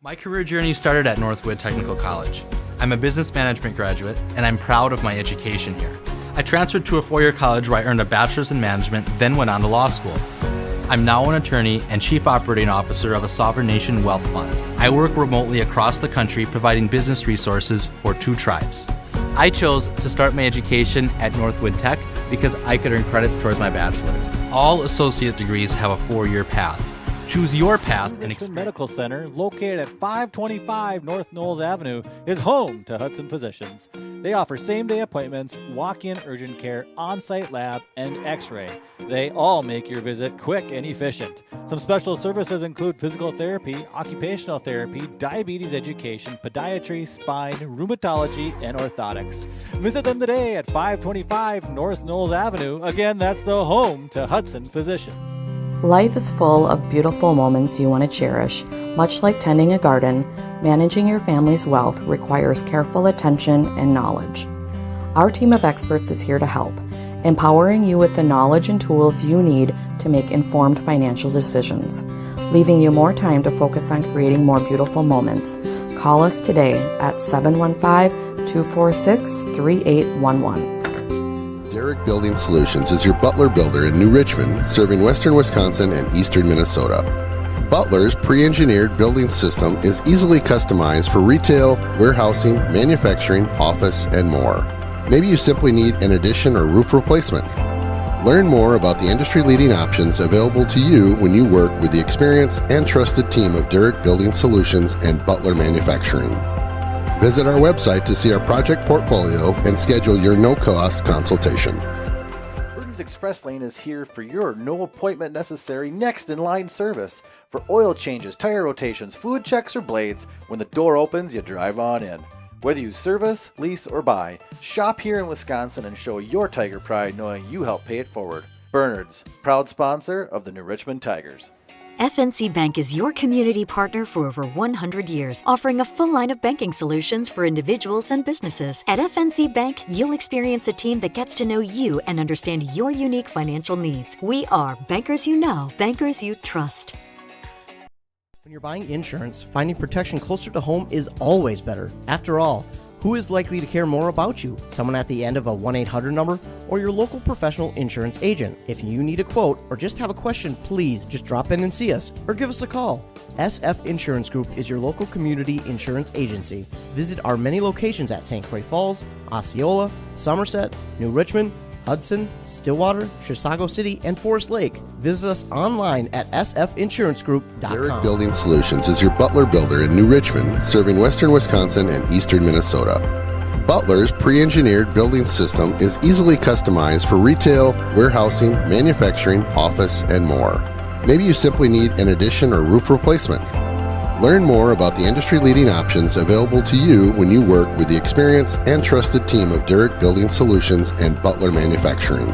My career journey started at Northwood Technical College. I'm a business management graduate, and I'm proud of my education here. I transferred to a four-year college where I earned a bachelor's in management, then went on to law school. I'm now an attorney and chief operating officer of a sovereign nation wealth fund. I work remotely across the country providing business resources for 2 tribes. I chose to start my education at Northwood Tech because I could earn credits towards my bachelor's. All associate degrees have a 4-year path. Choose your path and experience. Medical Center, located at 525 North Knowles Avenue, is home to Hudson Physicians. They offer same-day appointments, walk-in urgent care, on-site lab, and x-ray. They all make your visit quick and efficient. Some special services include physical therapy, occupational therapy, diabetes education, podiatry, spine, rheumatology, and orthotics. Visit them today at 525 North Knowles Avenue. Again, that's the home to Hudson Physicians. Life is full of beautiful moments you want to cherish. Much like tending a garden, managing your family's wealth requires careful attention and knowledge. Our team of experts is here to help, empowering you with the knowledge and tools you need to make informed financial decisions, leaving you more time to focus on creating more beautiful moments. Call us today at 715-246-3811. Derrick Building Solutions is your Butler builder in New Richmond, serving western Wisconsin and eastern Minnesota. Butler's pre-engineered building system is easily customized for retail, warehousing, manufacturing, office, and more. Maybe you simply need an addition or roof replacement. Learn more about the industry-leading options available to you when you work with the experienced and trusted team of Derrick Building Solutions and Butler Manufacturing. Visit our website to see our project portfolio and schedule your no-cost consultation. Burton's Express Lane is here for your no appointment necessary next in line service. For oil changes, tire rotations, fluid checks, or blades, when the door opens, you drive on in. Whether you service, lease, or buy, shop here in Wisconsin and show your Tiger pride knowing you help pay it forward. Bernard's, proud sponsor of the New Richmond Tigers. FNC Bank is your community partner for over 100 years, offering a full line of banking solutions for individuals and businesses. At FNC Bank, you'll experience a team that gets to know you and understand your unique financial needs. We are bankers you know, bankers you trust. When you're buying insurance, finding protection closer to home is always better. After all, who is likely to care more about you? Someone at the end of a 1-800 number or your local professional insurance agent? If you need a quote or just have a question, please just drop in and see us or give us a call. SF Insurance Group is your local community insurance agency. Visit our many locations at St. Croix Falls, Osceola, Somerset, New Richmond, Hudson, Stillwater, Chisago City, and Forest Lake. Visit us online at sfinsurancegroup.com. Derrick Building Solutions is your Butler builder in New Richmond, serving western Wisconsin and eastern Minnesota. Butler's pre-engineered building system is easily customized for retail, warehousing, manufacturing, office, and more. Maybe you simply need an addition or roof replacement. Learn more about the industry-leading options available to you when you work with the experienced and trusted team of Derrick Building Solutions and Butler Manufacturing.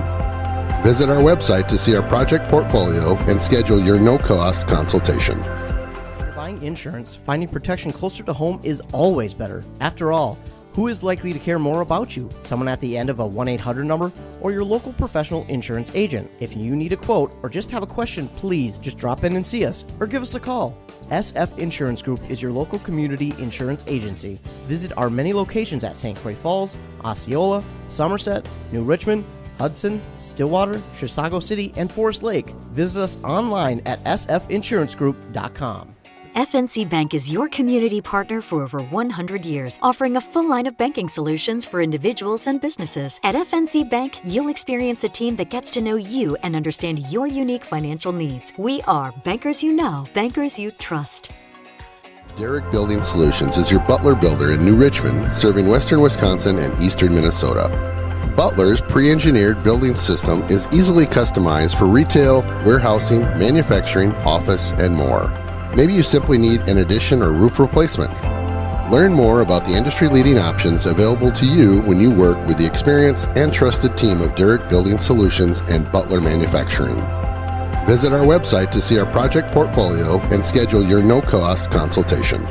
Visit our website to see our project portfolio and schedule your no-cost consultation. When you're buying insurance, finding protection closer to home is always better. After all, who is likely to care more about you? Someone at the end of a 1-800 number or your local professional insurance agent? If you need a quote or just have a question, please just drop in and see us or give us a call. SF Insurance Group is your local community insurance agency. Visit our many locations at St. Croix Falls, Osceola, Somerset, New Richmond, Hudson, Stillwater, Chisago City, and Forest Lake. Visit us online at sfinsurancegroup.com. FNC Bank is your community partner for over 100 years, offering a full line of banking solutions for individuals and businesses. At FNC Bank, you'll experience a team that gets to know you and understand your unique financial needs. We are bankers you know, bankers you trust. Derrick Building Solutions is your Butler builder in New Richmond, serving western Wisconsin and eastern Minnesota. Butler's pre-engineered building system is easily customized for retail, warehousing, manufacturing, office, and more. Maybe you simply need an addition or roof replacement. Learn more about the industry-leading options available to you when you work with the experienced and trusted team of Derrick Building Solutions and Butler Manufacturing. Visit our website to see our project portfolio and schedule your no-cost consultation.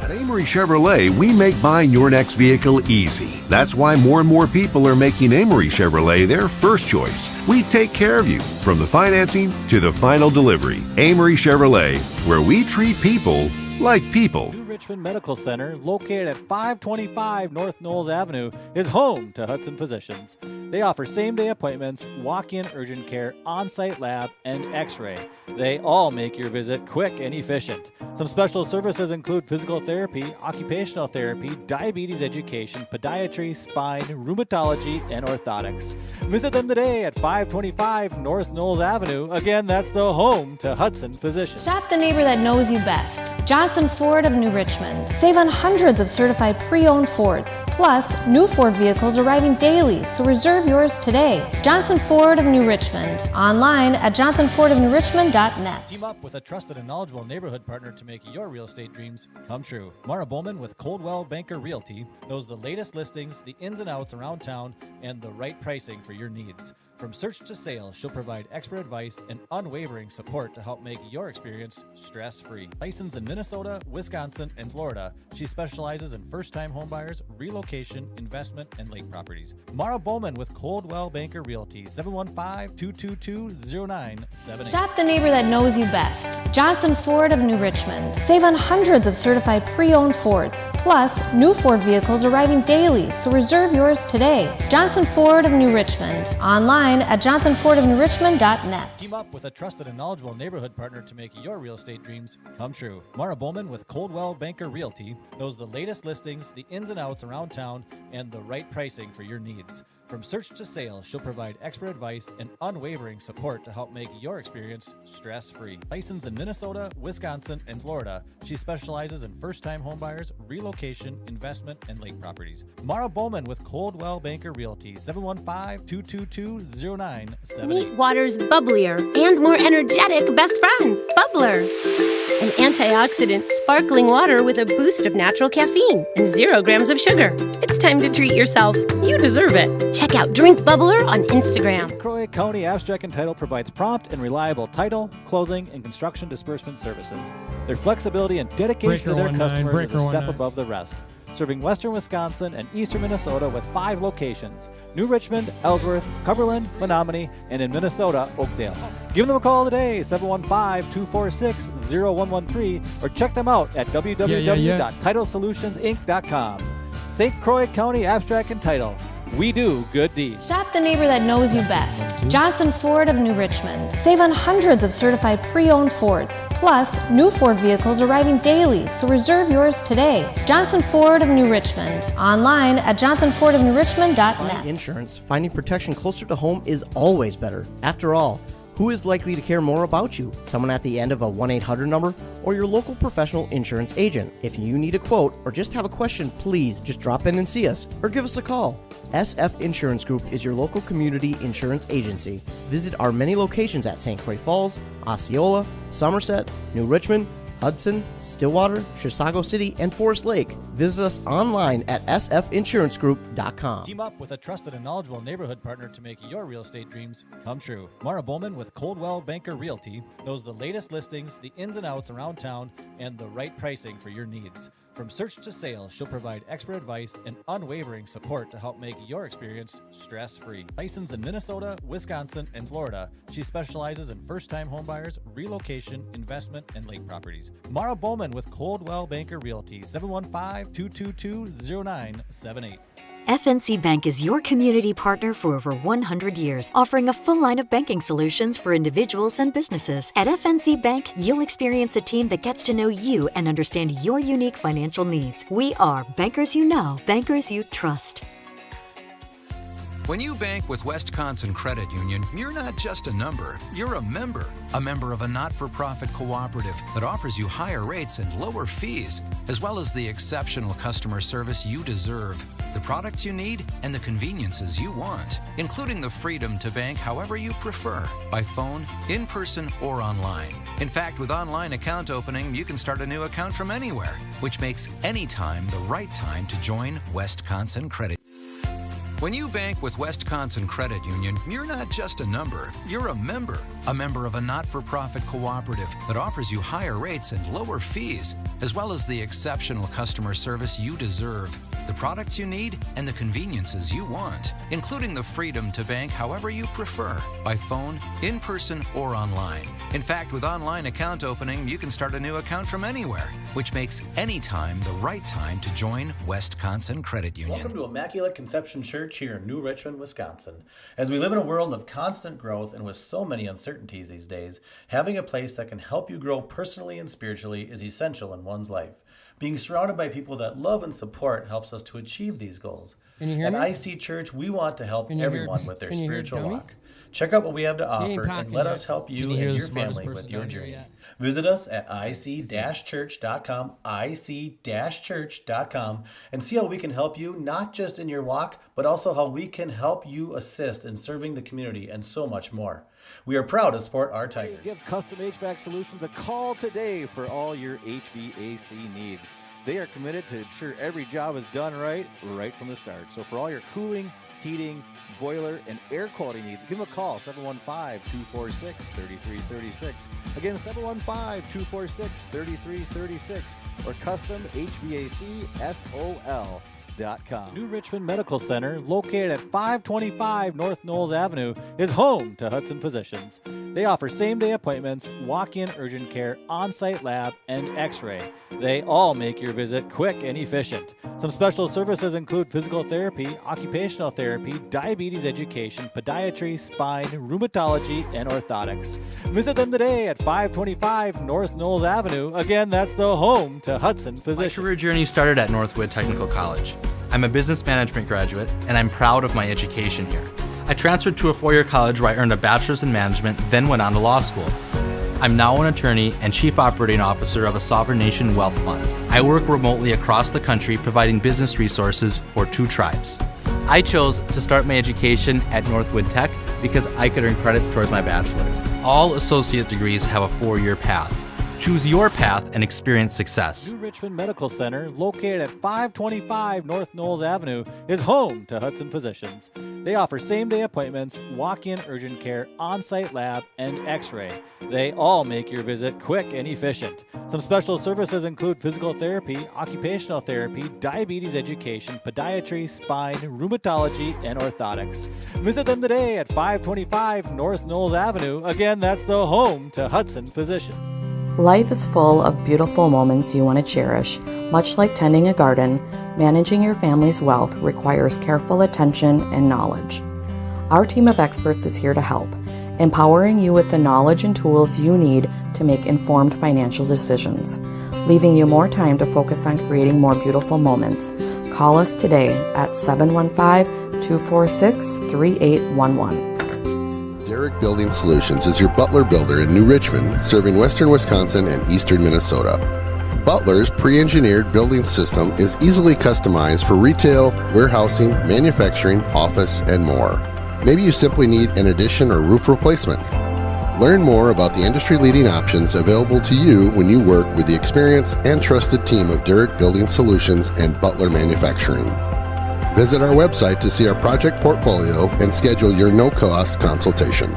At Amory Amory Chevrolet, we make buying your next vehicle easy. That's why more and more people are making Amory Chevrolet their first choice. We take care of you from the financing to the final delivery. Amory Chevrolet, where we treat people like people. New Richmond Medical Center, located at 525 North Knowles Avenue, is home to Hudson Physicians. They offer same-day appointments, walk-in urgent care, on-site lab, and x-ray. They all make your visit quick and efficient. Some special services include physical therapy, occupational therapy, diabetes education, podiatry, spine, rheumatology, and orthotics. Visit them today at 525 North Knowles Avenue. Again, that's the home to Hudson Physicians. Shop the neighbor that knows you best. Johnson Ford of New Richmond. Save on hundreds of certified pre-owned Fords. Plus, new Ford vehicles arriving daily, so reserve yours today. Johnson Ford of New Richmond. Online at johnsonfordofnewrichmond.net. Team up with a trusted and knowledgeable neighborhood partner to make your real estate dreams come true. Mara Bowman with Coldwell Banker Realty knows the latest listings, the ins and outs around town, and the right pricing for your needs. From search to sale, she'll provide expert advice and unwavering support to help make your experience stress-free. Licensed in Minnesota, Wisconsin, and Florida, she specializes in first-time homebuyers, relocation, investment, and lake properties. Mara Bowman with Coldwell Banker Realty, 715-222-0978. Shop the neighbor that knows you best. Johnson Ford of New Richmond. Save on hundreds of certified pre-owned Fords. Plus, new Ford vehicles arriving daily, so reserve yours today. Johnson Ford of New Richmond. Online at johnsonfordofnewrichmond.net. Team up with a trusted and knowledgeable neighborhood partner to make your real estate dreams come true. Mara Bowman with Coldwell Banker Realty knows the latest listings, the ins and outs around town, and the right pricing for your needs. From search to sale, she'll provide expert advice and unwavering support to help make your experience stress-free. Licensed in Minnesota, Wisconsin, and Florida, she specializes in first-time homebuyers, relocation, investment, and lake properties. Mara Bowman with Coldwell Banker Realty, 715-222-0978. Meet water's bubblier and more energetic best friend, Bubbler. An antioxidant sparkling water with a boost of natural caffeine and 0 grams of sugar. It's time to treat yourself. You deserve it. Check out Drink Bubbler on Instagram. St. Croix County Abstract and Title provides prompt and reliable title, closing, and construction disbursement services. Their flexibility and dedication to their customers is a step above the rest. Serving western Wisconsin and eastern Minnesota with 5 locations: New Richmond, Ellsworth, Cumberland, Menominee, and in Minnesota, Oakdale. Give them a call today, 715-246-0113, or check them out at www.titlesolutionsinc.com. St. Croix County Abstract and Title. We do good deeds. Shop the neighbor that knows you best. Johnson Ford of New Richmond. Save on hundreds of certified pre-owned Fords. Plus, new Ford vehicles arriving daily, so reserve yours today. Johnson Ford of New Richmond. Online at johnsonfordofnewrichmond.net. Buying insurance, finding protection closer to home is always better. After all, who is likely to care more about you? Someone at the end of a 1-800 number or your local professional insurance agent? If you need a quote or just have a question, please just drop in and see us or give us a call. SF Insurance Group is your local community insurance agency. Visit our many locations at St. Croix Falls, Osceola, Somerset, New Richmond, Hudson, Stillwater, Chisago City, and Forest Lake. Visit us online at sfinsurancegroup.com. Team up with a trusted and knowledgeable neighborhood partner to make your real estate dreams come true. Mara Bowman with Coldwell Banker Realty knows the latest listings, the ins and outs around town, and the right pricing for your needs. From search to sale, she'll provide expert advice and unwavering support to help make your experience stress-free. Licensed in Minnesota, Wisconsin, and Florida, she specializes in first-time homebuyers, relocation, investment, and lake properties. Mara Bowman with Coldwell Banker Realty, 715-222-0978. FNC Bank is your community partner for over 100 years, offering a full line of banking solutions for individuals and businesses. At FNC Bank, you'll experience a team that gets to know you and understand your unique financial needs. We are bankers you know, bankers you trust. When you bank with Wisconsin Credit Union, you're not just a number, you're a member of a not-for-profit cooperative that offers you higher rates and lower fees, as well as the exceptional customer service you deserve, the products you need, and the conveniences you want, including the freedom to bank however you prefer, by phone, in person, or online. In fact, with online account opening, you can start a new account from anywhere, which makes any time the right time to join Wisconsin Credit. When you bank with Wisconsin Credit Union, you're not just a number, you're a member of a not-for-profit cooperative that offers you higher rates and lower fees, as well as the exceptional customer service you deserve, the products you need, and the conveniences you want, including the freedom to bank however you prefer, by phone, in person, or online. In fact, with online account opening, you can start a new account from anywhere, which makes any time the right time to join Wisconsin Credit Union. Welcome to Immaculate Conception Church here in New Richmond, Wisconsin. As we live in a world of constant growth and with so many uncertainties these days, having a place that can help you grow personally and spiritually is essential in one's life. Being surrounded by people that love and support helps us to achieve these goals. At IC Church, we want to help everyone with their spiritual walk. Check out what we have to offer and let us help you and your family with your journey. Visit us at ic-church.com, ic-church.com, and see how we can help you, not just in your walk, but also how we can help you assist in serving the community and so much more. We are proud to support our Tigers. Give Custom HVAC Solutions a call today for all your HVAC needs. They are committed to ensure every job is done right from the start. So for all your cooling, heating, boiler, and air quality needs, give them a call, 715-246-3336. Again, 715-246-3336 or CustomHVACSOL.com. New Richmond Medical Center, located at 525 North Knowles Avenue, is home to Hudson Physicians. They offer same-day appointments, walk-in urgent care, on-site lab, and x-ray. They all make your visit quick and efficient. Some special services include physical therapy, occupational therapy, diabetes education, podiatry, spine, rheumatology, and orthotics. Visit them today at 525 North Knowles Avenue. Again, that's the home to Hudson Physicians. My career journey started at Northwood Technical College. I'm a business management graduate, and I'm proud of my education here. I transferred to a four-year college where I earned a bachelor's in management, then went on to law school. I'm now an attorney and chief operating officer of a sovereign nation wealth fund. I work remotely across the country providing business resources for 2 tribes. I chose to start my education at Northwood Tech because I could earn credits towards my bachelor's. All associate degrees have a 4-year path. Choose your path and experience success. New Richmond Medical Center, located at 525 North Knowles Avenue, is home to Hudson Physicians. They offer same-day appointments, walk-in urgent care, on-site lab, and x-ray. They all make your visit quick and efficient. Some special services include physical therapy, occupational therapy, diabetes education, podiatry, spine, rheumatology, and orthotics. Visit them today at 525 North Knowles Avenue. Again, that's the home to Hudson Physicians. Life is full of beautiful moments you want to cherish. Much like tending a garden, managing your family's wealth requires careful attention and knowledge. Our team of experts is here to help, empowering you with the knowledge and tools you need to make informed financial decisions, leaving you more time to focus on creating more beautiful moments. Call us today at 715-246-3811. Derrick Building Solutions is your Butler builder in New Richmond, serving western Wisconsin and eastern Minnesota. Butler's pre-engineered building system is easily customized for retail, warehousing, manufacturing, office, and more. Maybe you simply need an addition or roof replacement. Learn more about the industry-leading options available to you when you work with the experienced and trusted team of Derrick Building Solutions and Butler Manufacturing. Visit our website to see our project portfolio and schedule your no-cost consultation.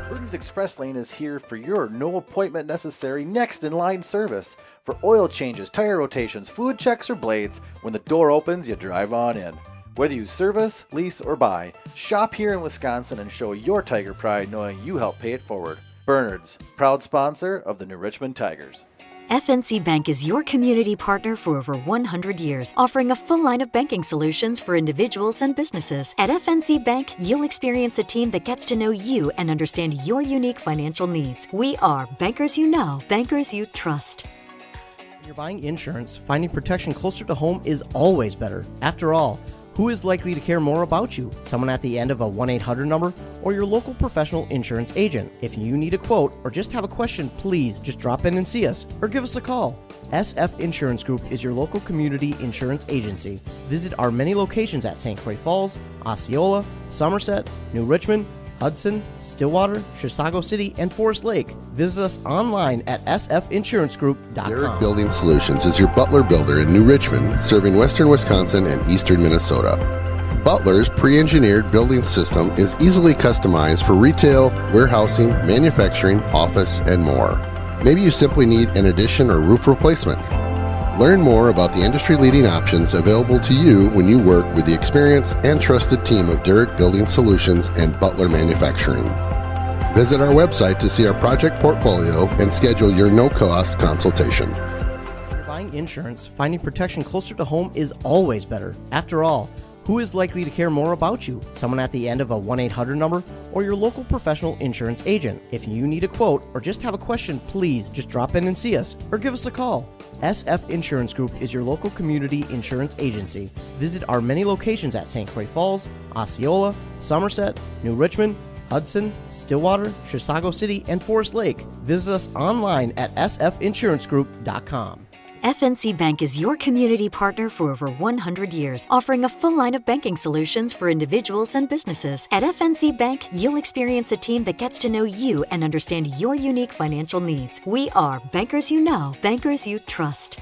Burton's Express Lane is here for your no appointment necessary next in line service for oil changes, tire rotations, fluid checks, or blades. When the door opens, you drive on in. Whether you service, lease, or buy, shop here in Wisconsin and show your Tiger pride knowing you help pay it forward. Bernard's, proud sponsor of the New Richmond Tigers. FNC Bank is your community partner for over 100 years, offering a full line of banking solutions for individuals and businesses. At FNC Bank, you'll experience a team that gets to know you and understand your unique financial needs. We are bankers you know, bankers you trust. When you're buying insurance, finding protection closer to home is always better. After all, who is likely to care more about you? Someone at the end of a 1-800 number or your local professional insurance agent? If you need a quote or just have a question, please just drop in and see us or give us a call. SF Insurance Group is your local community insurance agency. Visit our many locations at St. Croix Falls, Osceola, Somerset, New Richmond, Hudson, Stillwater, Chisago City, and Forest Lake. Visit us online at sfinsurancegroup.com. Derrick Building Solutions is your Butler builder in New Richmond, serving western Wisconsin and eastern Minnesota. Butler's pre-engineered building system is easily customized for retail, warehousing, manufacturing, office, and more. Maybe you simply need an addition or roof replacement. Learn more about the industry-leading options available to you when you work with the experienced and trusted team of Derrick Building Solutions and Butler Manufacturing. Visit our website to see our project portfolio and schedule your no-cost consultation. When you're buying insurance, finding protection closer to home is always better. After all, who is likely to care more about you? Someone at the end of a 1-800 number or your local professional insurance agent? If you need a quote or just have a question, please just drop in and see us or give us a call. SF Insurance Group is your local community insurance agency. Visit our many locations at St. Croix Falls, Osceola, Somerset, New Richmond, Hudson, Stillwater, Chisago City, and Forest Lake. Visit us online at sfinsurancegroup.com. FNC Bank is your community partner for over 100 years, offering a full line of banking solutions for individuals and businesses. At FNC Bank, you'll experience a team that gets to know you and understand your unique financial needs. We are bankers you know, bankers you trust.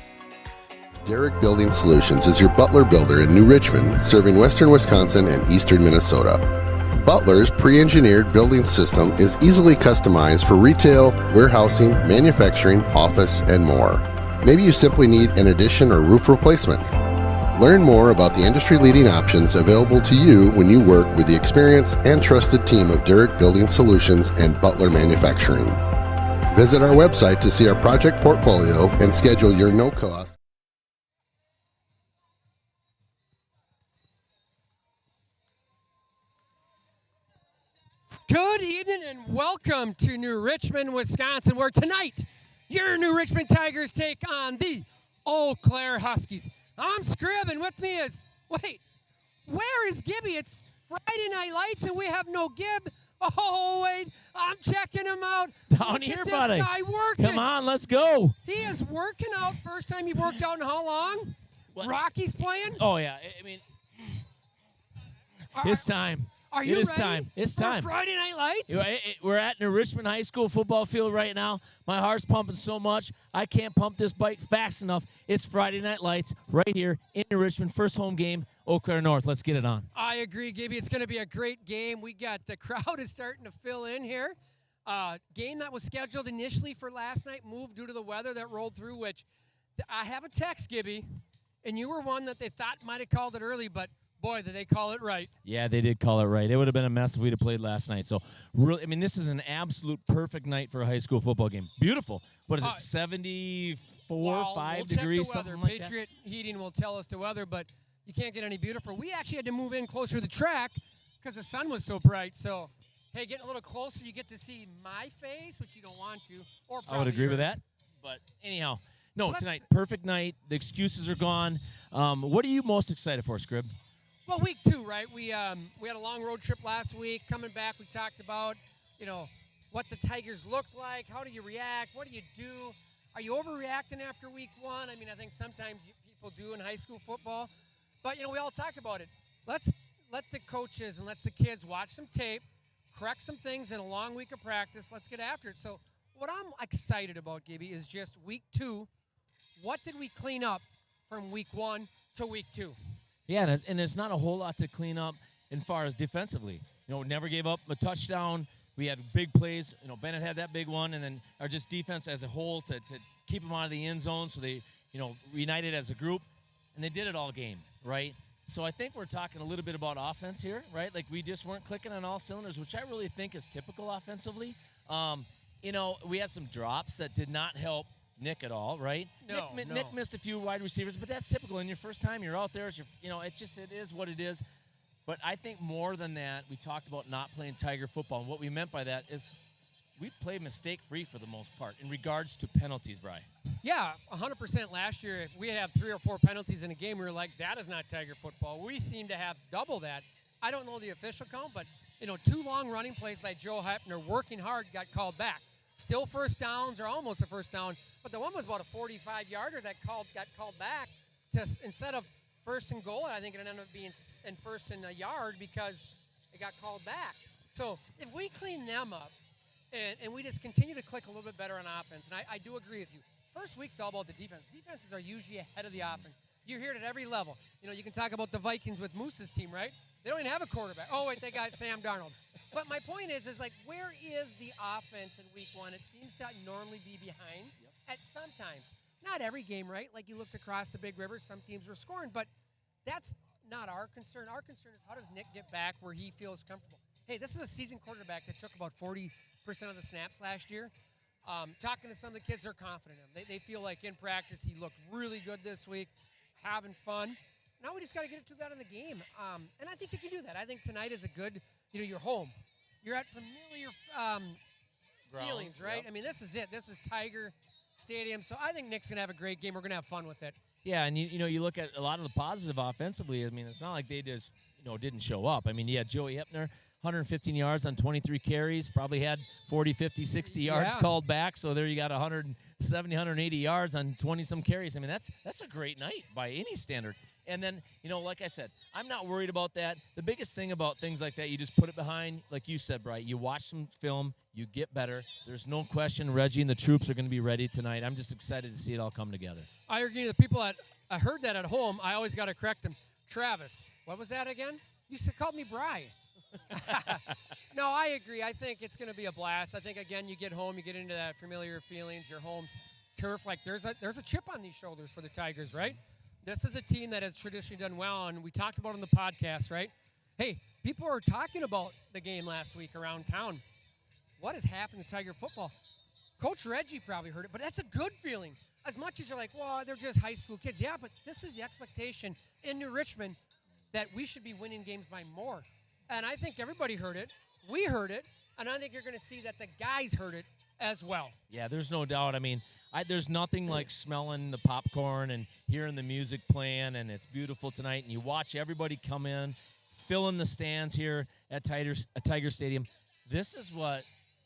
Derrick Building Solutions is your Butler builder in New Richmond, serving western Wisconsin and eastern Minnesota. Butler's pre-engineered building system is easily customized for retail, warehousing, manufacturing, office, and more. Maybe you simply need an addition or roof replacement. Learn more about the industry-leading options available to you when you work with the experienced and trusted team of Derrick Building Solutions and Butler Manufacturing. Visit our website to see our project portfolio and schedule your no-cost. Good evening and welcome to New Richmond, Wisconsin, where tonight your New Richmond Tigers take on the Eau Claire Huskies. I'm Scribb, and with me is, wait, where is Gibby? It's Friday Night Lights, and we have no Gib. Oh, wait, I'm checking him out. Down Look here, at buddy. This guy working. Come on, let's go. He is working out. First time he worked out in how long? What? Rocky's playing? Oh, yeah. I mean, it's time. Are you It is ready time. It's for time. Friday Night Lights? We're at New Richmond High School football field right now. My heart's pumping so much, I can't pump this bike fast enough. It's Friday Night Lights right here in New Richmond. First home game, Eau Claire North. Let's get it on. I agree, Gibby. It's going to be a great game. We got the crowd is starting to fill in here. Game that was scheduled initially for last night moved due to the weather that rolled through, which I have a text, Gibby, and you were one that they thought might have called it early, but boy, did they call it right. Yeah, they did call it right. It would have been a mess if we'd have played last night. So, really, I mean, this is an absolute perfect night for a high school football game. Beautiful. What is it, 74, 5 degrees, check the weather. something like Patriot Heating will tell us the weather, but you can't get any beautiful. We actually had to move in closer to the track because the sun was so bright. So, hey, getting a little closer, you get to see my face, which you don't want to. Or I would agree yours. with that. But anyhow, no, Well, tonight, perfect night. The excuses are gone. What are you most excited for, Scribb? Well, week 2, right? We had a long road trip last week. Coming back, we talked about, what the Tigers looked like. How do you react? What do you do? Are you overreacting after week 1? I mean, I think sometimes people do in high school football. But, we all talked about it. Let's let the coaches and let the kids watch some tape, correct some things in a long week of practice. Let's get after it. So what I'm excited about, Gibby, is just week 2. What did we clean up from week 1 to week 2? Yeah, and there's not a whole lot to clean up as far as defensively. Never gave up a touchdown. We had big plays. Bennett had that big one, and then our just defense as a whole to keep them out of the end zone so they, united as a group, and they did it all game, right? So I think we're talking a little bit about offense here, right? Like we just weren't clicking on all cylinders, which I really think is typical offensively. We had some drops that did not help Nick at all, right? No, Nick missed a few wide receivers, but that's typical. In your first time, you're out there. It is what it is. But I think more than that, we talked about not playing Tiger football, and what we meant by that is we played mistake-free for the most part in regards to penalties, Bri. Yeah, 100% last year. If we had 3 or 4 penalties in a game, we were like, that is not Tiger football. We seem to have double that. I don't know the official count, but, 2 long running plays by Joe Heppner, working hard, got called back. Still first downs or almost a first down, but the one was about a 45-yarder that got called back to instead of first and goal. I think it ended up being in first and a yard because it got called back. So if we clean them up and we just continue to click a little bit better on offense, and I do agree with you. First week's all about the defense. Defenses are usually ahead of the offense. You hear it at every level. You know, you can talk about the Vikings with Moose's team, right? They don't even have a quarterback. Oh, wait, they got Sam Darnold. But my point is like, where is the offense in week one? It seems to normally be behind at some times. Not every game, right? Like, you looked across the Big River, some teams were scoring, but that's not our concern. Our concern is, how does Nick get back where he feels comfortable? Hey, this is a seasoned quarterback that took about 40% of the snaps last year. Talking to some of the kids, they're confident in him. They feel like in practice he looked really good this week, having fun. Now we just got to get it to that in the game. And I think they can do that. I think tonight is a good, you're home. You're at familiar feelings, right? I mean, this is it. This is Tiger Stadium. So I think Nick's going to have a great game. We're going to have fun with it. Yeah, and you look at a lot of the positive offensively. I mean, it's not like they just didn't show up. I mean, you had Joey Hepner, 115 yards on 23 carries, probably had 40, 50, 60 yards called back. So there you got 170, 180 yards on 20-some carries. I mean, that's a great night by any standard. And then, like I said, I'm not worried about that. The biggest thing about things like that, you just put it behind, like you said, Bright. You watch some film, you get better. There's no question Reggie and the troops are going to be ready tonight. I'm just excited to see it all come together. I agree. The people I heard that at home, I always got to correct them. Travis, what was that again? You called me Bry. No, I agree. I think it's going to be a blast. I think, again, you get home, you get into that familiar feelings, your home's turf. Like, there's a chip on these shoulders for the Tigers, right? This is a team that has traditionally done well, and we talked about it on the podcast, right? Hey, people are talking about the game last week around town. What has happened to Tiger football? Coach Reggie probably heard it, but that's a good feeling. As much as you're like, well, they're just high school kids. Yeah, but this is the expectation in New Richmond that we should be winning games by more. And I think everybody heard it. We heard it. And I think you're going to see that the guys heard it as well. Yeah, there's no doubt. I mean, there's nothing like smelling the popcorn and hearing the music playing, and it's beautiful tonight. And you watch everybody come in, fill in the stands here at Tiger Stadium. This is what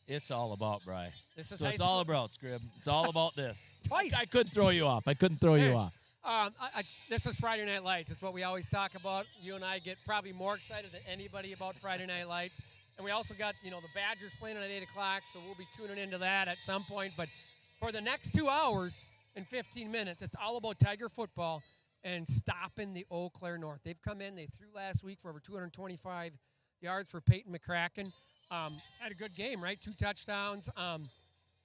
it's all about, Bri. This is so it's all about, Scrib. It's all about this. Twice. I couldn't throw you off. You off. This is Friday Night Lights. It's what we always talk about. You and I get probably more excited than anybody about Friday Night Lights. And we also got, the Badgers playing at 8 o'clock, so we'll be tuning into that at some point. But for the next 2 hours and 15 minutes, it's all about Tiger football and stopping the Eau Claire North. They've come in. They threw last week for over 225 yards for Peyton McCracken. Had a good game, right? 2 touchdowns.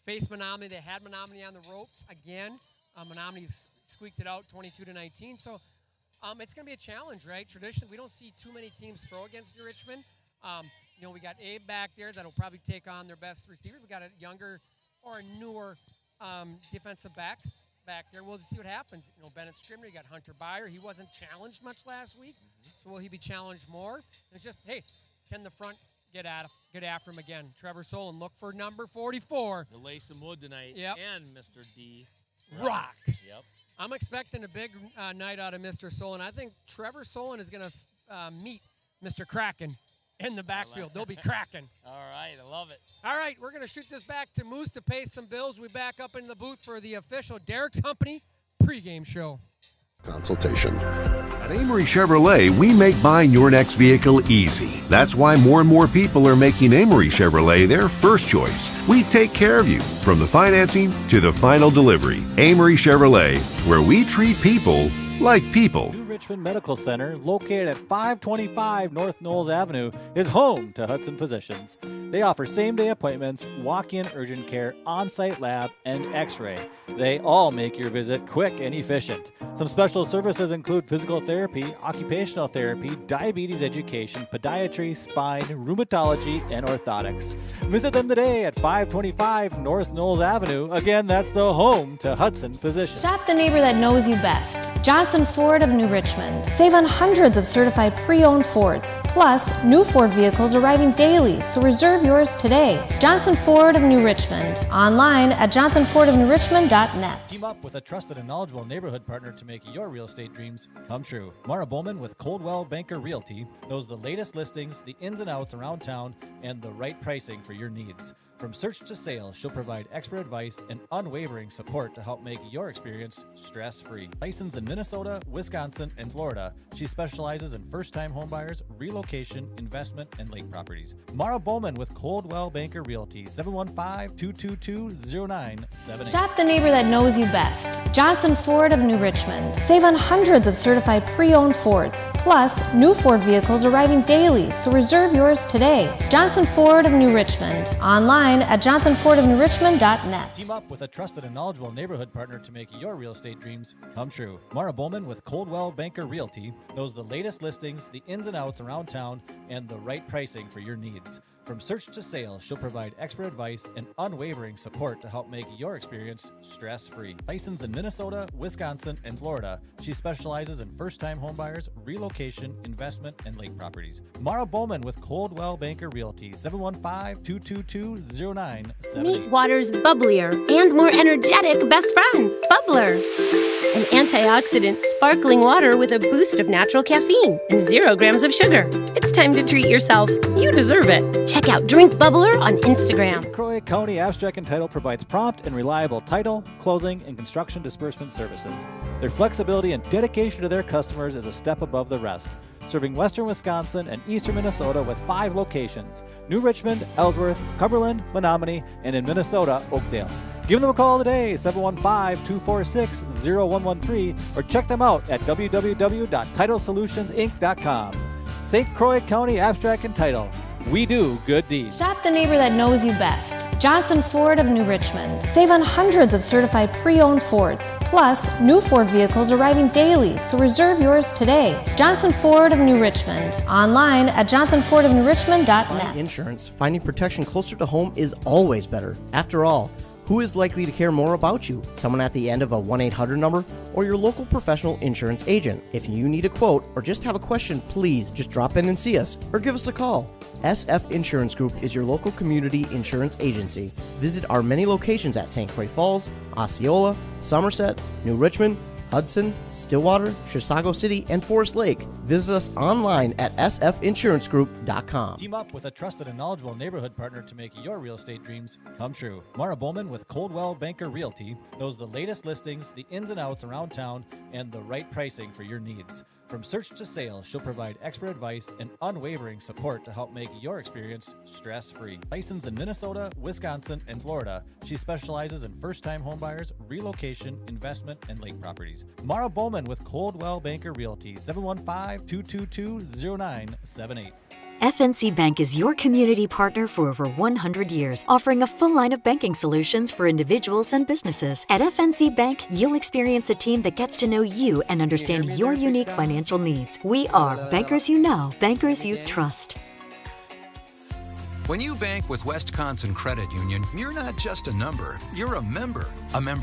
Faced Menominee. They had Menominee on the ropes again. Menominee squeaked it out 22-19. So it's going to be a challenge, right? Traditionally, we don't see too many teams throw against New Richmond. We got Abe back there that'll probably take on their best receiver. We got a younger or a newer defensive back there. We'll just see what happens. Bennett Scribner, you got Hunter Byer. He wasn't challenged much last week, so will he be challenged more? And it's just, hey, can the front get after him again? Trevor Solon, look for number 44. To lay some wood tonight. Yep. And Mr. D. Rock. Yep. I'm expecting a big night out of Mr. Solon. I think Trevor Solon is going to meet Mr. Kraken in the backfield. They'll be cracking. All right, I love it. All right, we're going to shoot this back to Moose to pay some bills. We back up in the booth for the official Derek's Company pregame show. Consultation. At Amory Chevrolet, we make buying your next vehicle easy. That's why more and more people are making Amory Chevrolet their first choice. We take care of you from the financing to the final delivery. Amory Chevrolet, where we treat people like people. New Richmond Medical Center, located at 525 North Knowles Avenue, is home to Hudson Physicians. They offer same-day appointments, walk-in urgent care, on-site lab, and x-ray. They all make your visit quick and efficient. Some special services include physical therapy, occupational therapy, diabetes education, podiatry, spine, rheumatology, and orthotics. Visit them today at 525 North Knowles Avenue. Again, that's the home to Hudson Physicians. Shop the neighbor that knows you best. Johnson Ford of New Richmond. Save on hundreds of certified pre-owned Fords. Plus, new Ford vehicles arriving daily, so reserve yours today. Johnson Ford of New Richmond. Online at johnsonfordofnewrichmond.net. Team up with a trusted and knowledgeable neighborhood partner to make your real estate dreams come true. Mara Bowman with Coldwell Banker Realty knows the latest listings, the ins and outs around town, and the right pricing for your needs. From search to sale, she'll provide expert advice and unwavering support to help make your experience stress-free. Licensed in Minnesota, Wisconsin, and Florida, she specializes in first-time homebuyers, relocation, investment, and lake properties. Mara Bowman with Coldwell Banker Realty, 715-222-0978. Shop the neighbor that knows you best. Johnson Ford of New Richmond. Save on hundreds of certified pre-owned Fords. Plus, new Ford vehicles arriving daily, so reserve yours today. Johnson Ford of New Richmond. Online at johnsonfordofnewrichmond.net. Team up with a trusted and knowledgeable neighborhood partner to make your real estate dreams come true. Mara Bowman with Coldwell Banker Realty knows the latest listings, the ins and outs around town, and the right pricing for your needs. From search to sale, she'll provide expert advice and unwavering support to help make your experience stress-free. Licensed in Minnesota, Wisconsin, and Florida, she specializes in first-time homebuyers, relocation, investment, and lake properties. Mara Bowman with Coldwell Banker Realty, 715-222-0978. Meet water's bubblier and more energetic best friend, Bubbler. An antioxidant sparkling water with a boost of natural caffeine and 0 grams of sugar. It's time to treat yourself. You deserve it. Check out Drink Bubbler on Instagram. Croy County Abstract and Title provides prompt and reliable title, closing, and construction disbursement services. Their flexibility and dedication to their customers is a step above the rest. Serving western Wisconsin and eastern Minnesota with 5 locations: New Richmond, Ellsworth, Cumberland, Menominee, and in Minnesota, Oakdale. Give them a call today, 715-246-0113, or check them out at www.titlesolutionsinc.com. St. Croix County Abstract and Title. We do good deeds. Shop the neighbor that knows you best. Johnson Ford of New Richmond. Save on hundreds of certified pre-owned Fords. Plus, new Ford vehicles arriving daily, so reserve yours today. Johnson Ford of New Richmond. Online at johnsonfordofnewrichmond.net. Buying insurance, finding protection closer to home is always better. After all, who is likely to care more about you? Someone at the end of a 1-800 number or your local professional insurance agent? If you need a quote or just have a question, please just drop in and see us or give us a call. SF Insurance Group is your local community insurance agency. Visit our many locations at St. Croix Falls, Osceola, Somerset, New Richmond, Hudson, Stillwater, Chisago City, and Forest Lake. Visit us online at sfinsurancegroup.com. Team up with a trusted and knowledgeable neighborhood partner to make your real estate dreams come true. Mara Bowman with Coldwell Banker Realty knows the latest listings, the ins and outs around town, and the right pricing for your needs. From search to sale, she'll provide expert advice and unwavering support to help make your experience stress-free. Licensed in Minnesota, Wisconsin, and Florida, she specializes in first-time homebuyers, relocation, investment, and lake properties. Mara Bowman with Coldwell Banker Realty, 715-222-0978. FNC Bank is your community partner for over 100 years, offering a full line of banking solutions for individuals and businesses. At FNC Bank, you'll experience a team that gets to know you and understand your unique financial needs. We are bankers you know, bankers you trust. When you bank with Wisconsin Credit Union, you're not just a number, you're a member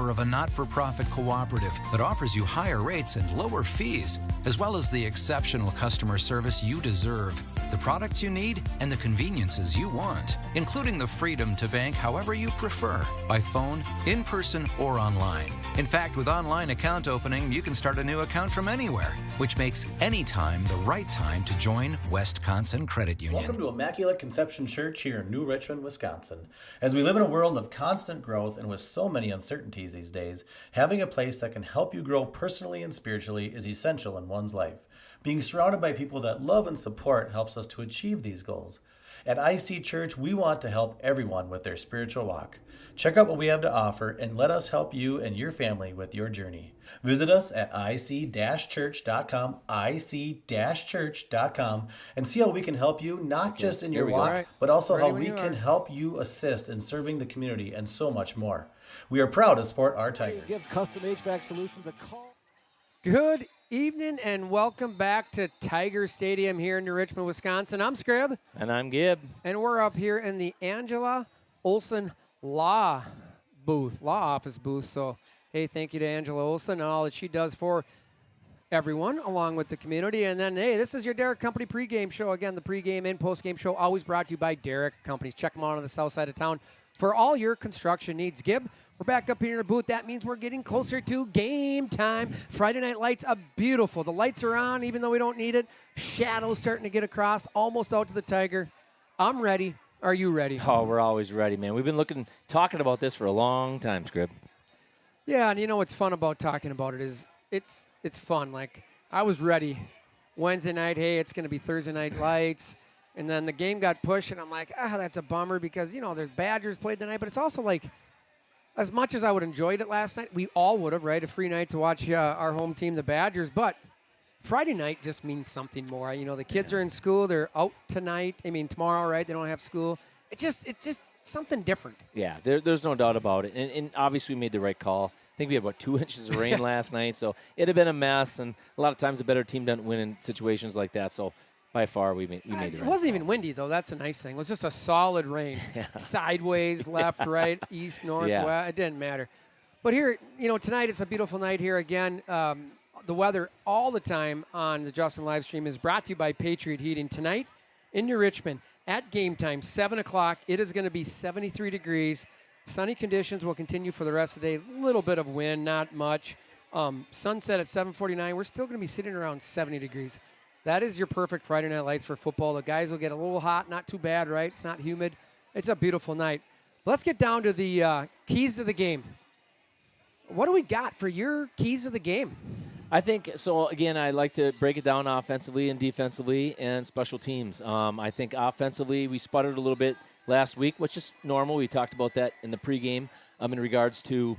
of a not-for-profit cooperative that offers you higher rates and lower fees, as well as the exceptional customer service you deserve, the products you need, and the conveniences you want, including the freedom to bank however you prefer, by phone, in person, or online. In fact, with online account opening, you can start a new account from anywhere, which makes any time the right time to join Wisconsin Credit Union. Welcome to Immaculate Conception Church here in New Richmond, Wisconsin. As we live in a world of constant growth and with so many uncertainties these days, having a place that can help you grow personally and spiritually is essential in one's life. Being surrounded by people that love and support helps us to achieve these goals. At IC Church, we want to help everyone with their spiritual walk. Check out what we have to offer and let us help you and your family with your journey. Visit us at ic-church.com, ic-church.com, and see how we can help you, not just in your walk, but also how we can help you assist in serving the community and so much more. We are proud to support our Tigers. Give Custom HVAC Solutions a call. Good evening and welcome back to Tiger Stadium here in New Richmond, Wisconsin. I'm Scrib. And I'm Gib. And we're up here in the Angela Olson Law Office booth. So, hey, thank you to Angela Olson and all that she does for everyone along with the community. And then, hey, this is your Derek Company pregame show. Again, the pregame and postgame show always brought to you by Derek Companies. Check them out on the south side of town for all your construction needs. Gib, we're back up here in the booth. That means we're getting closer to game time. Friday Night Lights are beautiful. The lights are on, even though we don't need it. Shadows starting to get across, almost out to the Tiger. I'm ready. Are you ready? Oh, we're always ready, man. We've been talking about this for a long time, Scrib. Yeah, and you know what's fun about talking about it is it's fun. Like, I was ready Wednesday night. Hey, it's going to be Thursday night lights. And then the game got pushed, and I'm like, that's a bummer because, there's Badgers played tonight. But it's also like, as much as I would have enjoyed it last night, we all would have, right? A free night to watch our home team, the Badgers. But Friday night just means something more. The kids are in school. They're out tonight. Tomorrow, right? They don't have school. It's just something different. Yeah, there's no doubt about it. And obviously we made the right call. I think we had, 2 inches of rain last night. So it'd have been a mess. And a lot of times a better team doesn't win in situations like that. So by far, we made the right It wasn't call. even windy, though. That's a nice thing. It was just a solid rain. Sideways, left, right, east, north, west. It didn't matter. But here, tonight it's a beautiful night here again. The weather all the time on the Justin live stream is brought to you by Patriot Heating. Tonight in New Richmond at game time, 7 o'clock, it is going to be 73 degrees. Sunny conditions will continue for the rest of the day. A little bit of wind, not much. Sunset at 7:49. We're still going to be sitting around 70 degrees. That is your perfect Friday night lights for football. The guys will get a little hot, not too bad, right? It's not humid. It's a beautiful night. Let's get down to the keys to the game. What do we got for your keys to the game? I think, so again, I like to break it down offensively and defensively and special teams. I think offensively we sputtered a little bit last week, which is normal. We talked about that in the pregame in regards to,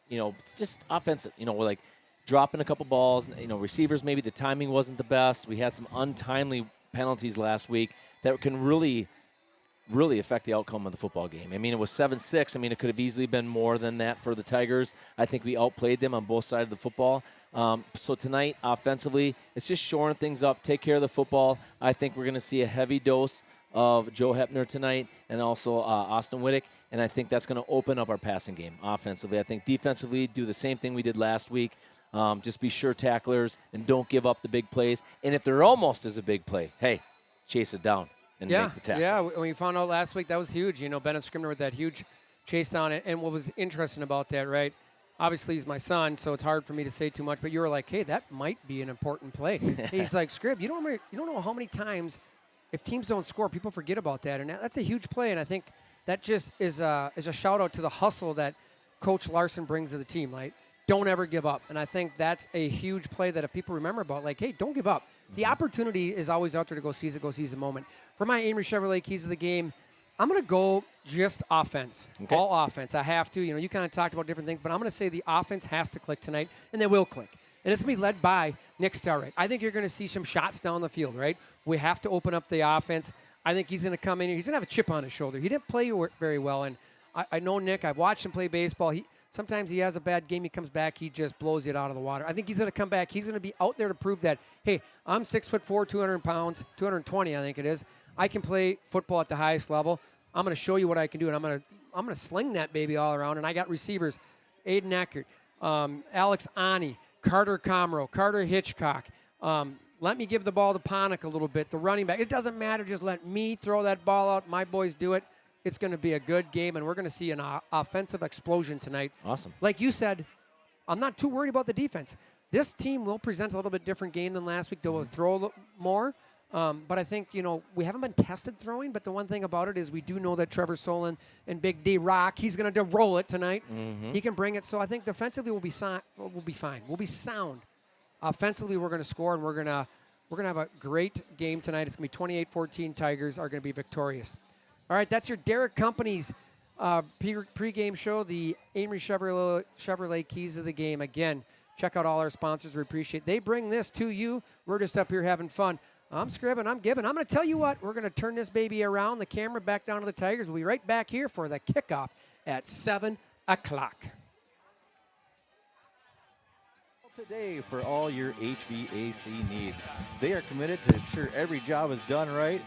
it's just offensive. We're like dropping a couple balls. Receivers, maybe the timing wasn't the best. We had some untimely penalties last week that can really affect the outcome of the football game. It was 7-6. It could have easily been more than that for the Tigers. I think we outplayed them on both sides of the football. So tonight, offensively, it's just shoring things up, take care of the football. I think we're going to see a heavy dose of Joe Hepner tonight and also Austin Whittick, and I think that's going to open up our passing game offensively. I think defensively, do the same thing we did last week. Just be sure tacklers and don't give up the big plays. And if there almost is a big play, hey, chase it down. And make the tackle. Yeah, when we found out last week, that was huge. Bennett Scribner with that huge chase down. And what was interesting about that, right? Obviously, he's my son, so it's hard for me to say too much. But you were like, hey, that might be an important play. He's like, Scrib, you don't know how many times, if teams don't score, people forget about that. And that's a huge play. And I think that just is a shout-out to the hustle that Coach Larson brings to the team. Like, don't ever give up. And I think that's a huge play that if people remember about, like, hey, don't give up. The opportunity is always out there to go seize the moment. For my Amory Chevrolet keys of the game, I'm going to go just offense. Okay. All offense. I have to. You kind of talked about different things, but I'm going to say the offense has to click tonight, and they will click. And it's going to be led by Nick Starrett. I think you're going to see some shots down the field, right? We have to open up the offense. I think he's going to come in here. He's going to have a chip on his shoulder. He didn't play very well, and I know Nick. I've watched him play baseball. Sometimes he has a bad game. He comes back. He just blows it out of the water. I think he's going to come back. He's going to be out there to prove that, hey, I'm 6'4", 200 pounds, 220, I think it is. I can play football at the highest level. I'm going to show you what I can do, and I'm going to sling that baby all around. And I got receivers, Aiden Eckert, Alex Ani, Carter Comro, Carter Hitchcock. Let me give the ball to Ponick a little bit. The running back. It doesn't matter. Just let me throw that ball out. My boys do it. It's going to be a good game, and we're going to see an offensive explosion tonight. Awesome. Like you said, I'm not too worried about the defense. This team will present a little bit different game than last week. They'll throw more. But I think, we haven't been tested throwing, but the one thing about it is we do know that Trevor Solon and Big D Rock, he's going to roll it tonight. Mm-hmm. He can bring it. So I think defensively we'll be fine. We'll be sound. Offensively, we're going to score, and we're going to have a great game tonight. It's going to be 28-14. Tigers are going to be victorious. All right, that's your Derek Company's pregame show, the Amory Chevrolet keys of the game. Again, check out all our sponsors. We appreciate it. They bring this to you. We're just up here having fun. I'm Scribbin. I'm Gibbon. I'm going to tell you what. We're going to turn this baby around, the camera back down to the Tigers. We'll be right back here for the kickoff at 7 o'clock. Today for all your HVAC needs. They are committed to ensure every job is done right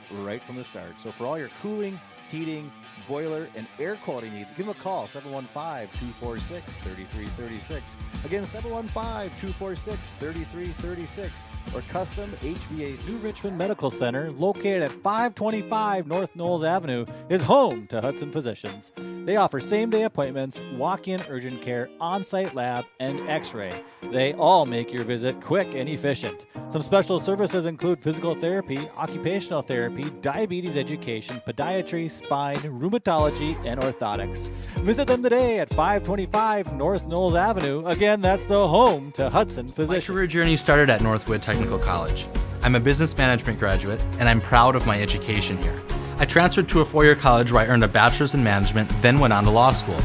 from the start. So for all your cooling, heating, boiler, and air quality needs, give them a call, 715-246-3336. Again, 715-246-3336. Or custom HVAC. New Richmond Medical Center, located at 525 North Knowles Avenue, is home to Hudson Physicians. They offer same-day appointments, walk-in urgent care, on-site lab, and x-ray. They all make your visit quick and efficient. Some special services include physical therapy, occupational therapy, diabetes education, podiatry, spine, rheumatology, and orthotics. Visit them today at 525 North Knowles Avenue. Again, that's the home to Hudson My Physicians. career journey started at Northwood Technical College. I'm a business management graduate, and I'm proud of my education here. I transferred to a four-year college where I earned a bachelor's in management, then went on to law school.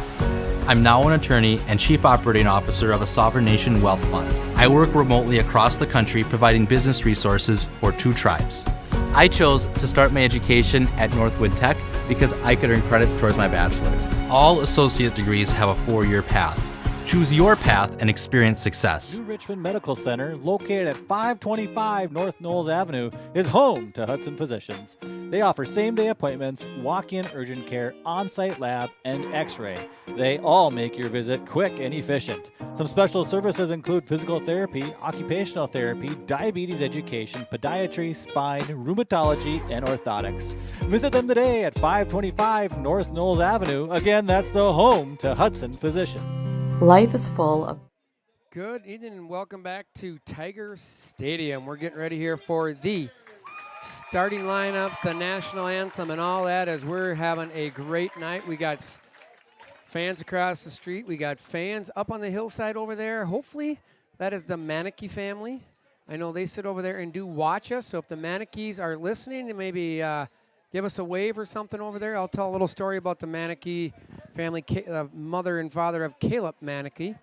I'm now an attorney and chief operating officer of a sovereign nation wealth fund. I work remotely across the country providing business resources for 2 tribes. I chose to start my education at Northwood Tech because I could earn credits towards my bachelor's. All associate degrees have a 4-year path. Choose your path and experience success. New Richmond Medical Center, located at 525 North Knowles Avenue, is home to Hudson Physicians. They offer same-day appointments, walk-in urgent care, on-site lab, and x-ray. They all make your visit quick and efficient. Some special services include physical therapy, occupational therapy, diabetes education, podiatry, spine, rheumatology, and orthotics. Visit them today at 525 North Knowles Avenue. Again, that's the home to Hudson Physicians. Life is full of Good evening and welcome back to Tiger Stadium. We're getting ready here for the starting lineups, the national anthem, and all that as we're having a great night. We got fans across the street. We got fans up on the hillside over there. Hopefully that is the Manakee family. I know they sit over there and do watch us, so if the Manakees are listening, and maybe give us a wave or something over there. I'll tell a little story about the Manakee family, mother and father of Caleb Manakee.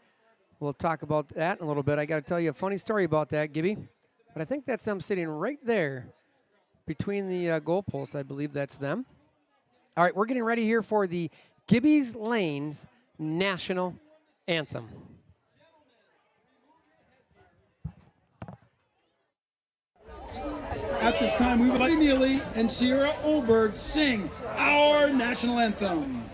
We'll talk about that in a little bit. I got to tell you a funny story about that, Gibby. But I think that's them sitting right there between the goalposts. I believe that's them. All right, we're getting ready here for the Gibby's Lanes National Anthem. At this time, we would like Neely and Sierra Olberg sing our national anthem.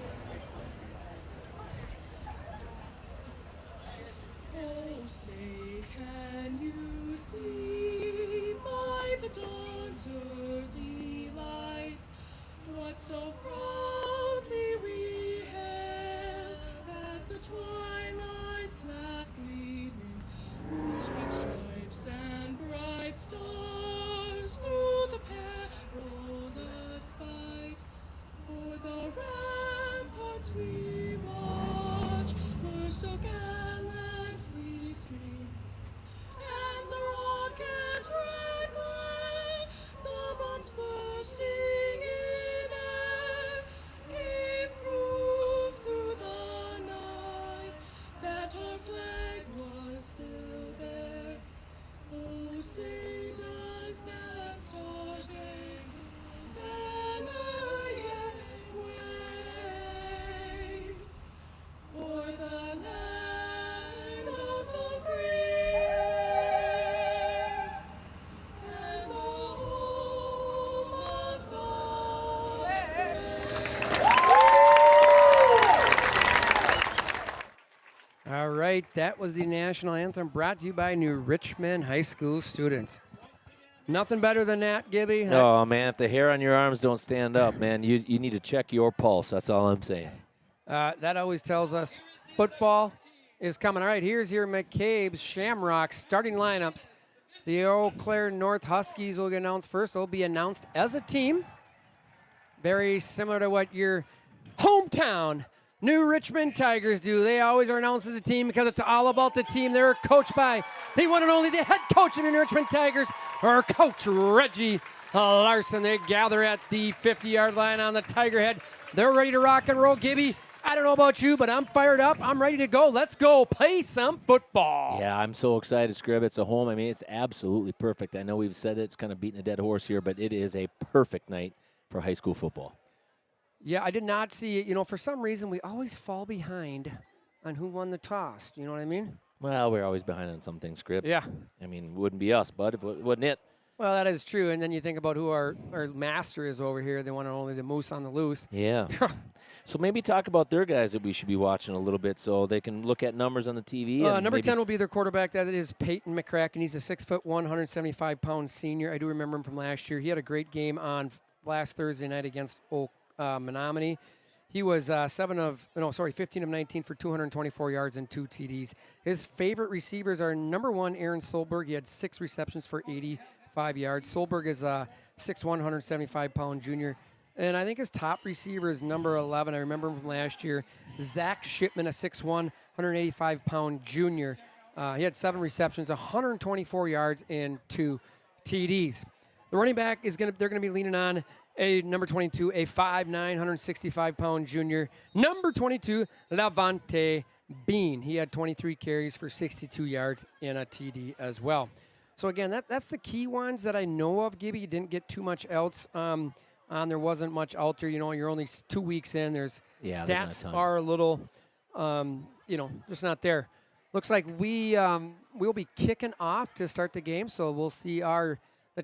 Oh, say, can you see by the dawn's early light what so proudly we hailed at the twilight's last gleaming, whose red stripes and bright stars through the perilous fight o'er the ramparts we watch were so gallantly streamed, and the rocket's red glare, the bombs bursting in air, gave proof through the night that our flag was still there. Oh, say does that star-spangled banner yet wave o'er the land of the free and the home of the brave. All right, that was the national anthem brought to you by New Richmond High School students. Nothing better than that, Gibby. Oh, man, if the hair on your arms don't stand up, man, you need to check your pulse. That's all I'm saying. That always tells us football is coming. All right, here's your McCabe's Shamrock starting lineups. The Eau Claire North Huskies will get announced first. They'll be announced as a team. Very similar to what your hometown New Richmond Tigers do. They always are announced as a team because it's all about the team. They're coached by the one and only the head coach of the New Richmond Tigers, or Coach Reggie Larson. They gather at the 50-yard line on the Tiger head. They're ready to rock and roll. Gibby, I don't know about you, but I'm fired up. I'm ready to go. Let's go play some football. Yeah, I'm so excited, Scrib. It's a home. I mean, it's absolutely perfect. I know we've said it. It's kind of beating a dead horse here, but it is a perfect night for high school football. Yeah, I did not see it. You know, for some reason, we always fall behind on who won the toss. You know what I mean? Well, we're always behind on some things, Scrib. Yeah. I mean, it wouldn't be us, bud, wouldn't it? Well, that is true. And then you think about who our master is over here, the one and only the Moose on the Loose. Yeah. So maybe talk about their guys that we should be watching a little bit so they can look at numbers on the TV. Number 10 will be their quarterback. That is Peyton McCracken. He's a 6'1", 175-pound senior. I do remember him from last year. He had a great game on last Thursday night against Menominee. He was 15 of 19 for 224 yards and 2 TDs. His favorite receivers are number 1, Aaron Solberg. He had 6 receptions for 85 yards. Solberg is a 6'1", 175-pound junior. And I think his top receiver is number 11. I remember him from last year. Zach Shipman, a 6'1", 185-pound junior. He had 7 receptions, 124 yards, and 2 TDs. The running back they're going to be leaning on a number 22, a 5'9", 165-pound junior. Number 22, Lavonte Bean. He had 23 carries for 62 yards and a TD as well. So again, that's the key ones that I know of. Gibby, you didn't get too much else on. There wasn't much out there. You're only 2 weeks in. Stats are a little, just not there. Looks like we'll be kicking off to start the game. So we'll see the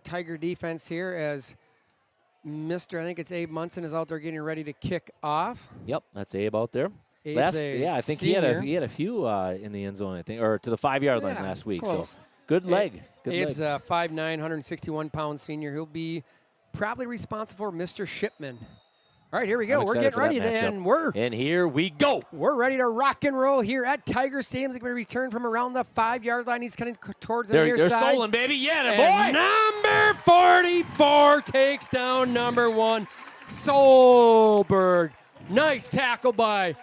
Tiger defense here as I think it's Abe Munson is out there getting ready to kick off. Yep, that's Abe out there. I think senior. he had a few in the end zone, I think, or to the 5-yard line last week. Close. So good leg. Abe's a 5'9", 161-pound senior. He'll be probably responsible for Mr. Shipman. All right, here we go. We're getting ready then. And here we go. We're ready to rock and roll here at Tiger Stadium. He's going to return from around the 5-yard line. He's coming towards the near side. They're soling, baby. Yeah, and boy. Number 44 takes down number 1, Solberg. Nice tackle by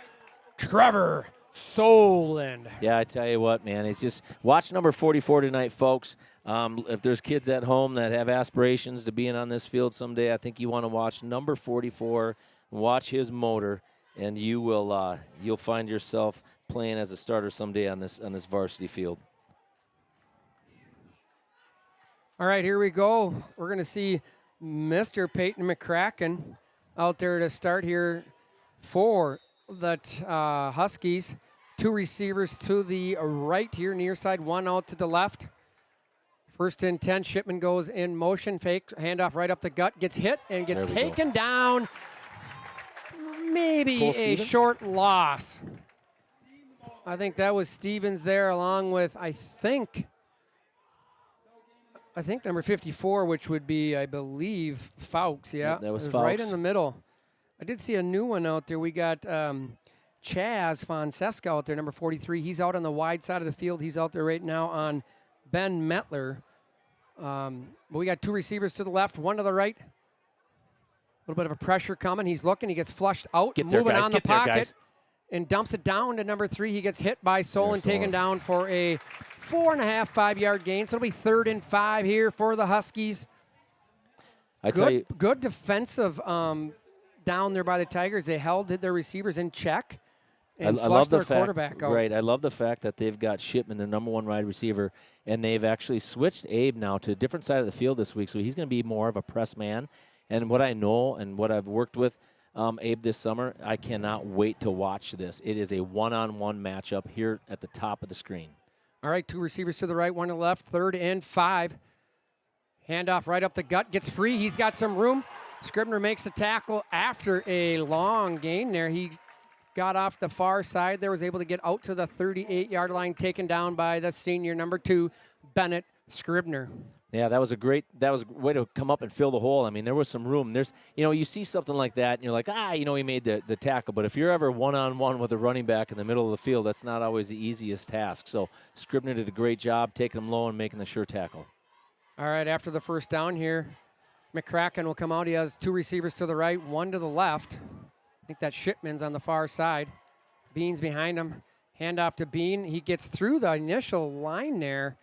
Trevor Soland. Yeah, I tell you what, man. It's just watch number 44 tonight, folks. If there's kids at home that have aspirations to being on this field someday, I think you want to watch number 44, watch his motor, and you'll find yourself playing as a starter someday on this varsity field. All right, here we go. We're going to see Mr. Peyton McCracken out there to start here for the Huskies. 2 receivers to the right here, near side, 1 out to the left. First and 10, Shipman goes in motion, fake, handoff right up the gut, gets hit and gets taken down. Maybe a short loss. I think that was Stevens there along with, I think number 54, which would be, I believe, Fawkes. Yeah, that was it Fawkes. right in the middle. I did see a new one out there. We got Chaz Fonseca out there, number 43. He's out on the wide side of the field. He's out there right now on Ben Metler. But we got 2 receivers to the left, 1 to the right. A little bit of a pressure coming. He's looking. He gets flushed out, moving on the pocket, and dumps it down to number 3. He gets hit by Solon, taken down for a 4.5, 5-yard gain. So it'll be 3rd and 5 here for the Huskies. Good defensive down there by the Tigers. They held their receivers in check. And I love the quarterback out. Right, I love the fact that they've got Shipman, the number 1 wide receiver, and they've actually switched Abe now to a different side of the field this week, so he's going to be more of a press man. And what I know and what I've worked with Abe this summer, I cannot wait to watch this. It is a one-on-one matchup here at the top of the screen. All right, 2 receivers to the right, 1 to the left, 3rd and 5. Handoff right up the gut, gets free. He's got some room. Scribner makes a tackle after a long gain there. He got off the far side there, was able to get out to the 38-yard line, taken down by the senior, number 2, Bennett Scribner. Yeah, that was a way to come up and fill the hole. I mean, there was some room. You see something like that, and you're like, he made the tackle. But if you're ever one-on-one with a running back in the middle of the field, that's not always the easiest task. So Scribner did a great job taking him low and making the sure tackle. All right, after the first down here, McCracken will come out. He has 2 receivers to the right, 1 to the left. I think that Shipman's on the far side. Bean's behind him. Handoff to Bean. He gets through the initial line there.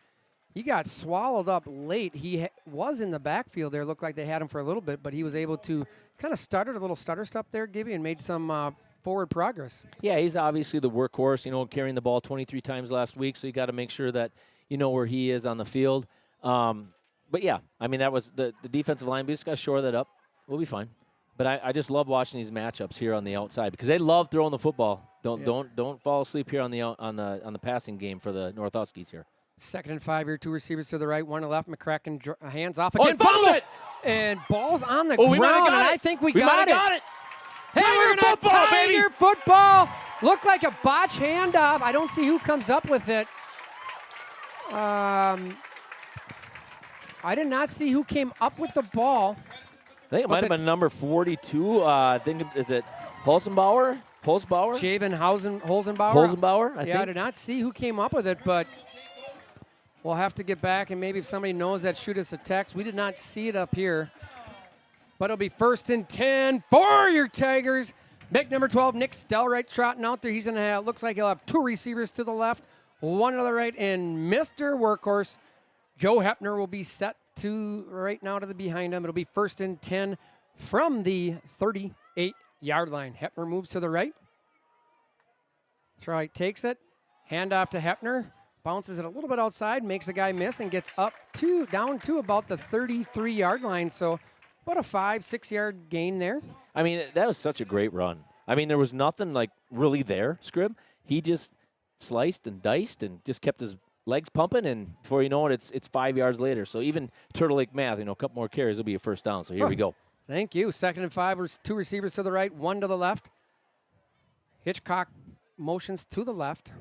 He got swallowed up late. He was in the backfield there. Looked like they had him for a little bit, but he was able to kind of started a little stutter step there, Gibby, and made some forward progress. Yeah, he's obviously the workhorse, carrying the ball 23 times last week, so you got to make sure that you know where he is on the field. But, yeah, I mean, that was the defensive line. We just got to shore that up. We'll be fine. But I just love watching these matchups here on the outside because they love throwing the football. Don't fall asleep here on the passing game for the North Huskies here. 2nd and 5 here, 2 receivers to the right, 1 to the left. McCracken hands off again. Fumbled it! And ball's on the ground. We might have got it. I think we got it. Tiger football, baby! Tiger football. Looked like a botch handoff. I don't see who comes up with it. I did not see who came up with the ball. I think it might have been number 42. I think is it Holzenbauer? Javen Holzenbauer. Holzenbauer, I think. I did not see who came up with it, but we'll have to get back, and maybe if somebody knows that, shoot us a text. We did not see it up here. But it'll be 1st and 10 for your Tigers. Big number 12, Nick Stelright, trotting out there. He's going to have, looks like he'll have 2 receivers to the left, 1 to the right, and Mr. Workhorse, Joe Hepner, will be set to right now to the behind him. It'll be 1st and 10 from the 38-yard line. Hepner moves to the right. Stelright takes it, hand off to Hepner, bounces it a little bit outside, makes a guy miss, and gets down to about the 33-yard line. So about a 5-6 yard gain there. I mean, that was such a great run. I mean, there was nothing like really there, Scrib. He just sliced and diced and just kept his legs pumping, and before you know it, it's 5 yards later. So even Turtle Lake math, a couple more carries will be a first down. So here we go. Thank you. 2nd and 5, 2 receivers to the right, 1 to the left. Hitchcock motions to the left.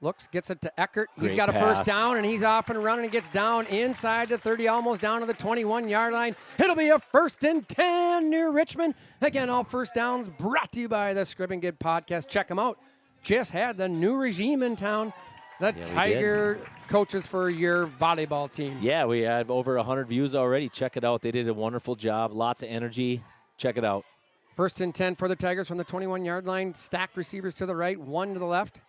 Looks, gets it to Eckert. He's got a first down, and he's off and running and gets down inside the 30, almost down to the 21-yard line. It'll be a 1st and 10 near Richmond. Again, all first downs brought to you by the Scrib and Good podcast. Check them out. Just had the new regime in town. The Tiger coaches for your volleyball team. Yeah, we have over 100 views already. Check it out. They did a wonderful job. Lots of energy. Check it out. 1st and 10 for the Tigers from the 21-yard line. Stacked receivers to the right, 1 to the left.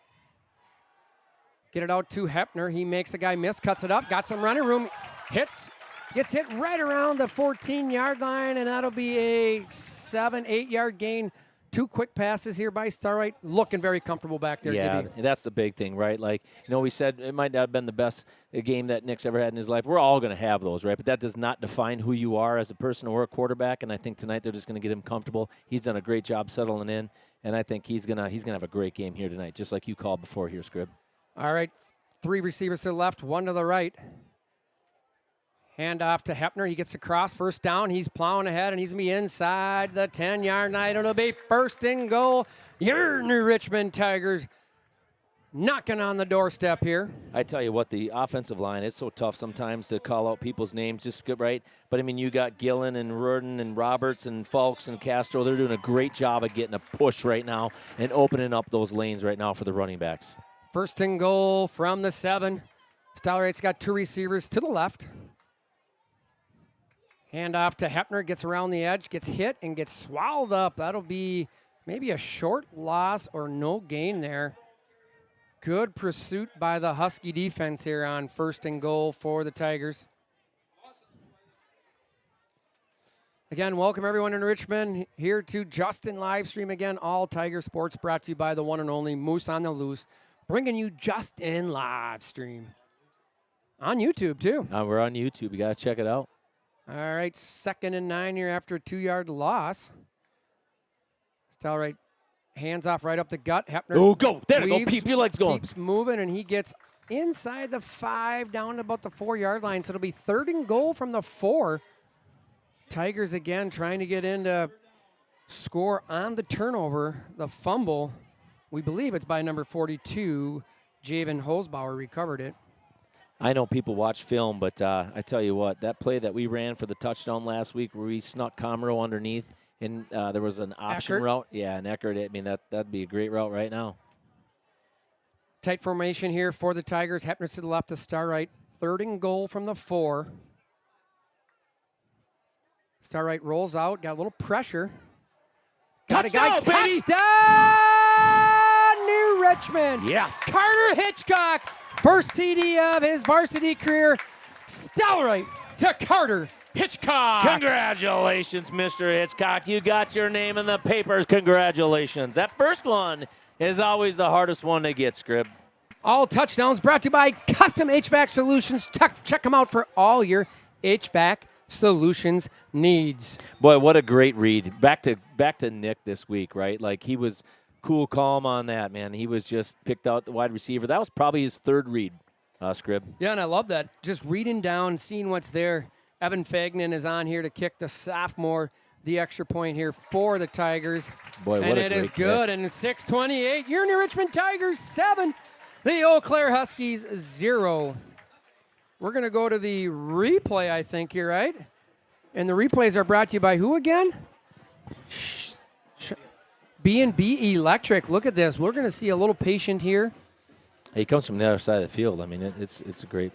Get it out to Hepner. He makes the guy miss, cuts it up, got some running room, gets hit right around the 14-yard line, and that'll be a 7-8 yard gain. 2 quick passes here by Stelright. Looking very comfortable back there. Yeah, Gibby. that's the big thing, right? Like, we said it might not have been the best game that Nick's ever had in his life. We're all going to have those, right? But that does not define who you are as a person or a quarterback, and I think tonight they're just going to get him comfortable. He's done a great job settling in, and I think he's gonna have a great game here tonight, just like you called before here, Scrib. All right, 3 receivers to the left, 1 to the right. Hand off to Hepner. He gets across, first down. He's plowing ahead, and he's going to be inside the 10-yard line. It'll be 1st and goal. Your New Richmond Tigers knocking on the doorstep here. I tell you what, the offensive line, it's so tough sometimes to call out people's names just right. But, I mean, you got Gillen and Rudin and Roberts and Fulks and Castro. They're doing a great job of getting a push right now and opening up those lanes right now for the running backs. 1st and goal from the 7. Stelright's got 2 receivers to the left. Hand off to Hepner, gets around the edge, gets hit, and gets swallowed up. That'll be maybe a short loss or no gain there. Good pursuit by the Husky defense here on 1st and goal for the Tigers. Again, welcome everyone in Richmond here to Justin Livestream. Again, all Tiger Sports brought to you by the one and only Moose on the Loose, bringing you Justin Livestream. On YouTube, too. We're on YouTube. You got to check it out. All right, 2nd and 9 here after a 2-yard loss. Stelright hands off right up the gut. Hepner. Oh, go. There you go. Keep your legs going. Keeps moving, and he gets inside the 5, down to about the 4-yard line. So it'll be 3rd and goal from the 4. Tigers again trying to get in to score on the turnover. The fumble, we believe it's by number 42. Javen Holzbauer recovered it. I know people watch film, but I tell you what, that play that we ran for the touchdown last week where we snuck Comro underneath and there was an option route. Yeah, and Eckert, I mean, that'd be a great route right now. Tight formation here for the Tigers. Hepner to the left to Stelright. 3rd and goal from the 4. Stelright rolls out, got a little pressure. Got touchdown, a guy, touchdown, New Richmond. Yes. Carter Hitchcock, first CD of his varsity career. Stelright to Carter Hitchcock. Congratulations, Mr. Hitchcock. You got your name in the papers. Congratulations. That first one is always the hardest one to get, Scrib. All touchdowns brought to you by Custom HVAC Solutions. Check them out for all your HVAC solutions needs. Boy, what a great read. Back to Nick this week, right? Like, he was cool, calm on that, man. He was just picked out the wide receiver. That was probably his 3rd read, Scrib. Yeah, and I love that. Just reading down, seeing what's there. Evan Fagnan is on here to kick the sophomore the extra point here for the Tigers. Boy, what and a it great is good. kick. And 6:28, your New Richmond Tigers 7, the Eau Claire Huskies 0. We're going to go to the replay, I think, here, right? And the replays are brought to you by who again? B&B Electric. Look at this. We're going to see a little patient here. He comes from the other side of the field. I mean, it's a great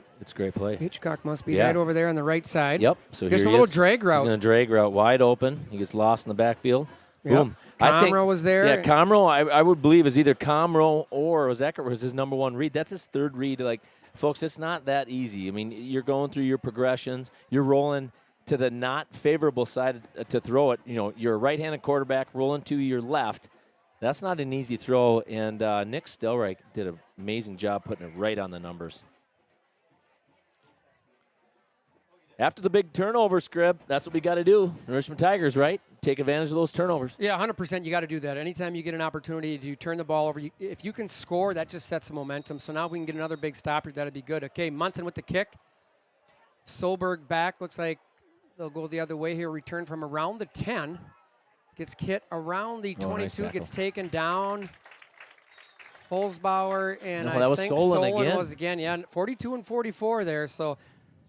play. Hitchcock must be right over there on the right side. Yep. So just here a little drag route. He's going to drag route wide open. He gets lost in the backfield. Yep. Boom. Comro was there. Yeah, Comro, I would believe, is either Comro or was his number one read. That's his third read. Like, folks, it's not that easy. I mean, you're going through your progressions. You're rolling to the not favorable side to throw it. You know, you're a right-handed quarterback rolling to your left. That's not an easy throw, and Nick Stelreich did an amazing job putting it right on the numbers. After the big turnover, Scrib, that's what we got to do. The Richmond Tigers, right? Take advantage of those turnovers. Yeah, 100%. You got to do that. Anytime you get an opportunity to turn the ball over, if you can score, that just sets the momentum. So now if we can get another big stopper, that'd be good. Okay, Munson with the kick. Solberg back. Looks like they'll go the other way here. Return from around the 10. Gets hit around the 22. Nice, gets taken down. Holzbauer, and I think Solon was again. Yeah, 42 and 44 there. So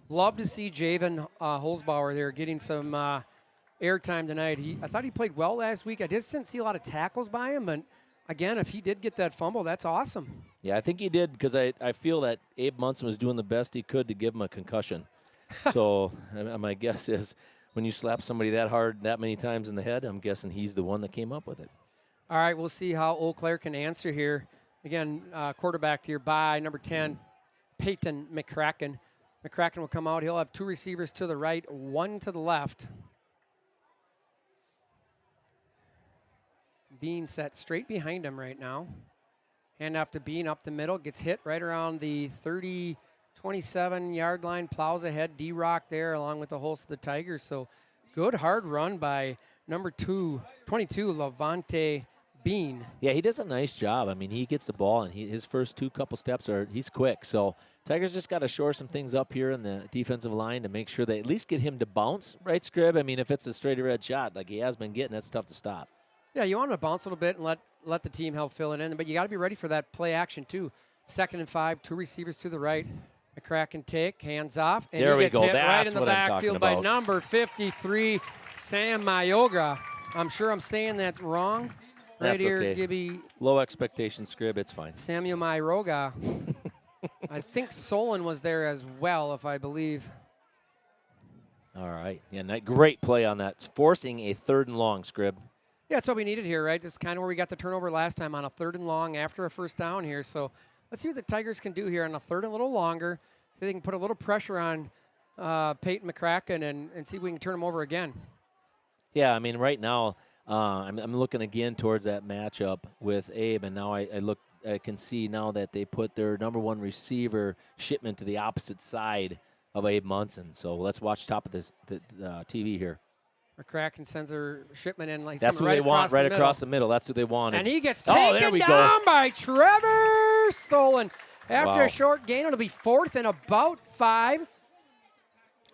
love to see Javen Holzbauer there getting some airtime tonight. I thought he played well last week. I just didn't see a lot of tackles by him, but again, if he did get that fumble, that's awesome. Yeah, I think he did because I feel that Abe Munson was doing the best he could to give him a concussion. So my guess is when you slap somebody that hard that many times in the head, I'm guessing he's the one that came up with it. All right, we'll see how Eau Claire can answer here. Again, quarterback here by number 10, Peyton McCracken. McCracken will come out. He'll have two receivers to the right, one to the left. Bean set straight behind him right now. Handoff to Bean up the middle. Gets hit right around the 30, 27-yard line. Plows ahead. D-Rock there along with the host of the Tigers. So good hard run by number 22, Levante Bean. Yeah, he does a nice job. I mean, he gets the ball, and his first couple steps he's quick. So Tigers just got to shore some things up here in the defensive line to make sure they at least get him to bounce, right, Scrib? I mean, if it's a straight red shot like he has been getting, that's tough to stop. Yeah, you want him to bounce a little bit and let the team help fill it in, but you got to be ready for that play action too. 2nd and 5, two receivers to the right. McCracken take, hands off, and there he gets hit that's right in the backfield by about. number 53, Sam Mayoga. I'm sure I'm saying that wrong. Right That's here, okay. Gibby. Low expectation, Scrib. It's fine. Samuel Mayoga. I think Solon was there as well, if I believe. All right. Yeah, great play on that. Forcing a 3rd and long, Scrib. Yeah, that's what we needed here, right? Just kind of where we got the turnover last time on a 3rd and long after a first down here. So let's see what the Tigers can do here on a 3rd and a little longer. See if they can put a little pressure on Peyton McCracken and see if we can turn him over again. Yeah, I mean, right now I'm looking again towards that matchup with Abe, and now I can see now that they put their number 1 receiver, Shipman, to the opposite side of Abe Munson. So let's watch top of the TV here. McCracken sends her Shipman in. Like that's who they want right across the middle. That's who they wanted. And he gets taken down by Trevor Solon. After Wow. a short gain, it'll be 4th and about 5.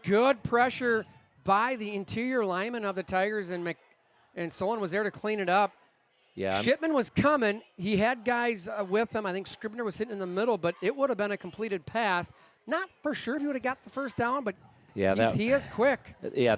Good pressure by the interior lineman of the Tigers, and Solon was there to clean it up. Yeah, Shipman was coming. He had guys with him. I think Scribner was sitting in the middle, but it would have been a completed pass. Not for sure if he would have got the first down, but yeah, he is quick. Yeah,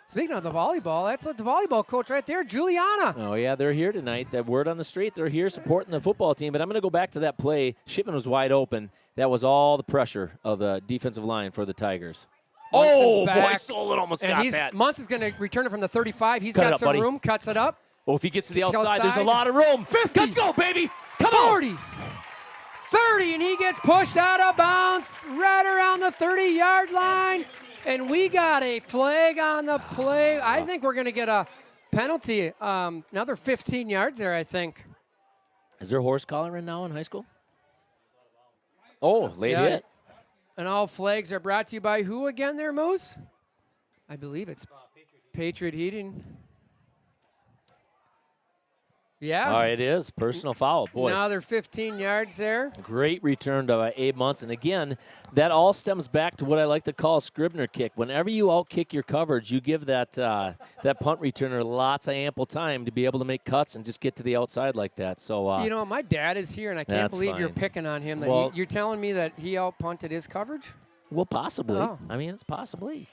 Speaking of the volleyball, that's the volleyball coach right there, Juliana. Oh, yeah, they're here tonight. That word on the street, they're here supporting the football team. But I'm going to go back to that play. Shipman was wide open. That was all the pressure of the defensive line for the Tigers. Munson's boy, Solon almost got that. Munson's going to return it from the 35. He's got some room, cuts it up. Oh, if he gets to the outside, there's a lot of room. 50. Let's go, baby. Come 40. on. 30, and he gets pushed out of bounds right around the 30-yard line. And we got a flag on the play. I think we're going to get a penalty. Another 15 yards there, I think. Is there horse collaring now in high school? Oh, late hit. And all flags are brought to you by who again there, Moose? I believe it's Patriot Heating. Yeah. All right, it is. Personal foul. Boy. Another 15 yards there. Great return to Abe Munson. Again, that all stems back to what I like to call Scribner kick. Whenever you out-kick your coverage, you give that punt returner lots of ample time to be able to make cuts and just get to the outside like that. So you know, my dad is here, and I can't believe you're picking on him. That you're telling me that he out-punted his coverage? Well, possibly. Oh. I mean, it's possibly.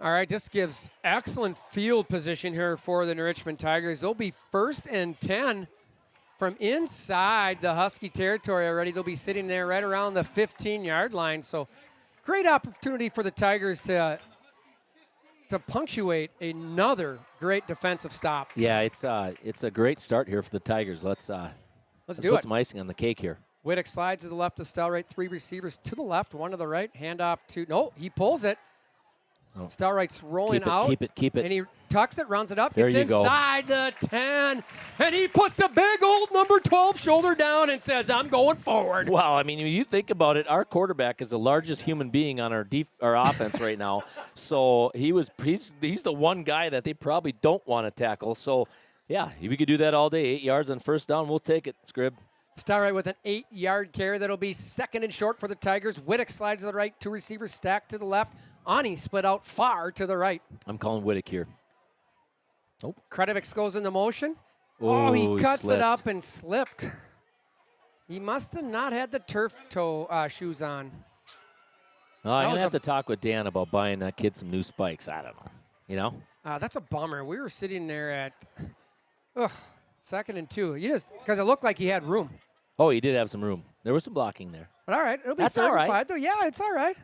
All right, this gives excellent field position here for the New Richmond Tigers. They'll be 1st and 10 from inside the Husky territory already. They'll be sitting there right around the 15-yard line. So great opportunity for the Tigers to punctuate another great defensive stop. Yeah, it's a great start here for the Tigers. Let's do put it. some icing on the cake here. Whittick slides to the left to Stelright. 3 receivers to the left, 1 to the right. Handoff to, no, he pulls it. Oh. Stelright's rolling out. Keep it. And he tucks it, runs it up. There Gets you go. inside the 10. And he puts the big old number 12 shoulder down and says, I'm going forward. Well, I mean, when you think about it, our quarterback is the largest human being on our offense right now. So he's the one guy that they probably don't want to tackle. So, yeah, we could do that all day. 8 yards on first down. We'll take it, Scrib. Stelright with an 8-yard carry. That'll be 2nd and short for the Tigers. Whittick slides to the right. 2 receivers stacked to the left. Ani split out far to the right. I'm calling Whittick here. Oh. Kredovic goes into motion. Oh, he cuts slipped. it up and slipped. He must have not had the turf toe shoes on. Oh, I'm going to have to talk with Dan about buying that kid some new spikes. I don't know. You know? That's a bummer. We were sitting there at 2nd and 2. Because it looked like he had room. Oh, he did have some room. There was some blocking there. But all right, it'll be That's 3rd all right. and 5. Though. Yeah, it's all right.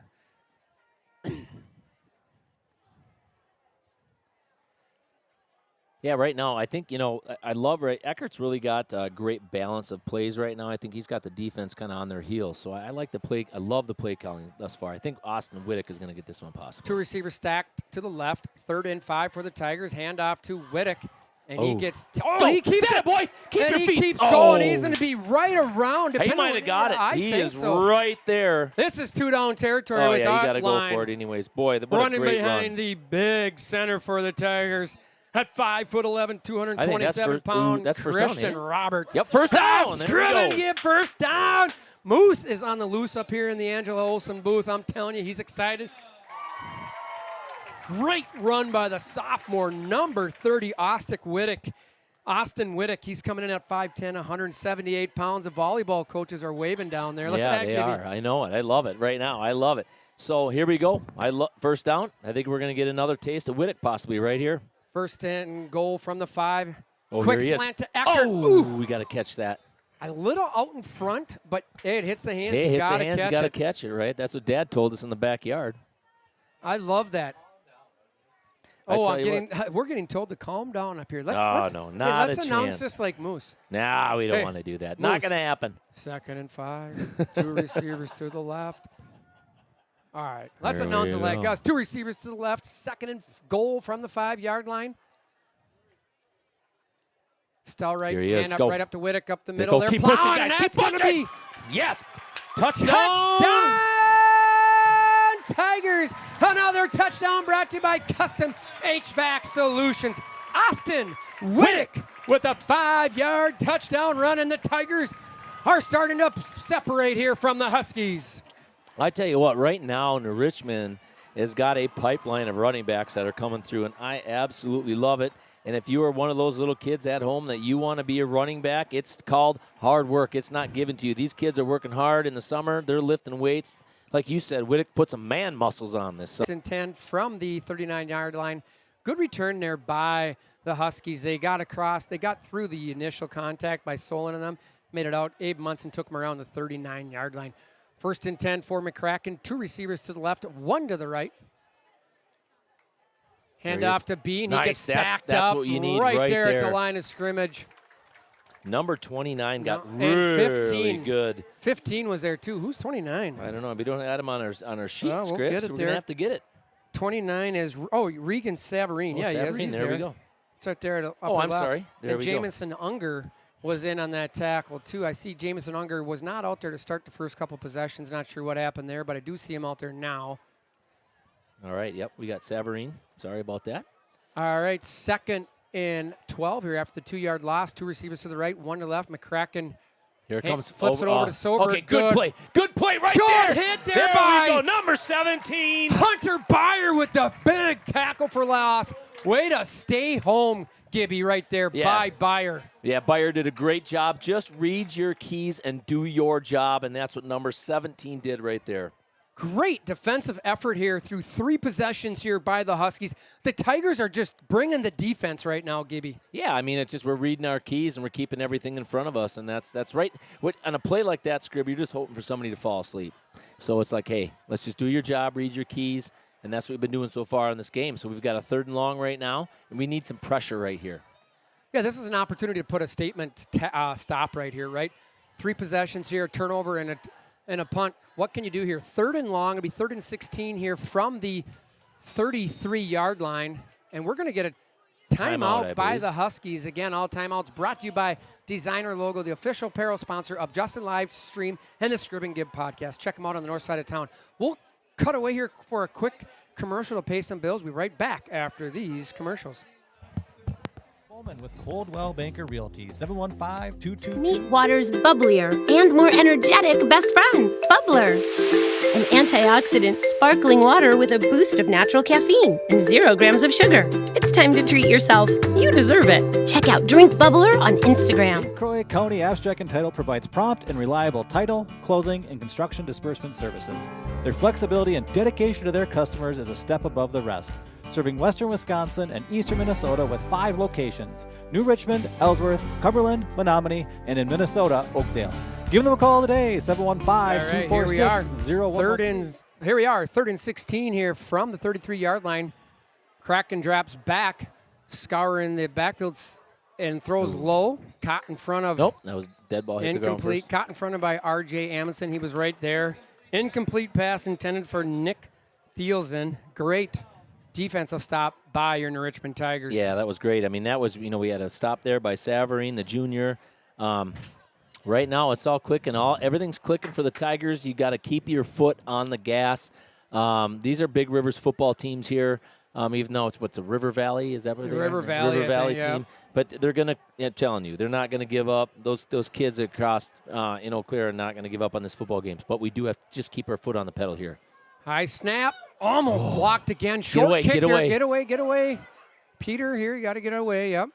Yeah, right now, I think, I love Eckert's really got a great balance of plays right now. I think he's got the defense kind of on their heels. So I like the play. I love the play calling thus far. I think Austin Whittick is going to get this one possible. 2 receivers stacked to the left. 3rd and 5 for the Tigers. Handoff to Whittick. And he gets. He keeps it, boy. Keep and your he feet. keeps going. He's going to be right around. He might have got it. He is so. right there. This is 2-down territory. Oh, with yeah, you got to line. go for it anyways. Boy, what running a great behind run. the big center for the Tigers. At 5'11", 227 pound that's first Christian down, Roberts. Yep, first down. Scriven give first down. Moose is on the loose up here in the Angela Olsen booth. I'm telling you, he's excited. Great run by the sophomore, number 30, Austin Whittick. He's coming in at 5'10", 178 pounds. The volleyball coaches are waving down there. Look yeah, at that, they Gibby. are. I know it. I love it right now. I love it. So here we go. First down. I think we're going to get another taste of Whittick possibly right here. 1st and goal from the 5. Oh, Quick here he slant is. to Eckert. Oh, we got to catch that. A little out in front, but it hits the hands. Hey, You hits gotta the hands. You catch got to it. catch it, right? That's what Dad told us in the backyard. I love that. We're getting told to calm down up here. Let's not let's a announce chance. this like Moose. Nah, we don't want to do that. Moose. Not going to happen. 2nd and 5. 2 receivers to the left. All right, let's There announce we it like go. us. 2 receivers to the left. 2nd and goal from the 5-yard line. Stelright, Here he is. hand up Go. right up to Whittick, up the Go. middle. They're Keep pushing, plowing, guys. and Keep that's going to pushing. be Yes. Touchdown. Tigers. Another touchdown brought to you by Custom HVAC Solutions. Austin Whittick with a 5-yard touchdown run, and the Tigers are starting to separate here from the Huskies. I tell you what, right now, New Richmond has got a pipeline of running backs that are coming through, and I absolutely love it. And if you are one of those little kids at home that you want to be a running back, it's called hard work. It's not given to you. These kids are working hard in the summer. They're lifting weights. Like you said, Whittick put some man muscles on this. And 10 from the 39-yard line. Good return there by the Huskies. They got across. They got through the initial contact by Solon and them. Made it out. Abe Munson took them around the 39-yard line. 1st and 10 for McCracken. 2 receivers to the left, 1 to the right. Hand off to Bean. Nice. He gets stacked That's up what you need right right there at the there. line of scrimmage. Number 29 got And really 15. good. 15 was there too. Who's 29? I don't know. We don't add him on our sheet Well, we'll script, get so it we're there. going to have to get it. 29 is Regan Savarine. Oh, Yeah, yes, Savarine, he's there we go. It's right there at upper Oh, I'm left. sorry. There and we go. Jamison Unger was in on that tackle too. I see Jamison Unger was not out there to start the first couple possessions. Not sure what happened there, but I do see him out there now. All right, yep, we got Savarine. Sorry about that. All right, 2nd and 12 here after the 2-yard loss. 2 receivers to the right, 1 to the left. McCracken Here it comes. flips it over to Sober. Okay, good play. Good play right Good there. hit there There by we go. Number 17. Hunter Byer with the big tackle for loss. Way to stay home, Gibby, right there by Byer. Yeah, Byer did a great job. Just read your keys and do your job, and that's what number 17 did right there. Great defensive effort here through 3 possessions here by the Huskies. The Tigers are just bringing the defense right now, Gibby. Yeah, I mean, it's just we're reading our keys and we're keeping everything in front of us, and that's right. On a play like that, Scrib, you're just hoping for somebody to fall asleep. So it's like, hey, let's just do your job, read your keys, and that's what we've been doing so far in this game. So we've got a 3rd and long right now, and we need some pressure right here. Yeah, this is an opportunity to put a statement stop right here, right? 3 possessions here, turnover and a punt. What can you do here? 3rd and long. It'll be 3rd and 16 here from the 33-yard line. And we're going to get a timeout by the Huskies. Again, all timeouts brought to you by Designer Logo, the official apparel sponsor of Justin Live Stream and the Scrib and Gib podcast. Check them out on the north side of town. We'll cut away here for a quick commercial to pay some bills. We'll be right back after these commercials. With Coldwell Banker Realty, 715-222. Meet water's bubblier and more energetic best friend, Bubbler. An antioxidant sparkling water with a boost of natural caffeine and 0 grams of sugar. It's time to treat yourself. You deserve it. Check out Drink Bubbler on Instagram. St. Croix County Abstract and Title provides prompt and reliable title, closing, and construction disbursement services. Their flexibility and dedication to their customers is a step above the rest. Serving western Wisconsin and eastern Minnesota with 5 locations: New Richmond, Ellsworth, Cumberland, Menominee, and in Minnesota, Oakdale. Give them a call today, 715-246-01. Here we are, 3rd and 16 here from the 33-yard line. Kraken drops back, scouring the backfields and throws low. Caught in front of. Nope, that was dead ball. Hit the ground incomplete. first. Caught in front of by R.J. Amundsen. He was right there. Incomplete pass intended for Nick Thielsen. Great defensive stop by your New Richmond Tigers. Yeah, that was great. I mean, that was, we had a stop there by Savarine, the junior. Right now, it's all clicking. Everything's clicking for the Tigers. You got to keep your foot on the gas. These are Big Rivers football teams here. Even though it's a River Valley, is that what it is? River Valley, River Valley think, yeah. team. But they're gonna. I'm telling you, they're not gonna give up. Those kids across in Eau Claire are not gonna give up on this football game. But we do have to just keep our foot on the pedal here. High snap, almost blocked again. Short kick here. Get away. Peter here, you got to get away. Yep.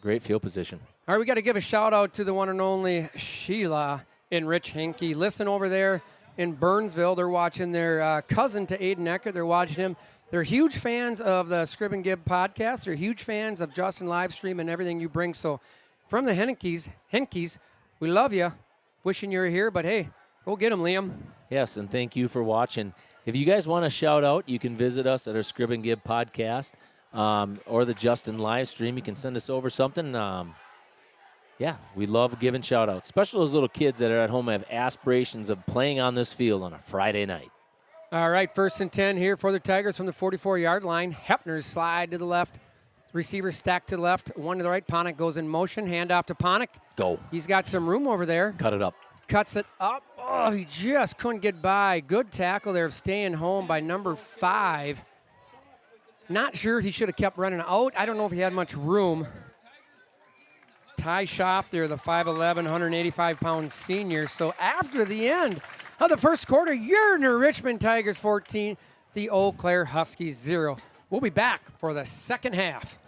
Great field position. All right, we got to give a shout out to the one and only Sheila and Rich Hinkey. Listen over there in Burnsville. They're watching their cousin to Aiden Eckert. They're watching him. They're huge fans of the Scrib and Gib podcast. They're huge fans of Justin Livestream and everything you bring. So from the Hinkeys, we love you. Wishing you were here, but hey, go get them, Liam. Yes, and thank you for watching. If you guys want to shout out, you can visit us at our Scrib and Gib podcast or the Justin live stream. You can send us over something. Yeah, we love giving shout outs, especially those little kids that are at home have aspirations of playing on this field on a Friday night. All right, 1st and 10 here for the Tigers from the 44-yard line. Hepner's slide to the left. Receiver stacked to the left, one to the right. Ponick goes in motion. Hand off to Ponick. Go. He's got some room over there. Cut it up. Cuts it up. Oh, he just couldn't get by. Good tackle there of staying home by number 5. Not sure if he should have kept running out. I don't know if he had much room. Ty Shop there, the 5'11", 185-pound senior. So after the end of the first quarter, your New Richmond Tigers 14, the Eau Claire Huskies 0. We'll be back for the second half.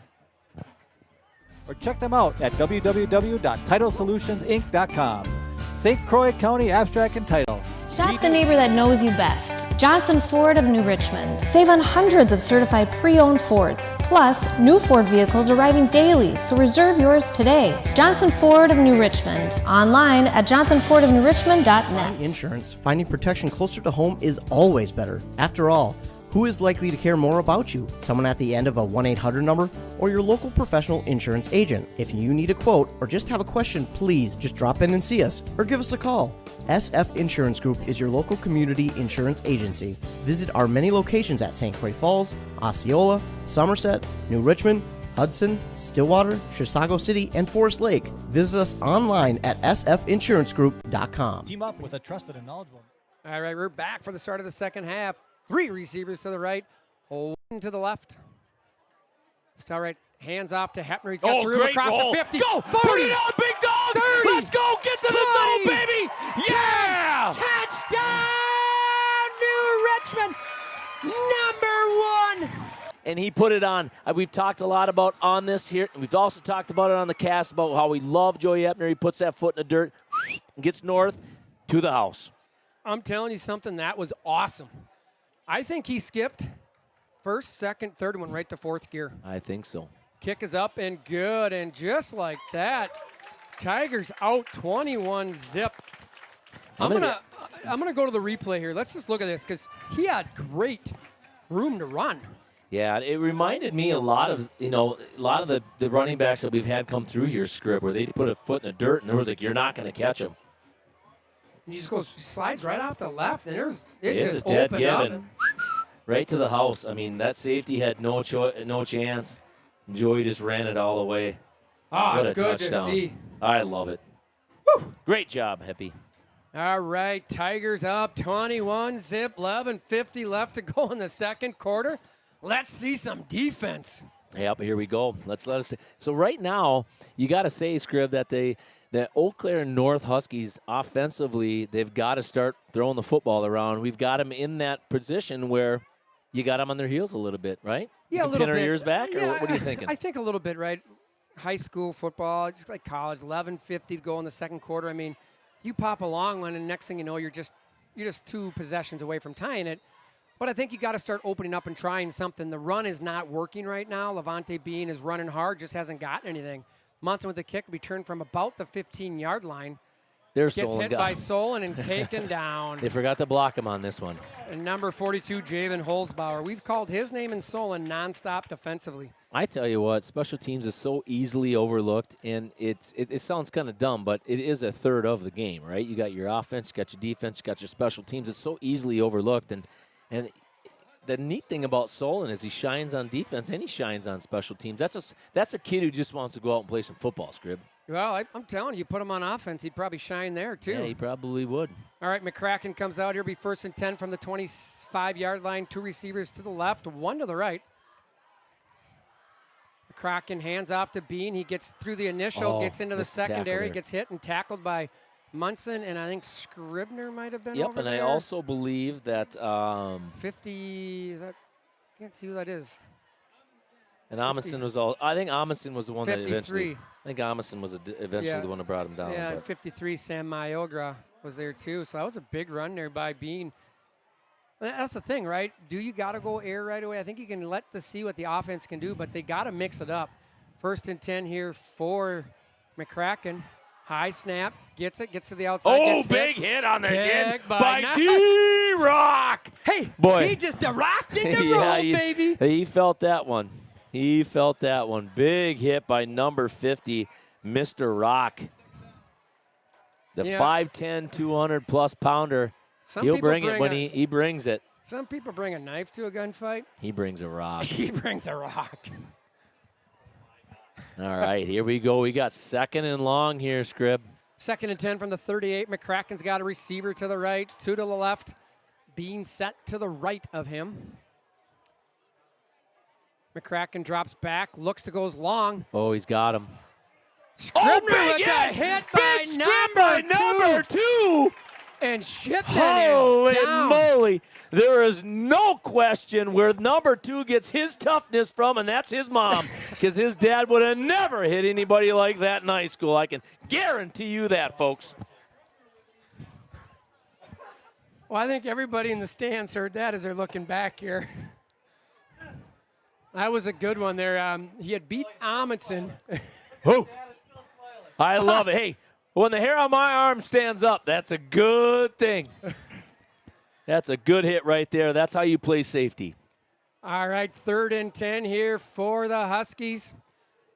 Or check them out at www.titlesolutionsinc.com. St. Croix County Abstract and Title. Shop the neighbor that knows you best. Johnson Ford of New Richmond. Save on hundreds of certified pre-owned Fords. Plus, new Ford vehicles arriving daily, so reserve yours today. Johnson Ford of New Richmond. Online at johnsonfordofnewrichmond.net. Insurance, finding protection closer to home is always better. After all, who is likely to care more about you? Someone at the end of a 1-800 number or your local professional insurance agent? If you need a quote or just have a question, please just drop in and see us or give us a call. SF Insurance Group is your local community insurance agency. Visit our many locations at St. Croix Falls, Osceola, Somerset, New Richmond, Hudson, Stillwater, Chisago City, and Forest Lake. Visit us online at sfinsurancegroup.com. Team up with a trusted and knowledgeable. All right, we're back for the start of the second half. 3 receivers to the right, 1 to the left. All right, hands off to Hepner. He's got room across the 50. Go! 30. Put it on, big dog! 30. Let's go! Get to the zone, baby! Yeah! Touchdown, New Richmond! Number 1! And he put it on. We've talked a lot about on this here. And we've also talked about it on the cast about how we love Joey Hepner. He puts that foot in the dirt, gets north to the house. I'm telling you something, that was awesome. I think he skipped first, second, third, and went right to fourth gear. I think so. Kick is up and good, and just like that, Tigers out 21 zip. I'm gonna go to the replay here. Let's just look at this because he had great room to run. Yeah, it reminded me a lot of the running backs that we've had come through here, Scrib, where they put a foot in the dirt and there was like, you're not going to catch him. He just slides right off the left, and it It's just a dead opened up. given. Right to the house. I mean, that safety had no chance. Joey just ran it all the way. Oh, What it's a good touchdown. to see. I love it. Woo. Great job, Hippie. All right, Tigers up 21 zip, 11:50 left to go in the second quarter. Let's see some defense. Yep, here we go. Let us see. So right now, you got to say, Scrib, that the Eau Claire North Huskies offensively, they've got to start throwing the football around. We've got them in that position where you got them on their heels a little bit, right? Yeah, a Pin little our bit. ears back, or what are you thinking? I think a little bit, right? High school football, just like college, 11:50 to go in the second quarter. I mean, you pop a long one, and next thing you know, you're just 2 possessions away from tying it. But I think you got to start opening up and trying something. The run is not working right now. Levante Bean is running hard, just hasn't gotten anything. Munson with the kick, returned from about the 15-yard line. There's Gets Solon hit by Solon and taken down. They forgot to block him on this one. And number 42, Javen Holzbauer. We've called his name and Solon nonstop defensively. I tell you what, special teams is so easily overlooked, and it sounds kind of dumb, but it is a third of the game, right? You got your offense, you got your defense, you got your special teams. It's so easily overlooked, and the neat thing about Solon is he shines on defense and he shines on special teams. That's a kid who just wants to go out and play some football, Scrib. Well, I'm telling you, put him on offense, he'd probably shine there, too. Yeah, he probably would. All right, McCracken comes out here, be 1st and 10 from the 25-yard line. 2 receivers to the left, 1 to the right. McCracken hands off to Bean. He gets through the initial, gets into the secondary, gets hit and tackled by Munson, and I think Scribner might have been over there. I also believe that 50, is that? Can't see who that is. And Amundsen was all. I think Amundsen was the one 53. that eventually. I think Amundsen was eventually the one that brought him down. Yeah, and 53, Sam Myogra was there too. So that was a big run there by Bean. That's the thing, right? Do you got to go air right away? I think you can see what the offense can do, but they got to mix it up. 1st and 10 here for McCracken. High snap, gets to the outside. Oh, big hit on there again by Knight. D-Rock. Hey, boy, he just rocked in the road, baby. He felt that one. Big hit by number 50, Mr. Rock. The 5'10", 200-plus pounder. He'll bring it when he brings it. Some people bring a knife to a gunfight. He brings a rock. He brings a rock. All right, here we go. We got 2nd and long here, Scrib. 2nd and 10 from the 38. McCracken's got a receiver to the right, 2 to the left. Being set to the right of him. McCracken drops back, looks to goes long. Oh, he's got him. Scribner with a hit by number 2. And Shipman Holy is down. moly. There is no question where number 2 gets his toughness from, and that's his mom, because his dad would have never hit anybody like that in high school. I can guarantee you that, folks. Well, I think everybody in the stands heard that as they're looking back here. That was a good one there. He had beat Amundsen. Who? I love it. Hey, when the hair on my arm stands up, that's a good thing. That's a good hit right there. That's how you play safety. All right, 3rd and 10 here for the Huskies.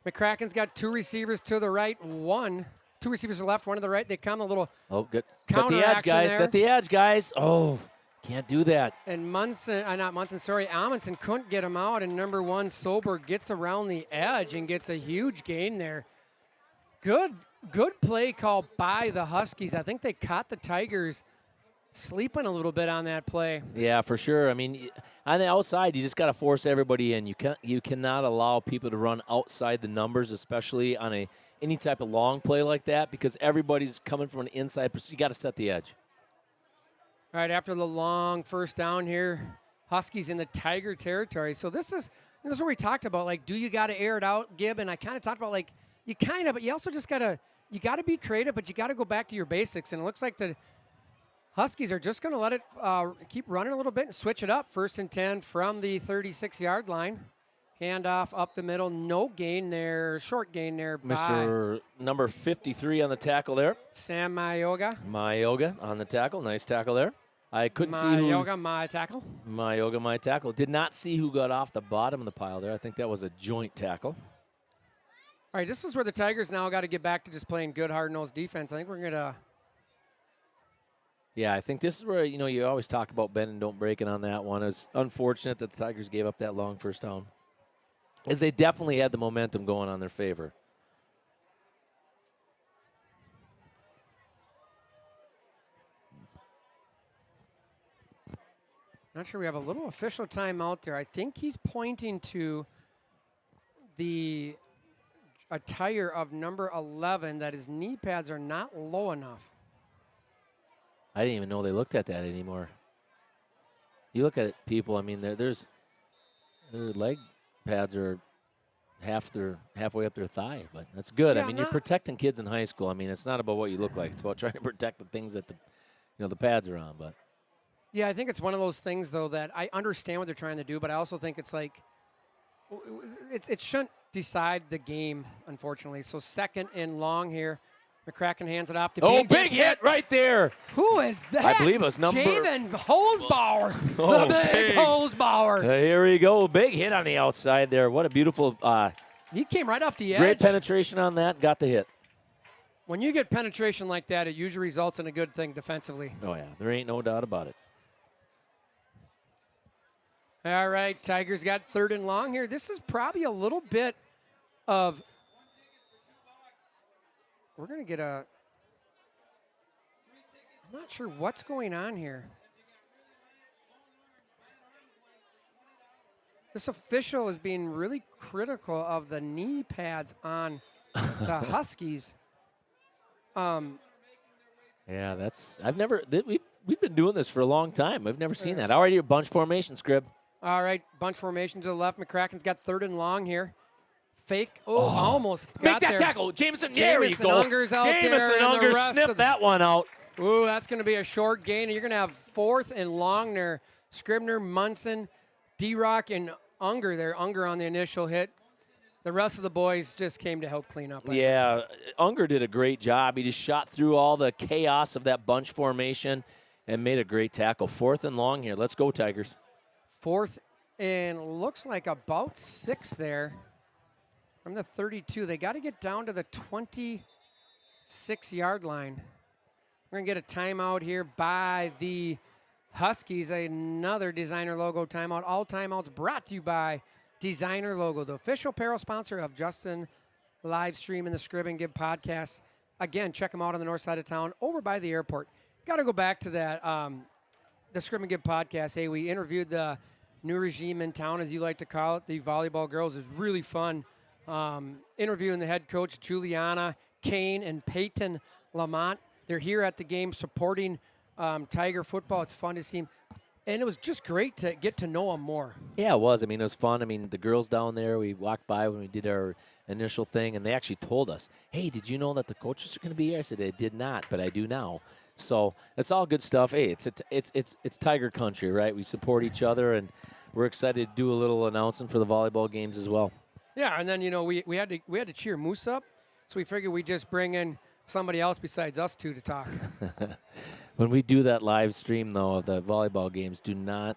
McCracken's got 2 receivers to the right, 2 receivers to the left, 1 to the right. They come a little good. Set the edge, guys. there. Set the edge, guys. Oh, can't do that. And Amundsen couldn't get him out, and number 1, Solberg, gets around the edge and gets a huge gain there. Good play call by the Huskies. I think they caught the Tigers sleeping a little bit on that play. Yeah, for sure. I mean, on the outside, you just got to force everybody in. You cannot allow people to run outside the numbers, especially on any type of long play like that, because everybody's coming from an inside. You got to set the edge. All right, after the long first down here, Huskies in the Tiger territory. So this is what we talked about. Like, do you got to air it out, Gib? And I kind of talked about, like, but you also just got to be creative, but you got to go back to your basics. And it looks like the Huskies are just going to let it keep running a little bit and switch it up. 1st and 10 from the 36-yard line. Handoff up the middle. No gain there. Short gain there Mr. Number 53 on the tackle there. Sam Mayoga. Mayoga on the tackle. Nice tackle there. I couldn't see who. Mayoga, my tackle. Mayoga, my tackle. Did not see who got off the bottom of the pile there. I think that was a joint tackle. All right, this is where the Tigers now got to get back to just playing good, hard-nosed defense. I think we're going to. Yeah, I think this is where, you always talk about bend and don't break it on that one. It's unfortunate that the Tigers gave up that long first down, as they definitely had the momentum going on their favor. Not sure we have a little official timeout there. I think he's pointing to the attire of number 11 that his knee pads are not low enough. I didn't even know they looked at that anymore. You look at people, I mean, their leg pads are halfway up their thigh, but that's good. Yeah, I mean, you're protecting kids in high school. I mean, it's not about what you look like. It's about trying to protect the things that the pads are on, but. Yeah, I think it's one of those things, though, that I understand what they're trying to do, but I also think it's like it shouldn't decide the game, unfortunately. So 2nd and long here. McCracken hands it off to big hit right there. Who is that? I believe it was number. Javen Holzbauer. The big Holzbauer. Here we go. Big hit on the outside there. What a beautiful. He came right off the edge. Great penetration on that. Got the hit. When you get penetration like that, it usually results in a good thing defensively. Oh, yeah. There ain't no doubt about it. All right, Tigers got 3rd and long here. This is probably a little bit of. We're going to get a. I'm not sure what's going on here. This official is being really critical of the knee pads on the Huskies. Yeah, we've been doing this for a long time. I've never seen that. Already a bunch formation, Scrib. All right, bunch formation to the left. McCracken's got 3rd and long here. Fake. Almost got Make that there. tackle. Jameson, there you go. Unger's out there. Jameson Unger sniffed that one out. Ooh, that's going to be a short gain. You're going to have 4th and long there. Scribner, Munson, D-Rock, and Unger there. Unger on the initial hit. The rest of the boys just came to help clean up. Yeah, Unger did a great job. He just shot through all the chaos of that bunch formation and made a great tackle. 4th and long here. Let's go, Tigers. 4th and looks like about 6 there from the 32. They got to get down to the 26-yard line. We're going to get a timeout here by the Huskies. Another designer logo timeout. All timeouts brought to you by Designer Logo, the official apparel sponsor of Justin live stream and the Scrib and Give podcast. Again, check them out on the north side of town over by the airport. Got to go back to that, the Scrib and Give podcast. Hey, we interviewed the new regime in town, as you like to call it, the volleyball girls. It was really fun. Interviewing the head coach, Juliana Kane and Peyton Lamont. They're here at the game supporting Tiger football. It's fun to see them. And it was just great to get to know them more. Yeah, it was. I mean, it was fun. I mean, the girls down there, we walked by when we did our initial thing, and they actually told us, hey, did you know that the coaches are going to be here? I said, I did not, but I do now. So it's all good stuff. Hey, it's Tiger country, right? We support each other, and we're excited to do a little announcing for the volleyball games as well. Yeah, and then, we had to cheer Moose up, so we figured we'd just bring in somebody else besides us two to talk. When we do that live stream, though, of the volleyball games, do not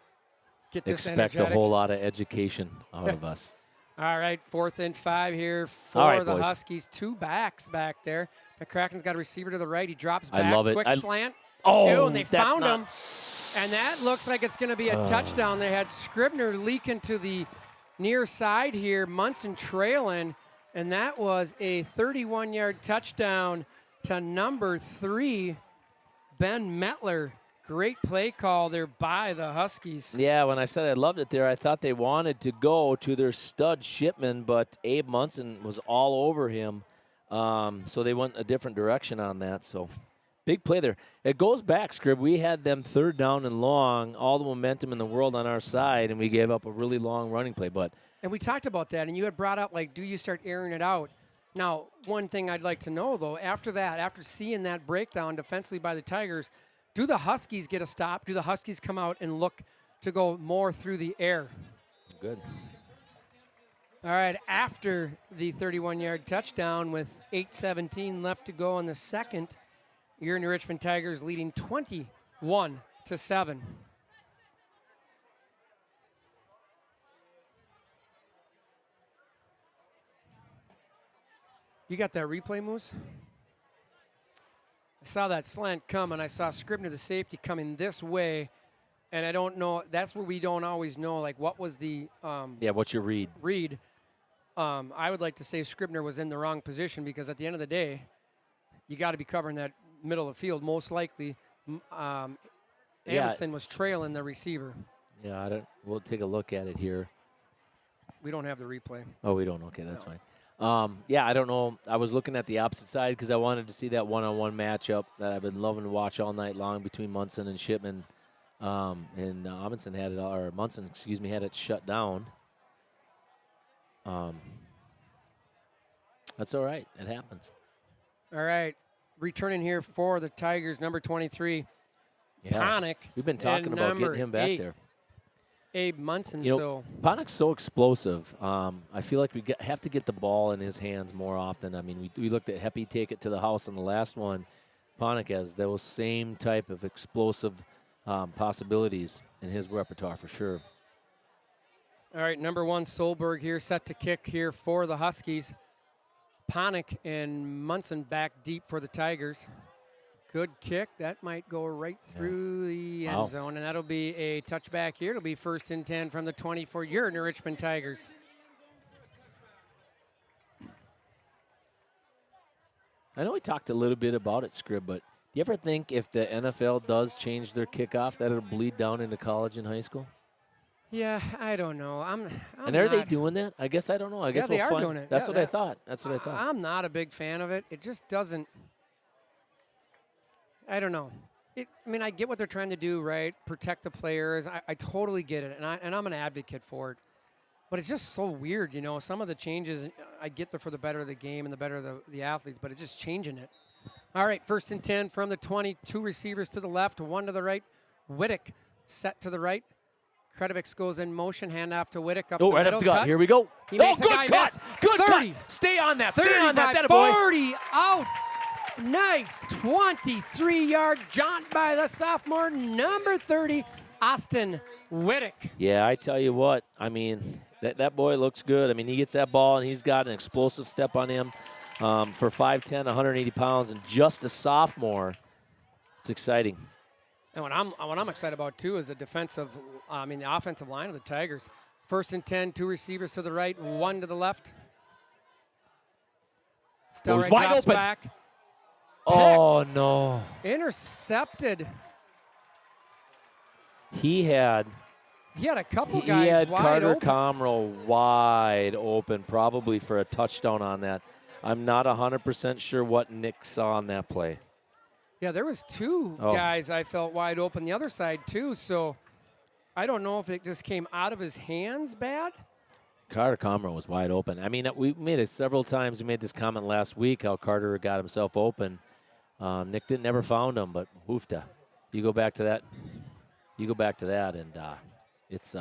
expect a whole lot of education out of us. All right, 4th and 5 here for the boys. Huskies. 2 backs back there. McCracken's got a receiver to the right. He drops back. I love it. Quick slant. And they that's found him. And that looks like it's going to be a touchdown. They had Scribner leaking to the near side here. Munson trailing. And that was a 31-yard touchdown to number 3, Ben Metler. Great play call there by the Huskies. Yeah, when I said I loved it there, I thought they wanted to go to their stud Shipman, but Abe Munson was all over him. So they went a different direction on that. So big play there. It goes back, Scrib. We had them 3rd down and long, all the momentum in the world on our side, and we gave up a really long running play. And we talked about that, and you had brought up, do you start airing it out? Now, one thing I'd like to know, though, after seeing that breakdown defensively by the Tigers, Do the Huskies get a stop? Do the Huskies come out and look to go more through the air? Good. All right, after the 31-yard touchdown with 8:17 left to go in the second, your New Richmond Tigers leading 21-7. You got that replay, Moose? I saw that slant come, and I saw Scribner, the safety, coming this way, and I don't know. That's where we don't always know, like, what was the what's your read? I would like to say Scribner was in the wrong position because at the end of the day, you got to be covering that middle of the field. Most likely, Anderson was trailing the receiver. Yeah, we'll take a look at it here. We don't have the replay. Oh, we don't? Okay, that's fine. I don't know. I was looking at the opposite side because I wanted to see that one-on-one matchup that I've been loving to watch all night long between Munson and Shipman. And Munson had it shut down. That's all right. It happens. All right. Returning here for the Tigers, number 23, Ponick. We've been talking about getting him back there. Abe Munson. Ponick's so explosive. I feel like we have to get the ball in his hands more often. I mean, we looked at Heppy take it to the house on the last one. Ponick has those same type of explosive possibilities in his repertoire for sure. All right, number 1, Solberg here, set to kick here for the Huskies. Ponick and Munson back deep for the Tigers. Good kick. That might go right through the end zone, and that'll be a touchback here. It'll be 1st and 10 from the 20 for your New Richmond Tigers. I know we talked a little bit about it, Scrib, but do you ever think if the NFL does change their kickoff that it'll bleed down into college and high school? Yeah, I don't know. And are they doing that? I guess I don't know. I guess they are doing it. That's what I thought. I'm not a big fan of it. It just doesn't. I don't know. I get what they're trying to do, right? Protect the players. I totally get it, and I'm an advocate for it. But it's just so weird, you know. Some of the changes, I get for the better of the game and the better of the athletes, but it's just changing it. All right, 1st and 10 from the 20. 2 receivers to the left, 1 to the right. Wittick set to the right. Kredovics goes in motion, handoff to Wittick up the right middle. up the gut. Here we go. He makes a guy good cut. miss. Good 30. cut. Stay on that. 35, Stay on that. That boy. 40 out. Nice 23-yard jaunt by the sophomore, number 30, Austin Wittick. Yeah, I tell you what. I mean, that boy looks good. I mean, he gets that ball, and he's got an explosive step on him. For 5'10", 180 pounds, and just a sophomore, it's exciting. And what I'm excited about, too, is the offensive line of the Tigers. 1st and 10, 2 receivers to the right, 1 to the left. Still wide open. Back. Oh, no. Intercepted. He had a couple guys He had wide Carter open. Comroe wide open, probably for a touchdown on that. I'm not 100% sure what Nick saw on that play. Yeah, there was 2 guys I felt wide open the other side, too. So I don't know if it just came out of his hands bad. Carter Comroe was wide open. I mean, we made it several times. We made this comment last week how Carter got himself open. Nick never found him, but hoofda. You go back to that, and it's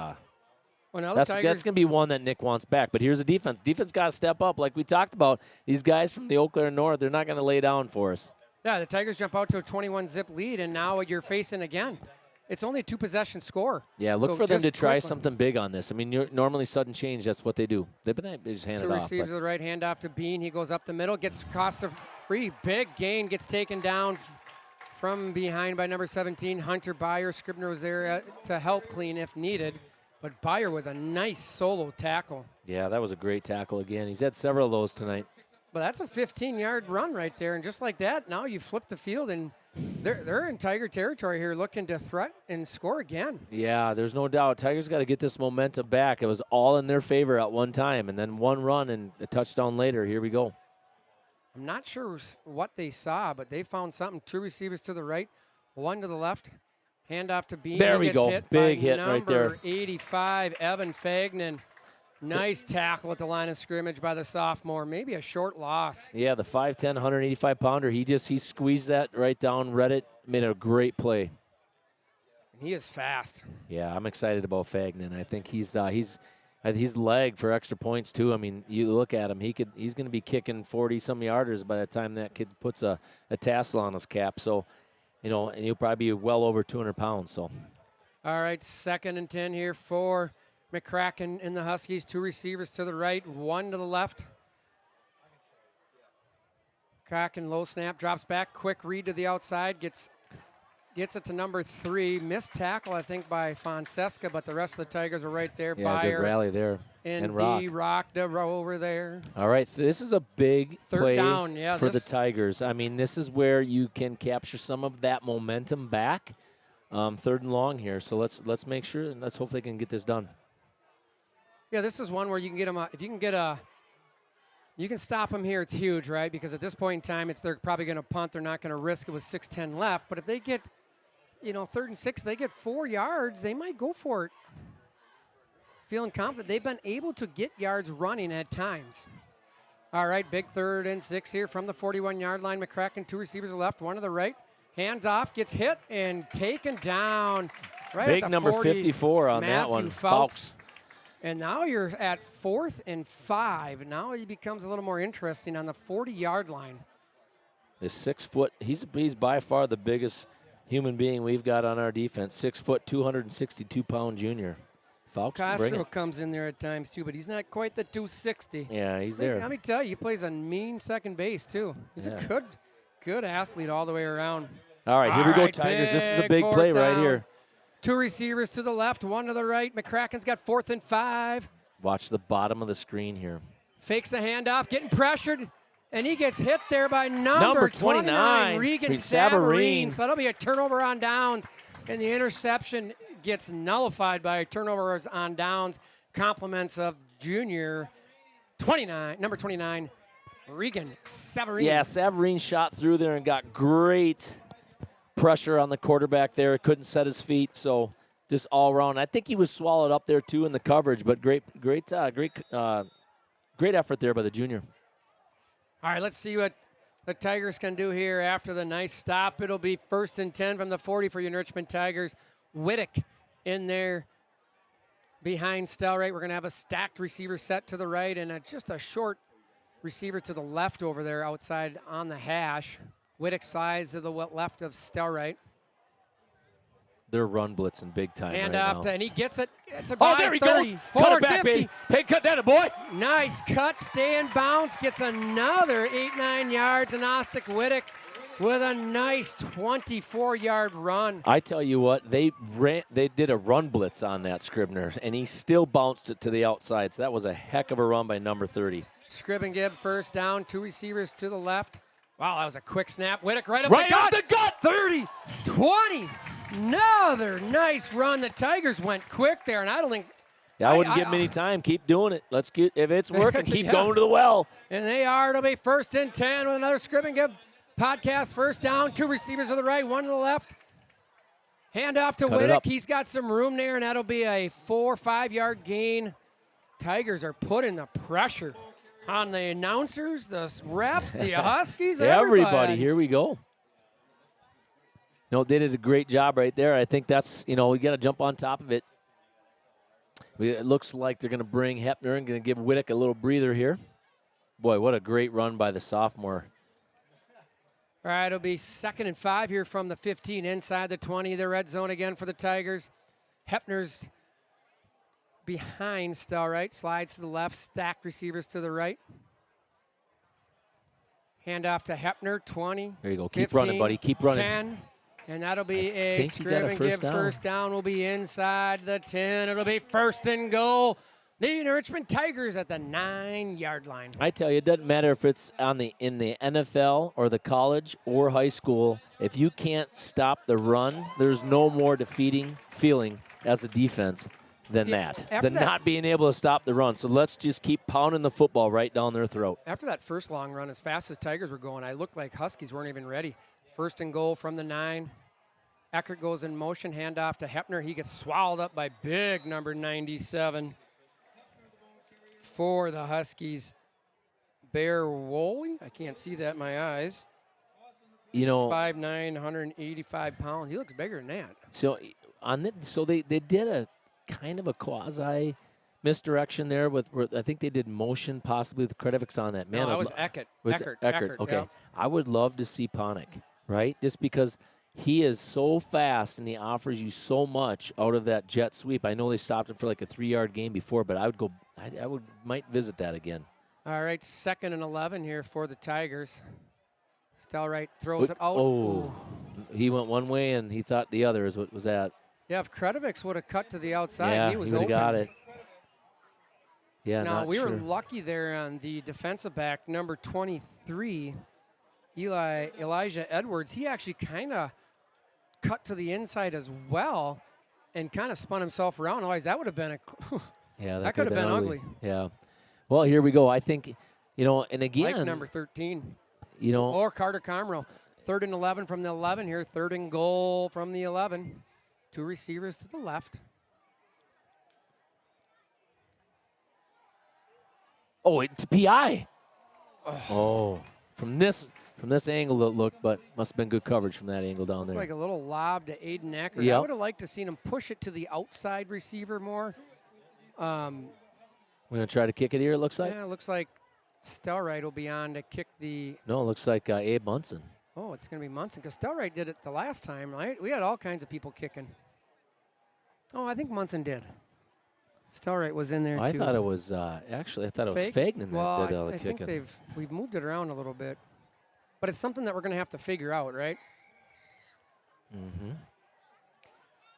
that's going to be one that Nick wants back. But here's the defense. Defense got to step up, like we talked about. These guys from the Eau Claire North, they're not going to lay down for us. Yeah, the Tigers jump out to a 21-zip lead, and now you're facing again. It's only a 2-possession score. Yeah, look for them to try something big on this. I mean, normally sudden change, that's what they do. They just hand it off. 2 receivers to the right, hand off to Bean. He goes up the middle, gets Costa free. Big gain, gets taken down from behind by number 17, Hunter Byer. Scribner was there to help clean if needed. But Byer with a nice solo tackle. Yeah, that was a great tackle again. He's had several of those tonight. But that's a 15-yard run right there. And just like that, now you flip the field, and they're in Tiger territory here looking to threat and score again. Yeah, there's no doubt. Tigers got to get this momentum back. It was all in their favor at one time, and then one run and a touchdown later. Here we go. I'm not sure what they saw, but they found something. 2 receivers to the right, 1 to the left. Handoff to Bean. There we go. Big hit right there. Number 85, Evan Fagnan. Nice tackle at the line of scrimmage by the sophomore. Maybe a short loss. Yeah, the 5'10", 185-pounder. He squeezed that right down, read it, made a great play. He is fast. Yeah, I'm excited about Fagnan. I think he's leg for extra points too. I mean, you look at him; he's going to be kicking 40-some yarders by the time that kid puts a tassel on his cap. So, and he'll probably be well over 200 pounds. So, all right, 2nd and 10 here for McCracken and the Huskies. 2 receivers to the right, 1 to the left. McCracken low snap, drops back, quick read to the outside, gets it to number 3. Missed tackle, I think, by Fonseca, but the rest of the Tigers are right there. Yeah, good rally there. And Rock the row over there. All right, so this is a big play down, for the Tigers. I mean, this is where you can capture some of that momentum back. 3rd and long here, so let's make sure and let's hope they can get this done. Yeah, this is one where you can get them. If you can get you can stop them here. It's huge, right? Because at this point in time, they're probably going to punt. They're not going to risk it with 6:10 left. But if they get 3rd and 6, they get 4 yards, they might go for it. Feeling confident. They've been able to get yards running at times. All right, big 3rd and 6 here from the 41-yard line. McCracken, 2 receivers left, 1 to the right. Hands off, gets hit and taken down. Right big at the number 40, 54 on that one, Fawkes. And now you're at 4th and 5. Now it becomes a little more interesting on the 40-yard line. The 6 foot, he's by far the biggest human being we've got on our defense. 6 foot, 262-pound junior. Fawkes Castro comes in there at times too, but he's not quite the 260. Yeah, he's there. Let me tell you, he plays on mean second base too. He's a good athlete all the way around. All right, here we go, Tigers. This is a big play right here. 2 receivers to the left, 1 to the right. McCracken's got 4th and 5. Watch the bottom of the screen here. Fakes the handoff, getting pressured, and he gets hit there by number 29, Regan Savarine. So that'll be a turnover on downs, and the interception gets nullified by turnovers on downs. Compliments of junior number 29, Regan Savarine. Yeah, Savarine shot through there and got great pressure on the quarterback there. Couldn't set his feet, so just all around. I think he was swallowed up there too in the coverage, but great effort there by the junior. All right, let's see what the Tigers can do here after the nice stop. It'll be 1st and 10 from the 40 for your Richmond Tigers. Whittick in there behind Stelrite. We're going to have a stacked receiver set to the right and just a short receiver to the left over there outside on the hash. Whittick slides to the left of Stelrite. They're run blitzing big time Hand right off now. And he gets it. It's about there he 30, goes. Cut it back, 50. baby. Hey, cut that, boy. Nice cut. Stay in bounds. Gets another 8-9 yards. And Ostick Whittick with a nice 24-yard run. I tell you what, they did a run blitz on that Scribner, and he still bounced it to the outside. So that was a heck of a run by number 30. Scribben-Gibb first down. 2 receivers to the left. Wow, that was a quick snap. Whittick right up the gut. 30, 20. Another nice run. The Tigers went quick there, and I don't think. Yeah, I wouldn't give him any time. Keep doing it. Let's get, if it's working, keep going to the well. And they are. It'll be 1st and 10 with another Scribben-Gibb podcast. First down. 2 receivers to the right, 1 to the left. Hand off to Whittick. He's got some room there, and that'll be a 4 or 5 yard gain. Tigers are putting the pressure on the announcers, the refs, the Huskies, everybody. Here we go. No, they did a great job right there. I think that's, we got to jump on top of it. It looks like they're going to bring Hepner and going to give Whittick a little breather here. Boy, what a great run by the sophomore. All right, it'll be 2nd and 5 here from the 15 inside the 20. The red zone again for the Tigers. Hepner's behind Stelrite, slides to the left, stacked receivers to the right. Hand off to Hepner, 20. There you go. Keep 15, running, buddy. Keep running. 10. And that'll be a Scribben-Gibb first down. Will be inside the 10. It'll be 1st and goal. The Richmond Tigers at the 9-yard line. I tell you, it doesn't matter if it's in the NFL or the college or high school. If you can't stop the run, there's no more defeating feeling as a defense than not being able to stop the run. So let's just keep pounding the football right down their throat. After that first long run, as fast as Tigers were going, I looked like Huskies weren't even ready. 1st and goal from the 9. Eckert goes in motion, handoff to Hepner. He gets swallowed up by big number 97. for the Huskies, Bear Woolley. I can't see that in my eyes. 5'9", 185 pounds. He looks bigger than that. So they did a kind of a quasi misdirection there with I think they did motion possibly with Kredovics on that. Man, no, that was Eckert. Eckert. Okay. Yeah. I would love to see Ponick, right? Just because he is so fast and he offers you so much out of that jet sweep. I know they stopped him for like a 3-yard gain before, but I might visit that again. All right, 2nd and 11 here for the Tigers. Stelright throws it out. Oh, he went one way and he thought the other is what was that. Yeah, if Kredovics would have cut to the outside, he was open. Got it. Yeah, now, we sure. were lucky there on the defensive back, number 23, Elijah Edwards. He actually kind of cut to the inside as well and kind of spun himself around. Otherwise, that would have been that could have been ugly. Yeah. Well, here we go. I think, and again. Like number 13. Or Carter Comroe. 3rd and 11 from the 11 here. 3rd and goal from the 11. 2 receivers to the left. Oh, it's PI. Oh, from this angle it looked, but must have been good coverage from that angle down there. Like a little lob to Aiden Eckert. Yep. I would have liked to seen him push it to the outside receiver more. We're going to try to kick it here, it looks like? Yeah, it looks like Stelright will be on to kick the... No, it looks like Abe Munson. Oh, it's going to be Munson, because Stelright did it the last time, right? We had all kinds of people kicking. Oh, I think Munson did. Stelright was in there, too. I thought it was, actually, I thought it was Fagnan that did all the kicking. I think we've moved it around a little bit. But it's something that we're going to have to figure out, right? Mm-hmm.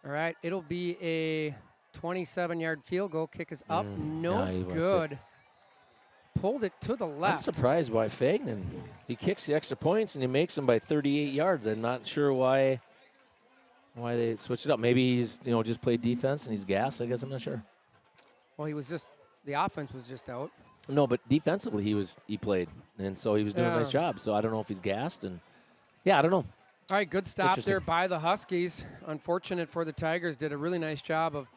All right, it'll be a 27-yard field goal. Kick is up. No good. Pulled it to the left. I'm surprised why Fagnan. He kicks the extra points and he makes them by 38 yards. I'm not sure why they switched it up. Maybe he's just played defense and he's gassed. I guess I'm not sure. Well, the offense was just out. No, but defensively he played, and so he was doing a nice job. So I don't know if he's gassed, and I don't know. All right, good stop there by the Huskies. Unfortunate for the Tigers, did a really nice job of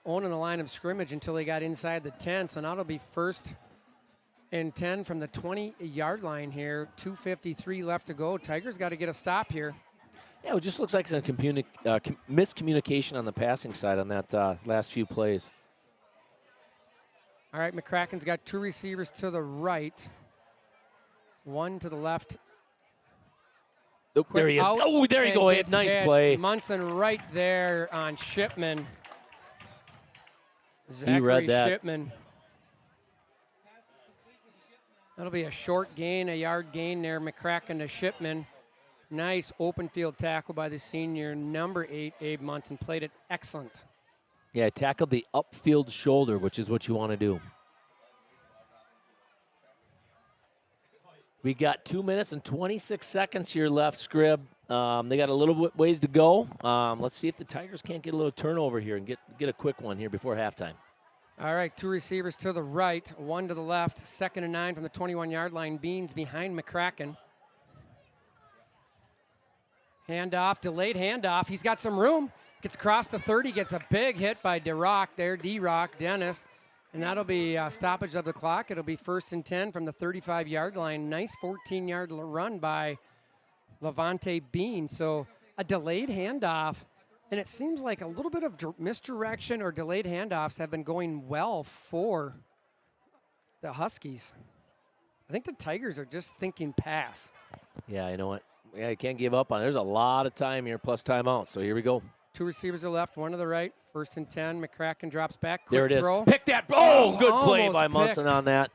owning the line of scrimmage until they got inside the 10. So now it'll be 1st and 10 from the 20-yard line here. 2:53 left to go. Tigers got to get a stop here. Yeah, it just looks like some miscommunication on the passing side on that last few plays. All right, McCracken's got 2 receivers to the right, 1 to the left. Oh, there he is. Oh, there you go. Nice play. Munson right there on Shipman. He read that. Shipman. That'll be a short gain, a yard gain there. McCracken to Shipman. Nice open field tackle by the senior, number 8, Abe Munson. Played it excellent. Yeah, tackled the upfield shoulder, which is what you want to do. We got 2 minutes and 26 seconds here left, Scrib. They got a little ways to go. Let's see if the Tigers can't get a little turnover here and get a quick one here before halftime. All right, 2 receivers to the right, 1 to the left. 2nd and 9 from the 21-yard line. Beans behind McCracken. Handoff, delayed handoff. He's got some room. Gets across the 30, gets a big hit by D-Rock there, D-Rock, Dennis. And that'll be a stoppage of the clock. It'll be 1st and 10 from the 35-yard line. Nice 14-yard run by Levante Bean. So a delayed handoff. And it seems like a little bit of misdirection or delayed handoffs have been going well for the Huskies. I think the Tigers are just thinking pass. Yeah, you know what? Yeah, you can't give up on it. There's a lot of time here plus timeout. So here we go. 2 receivers are left, 1 to the right. 1st and 10. McCracken drops back. Quick there it is. Throw. Pick that. Oh, good play by Munson on that.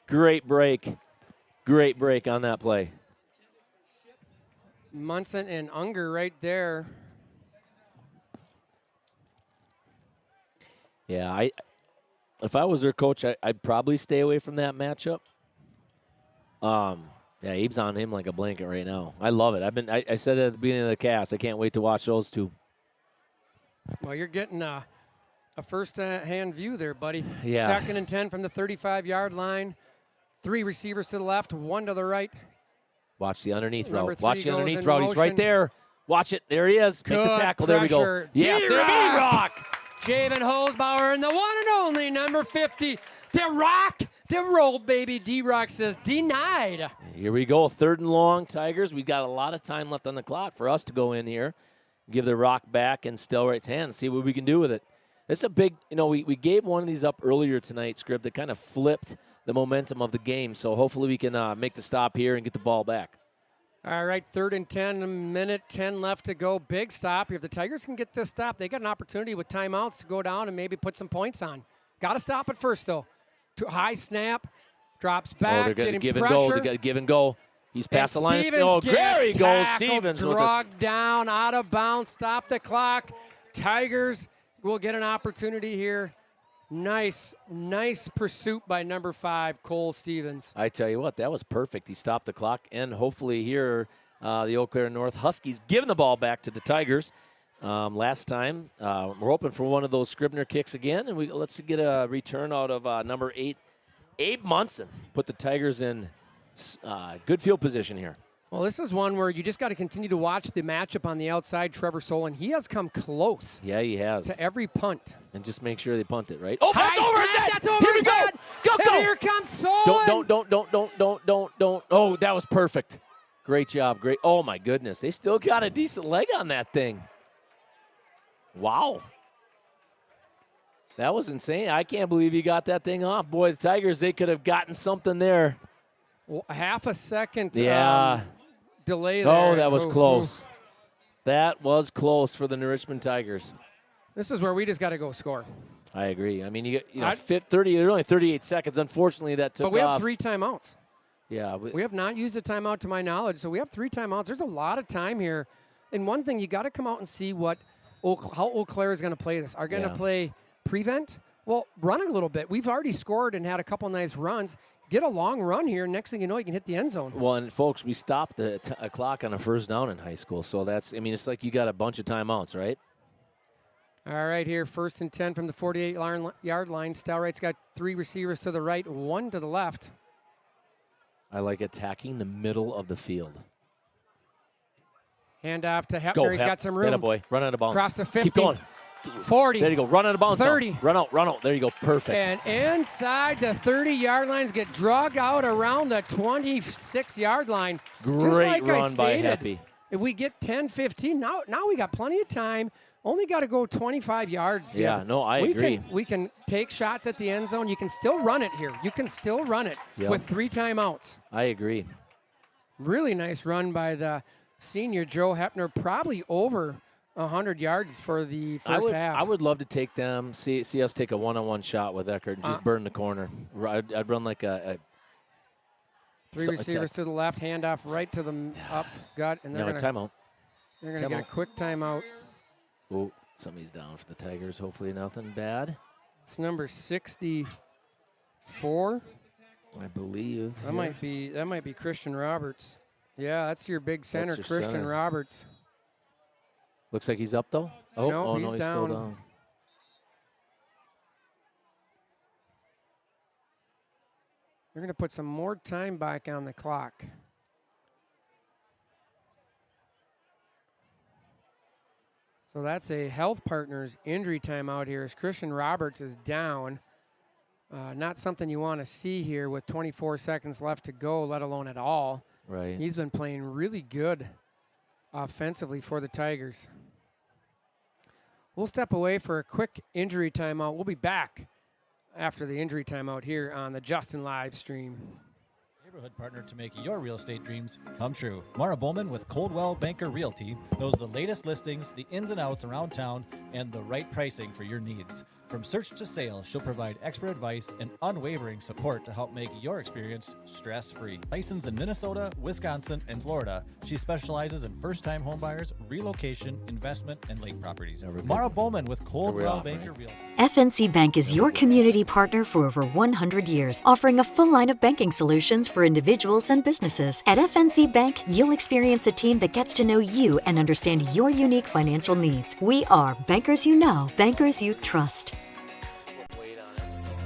Great break. Great break on that play. Munson and Unger right there. Yeah, if I was their coach, I'd probably stay away from that matchup. Yeah, Abe's on him like a blanket right now. I love it. I said it at the beginning of the cast. I can't wait to watch those two. Well, you're getting a first-hand view there, buddy. Yeah. 2nd and 10 from the 35-yard line. 3 receivers to the left, 1 to the right. Watch the underneath route. Number 3 Watch the goes underneath in route. He's right motion. there. Watch it. There he is. Make the tackle. There we go. Pressure. Yes, there, D-Rock. Javen Hosebauer, and the one and only number 50, D-Rock. D-Roll, baby. D-Rock says denied. Here we go, 3rd and long, Tigers. We've got a lot of time left on the clock for us to go in here, give the rock back in Stelright's hands, see what we can do with it. This is a big, we gave one of these up earlier tonight, Scrib, that kind of flipped the momentum of the game. So hopefully we can make the stop here and get the ball back. All right, 3rd and 10, a minute 10 left to go. Big stop. If the Tigers can get this stop, they got an opportunity with timeouts to go down and maybe put some points on. Got to stop it first, though. High snap, drops back, they're going to give pressure. and go. They got to give and go. He's past the line. Oh, there he goes, Stevens. Drugged down, out of bounds, stop the clock. Tigers will get an opportunity here. Nice pursuit by number 5, Cole Stevens. I tell you what, that was perfect. He stopped the clock, and hopefully here the Eau Claire North Huskies giving the ball back to the Tigers. Last time, we're hoping for one of those Scribner kicks again, and let's get a return out of number 8, Abe Munson. Put the Tigers in good field position here. Well, this is one where you just got to continue to watch the matchup on the outside. Trevor Solon, he has come close. Yeah, he has. To every punt. And just make sure they punt it, right? Oh, that's over his head! That's over his head! Go! And here comes Solon! Don't. Oh, that was perfect. Great job. Great. Oh, my goodness. They still got a decent leg on that thing. Wow. That was insane. I can't believe he got that thing off. Boy, the Tigers, they could have gotten something there. Well, half a second delay there. Oh, that was close. That was close for the New Richmond Tigers. This is where we just got to go score. I agree. I mean, you get 30. There's only 38 seconds. Unfortunately, that took off. But we have 3 timeouts. Yeah. We have not used a timeout to my knowledge, so we have 3 timeouts. There's a lot of time here. And one thing, you got to come out and see how Eau Claire is going to play this. Are going to play prevent? Well, run a little bit. We've already scored and had a couple nice runs. Get a long run here. Next thing you know, you can hit the end zone. Well, and folks, we stopped the clock on a first down in high school. So it's like you got a bunch of timeouts, right? All right, here, 1st and 10 from the 48-yard line. Stelright's got 3 receivers to the right, 1 to the left. I like attacking the middle of the field. Hand off to Hepner. He's got some room. Get boy. Run out of bounds. Cross the 50. Keep going. 40. There you go. Run out of bounds. 30. Now. Run out. There you go. Perfect. And inside the 30-yard lines, get dragged out around the 26-yard line. Great run by Happy. If we get 10, 15, now we got plenty of time. Only got to go 25 yards. Yeah, no, I agree. We can take shots at the end zone. You can still run it here. You can still run it with 3 timeouts. I agree. Really nice run by the senior Joe Hepner, probably over 100 yards for the first half. I would love to take them, see us take a one-on-one shot with Eckert and just burn the corner. I'd run like a 3 receivers to the left, handoff right to the up gut, and they're going to timeout. They're going to get a quick timeout. Oh, somebody's down for the Tigers. Hopefully nothing bad. It's number 64. I believe. That might be Christian Roberts. Yeah, that's your big center, Christian Roberts. Looks like he's up though. Oh, no, he's still down. They're going to put some more time back on the clock. So that's a Health Partners injury timeout here as Christian Roberts is down. Not something you want to see here with 24 seconds left to go, let alone at all. Right. He's been playing really good offensively for the Tigers. We'll step away for a quick injury timeout. We'll be back after the injury timeout here on the Justin live stream. Neighborhood partner to make your real estate dreams come true. Mara Bowman with Coldwell Banker Realty knows the latest listings, the ins and outs around town, and the right pricing for your needs. From search to sale, she'll provide expert advice and unwavering support to help make your experience stress-free. Licensed in Minnesota, Wisconsin, and Florida, she specializes in first-time homebuyers, relocation, investment, and lake properties. Mara Bowman with Coldwell Banker Realty. FNC Bank is your community partner for over 100 years, offering a full line of banking solutions for individuals and businesses. At FNC Bank, you'll experience a team that gets to know you and understand your unique financial needs. We are bankers you know, bankers you trust.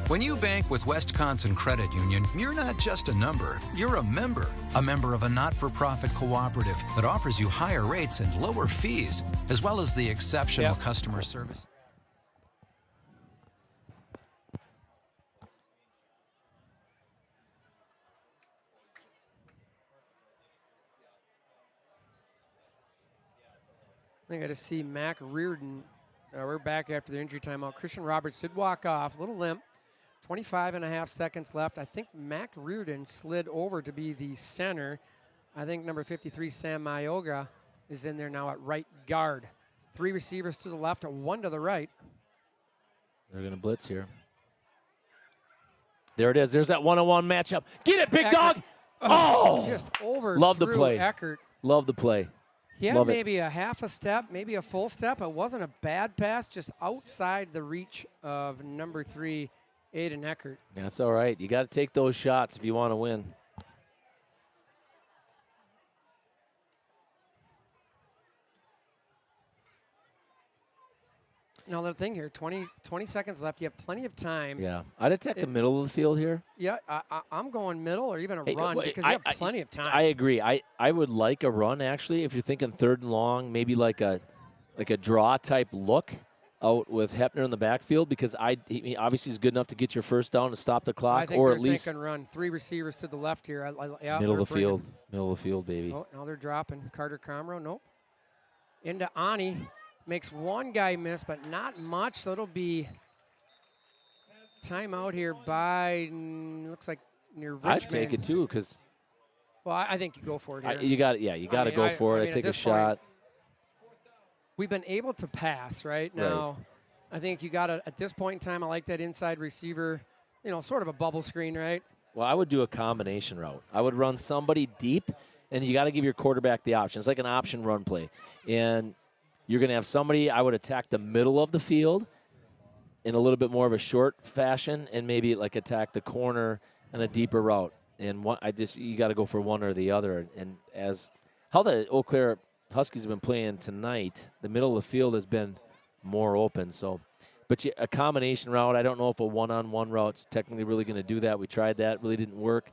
When you bank with Wisconsin Credit Union, you're not just a number, you're a member of a not-for-profit cooperative that offers you higher rates and lower fees, as well as the exceptional customer service. think I just see Mac Reardon. We're back after the injury timeout. Christian Roberts did walk off, a little limp. 25.5 seconds left. I think Mac Reardon slid over to be the center. I think number 53, Sam Mayoga, is in there now at right guard. 3 receivers to the left, 1 to the right. They're going to blitz here. There it is. There's that one-on-one matchup. Get it, big dog! Oh! Just over. Love the play. Eckert. Love the play. He had Love maybe a half a step, maybe a full step. It wasn't a bad pass, just outside the reach of number 3, Aiden Eckert. That's all right. You got to take those shots if you want to win. Now, the thing here, 20 seconds left. You have plenty of time. Yeah. I'd attack the middle of the field here. Yeah, I'm going middle or even a run because you have plenty of time. I agree. I would like a run, actually, if you're thinking 3rd and long, maybe like a draw type look out with Hepner in the backfield, because he obviously is good enough to get your first down to stop the clock, I think or they're at least thinking run. 3 receivers to the left here. Yeah, middle of the field. Middle of the field, baby. Oh, now they're dropping. Carter Comro, nope. Into Ani. Makes one guy miss, but not much, so it'll be timeout here by, looks like near Richmond. I'd take it too, because. Well, I think you go for it here. You got it. Yeah, you got to go for it. Take a shot. We've been able to pass right now. I think you got to, at this point in time, I like that inside receiver, sort of a bubble screen, right? Well, I would do a combination route. I would run somebody deep, and you got to give your quarterback the option. It's like an option run play. And you're going to have somebody, I would attack the middle of the field in a little bit more of a short fashion, and maybe like attack the corner in a deeper route. And you got to go for one or the other. And as how the Eau Claire Huskies have been playing tonight, the middle of the field has been more open. So, but a combination route, I don't know if a one-on-one route's technically really going to do that. We tried that, really didn't work.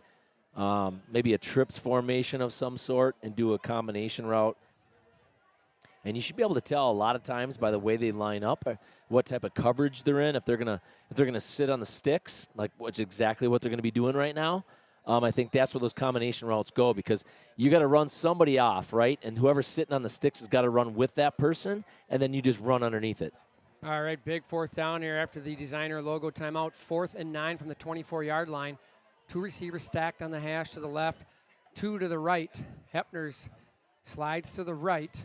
Maybe a trips formation of some sort and do a combination route. And you should be able to tell a lot of times by the way they line up what type of coverage they're in. If they're gonna sit on the sticks, like which exactly what they're gonna be doing right now. I think that's where those combination routes go, because you got to run somebody off, right? And whoever's sitting on the sticks has got to run with that person, and then you just run underneath it. All right, big 4th down here after the designer logo timeout. 4th and 9 from the 24-yard line. 2 receivers stacked on the hash to the left, 2 to the right. Hepner's slides to the right.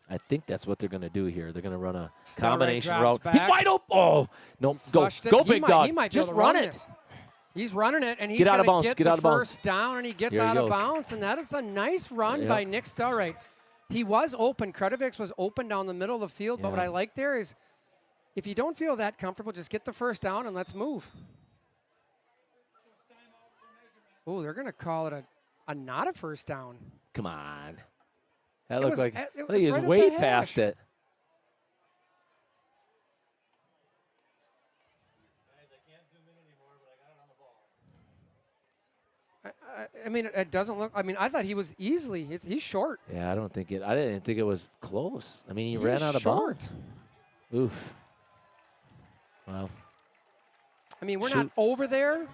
I think that's what they're going to do here. They're going to run a combination route. Back. He's wide open. Oh, no. Go big dog. He might just run it. He's running it, and he's get out of bounds. Get get the out of bounds. First down, and he gets Here out he of goes. bounds, and that is a nice run by Nick Stelright. He was open. Kretovics was open down the middle of the field, but what I like there is if you don't feel that comfortable, just get the first down and let's move. Oh, they're going to call it a not a first down. Come on. That looked like I think he was right way past it. I mean, it doesn't look. I mean, I thought he was easily. He's short. Yeah, I didn't think it was close. I mean, he ran out of bounds. Oof. Wow. I mean, we're not over there,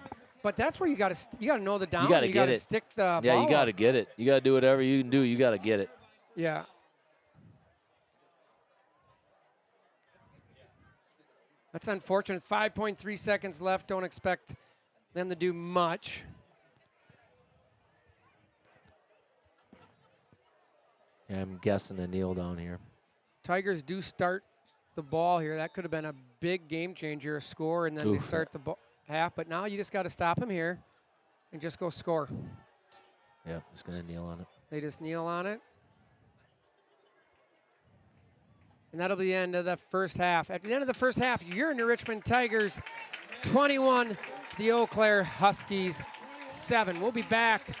but that's where you got to know the down. You got to stick the ball. Yeah, you got to get it. You got to do whatever you can do. You got to get it. Yeah. That's unfortunate. 5.3 seconds left. Don't expect them to do much. Yeah, I'm guessing a kneel down here. Tigers do start the ball here. That could have been a big game changer, a score, and then they start the half. But now you just got to stop him here and just go score. Yeah, just going to kneel on it. They just kneel on it. And that'll be the end of the first half. At the end of the first half, you're New Richmond Tigers 21, the Eau Claire Huskies 7. We'll be back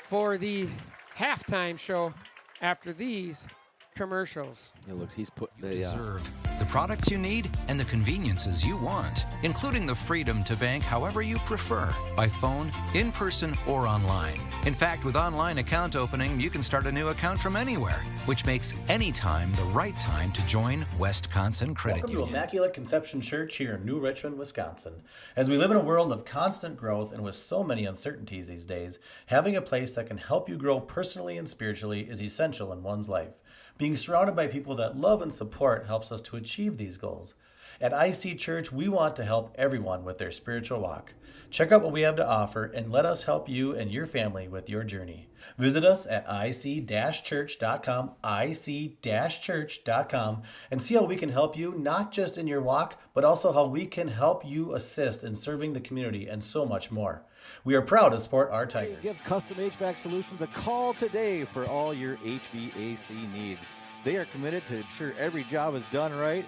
for the halftime show after these commercials. It looks he's put the deserve the products you need, and the conveniences you want, including the freedom to bank however you prefer, by phone, in person, or online. In fact, with online account opening, you can start a new account from anywhere, which makes any time the right time to join Wisconsin Credit Welcome Union. to Immaculate Conception Church here in New Richmond, Wisconsin. As we live in a world of constant growth and with so many uncertainties these days, having a place that can help you grow personally and spiritually is essential in one's life. Being surrounded by people that love and support helps us to achieve these goals. At IC Church, we want to help everyone with their spiritual walk. Check out what we have to offer and let us help you and your family with your journey. Visit us at ic-church.com, ic-church.com, and see how we can help you, not just in your walk, but also how we can help you assist in serving the community and so much more. We are proud to support our Tigers. Give Custom HVAC Solutions a call today for all your HVAC needs. They are committed to ensure every job is done right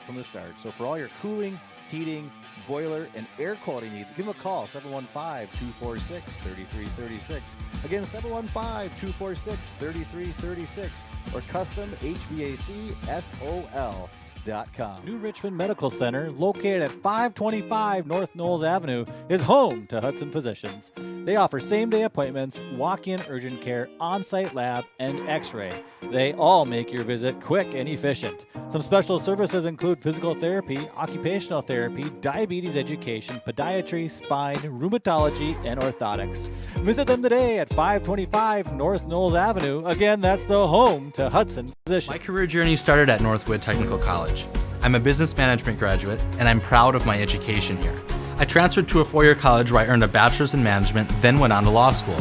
from the start. So for all your cooling, heating, boiler, and air quality needs, give them a call, 715-246-3336. Again, 715-246-3336 or CustomHVACSOL.com. New Richmond Medical Center, located at 525 North Knowles Avenue, is home to Hudson Physicians. They offer same-day appointments, walk-in urgent care, on-site lab, and x-ray. They all make your visit quick and efficient. Some special services include physical therapy, occupational therapy, diabetes education, podiatry, spine, rheumatology, and orthotics. Visit them today at 525 North Knowles Avenue. Again, that's the home to Hudson Physicians. My career journey started at Northwood Technical College. I'm a business management graduate, and I'm proud of my education here. I transferred to a four-year college where I earned a bachelor's in management, then went on to law school.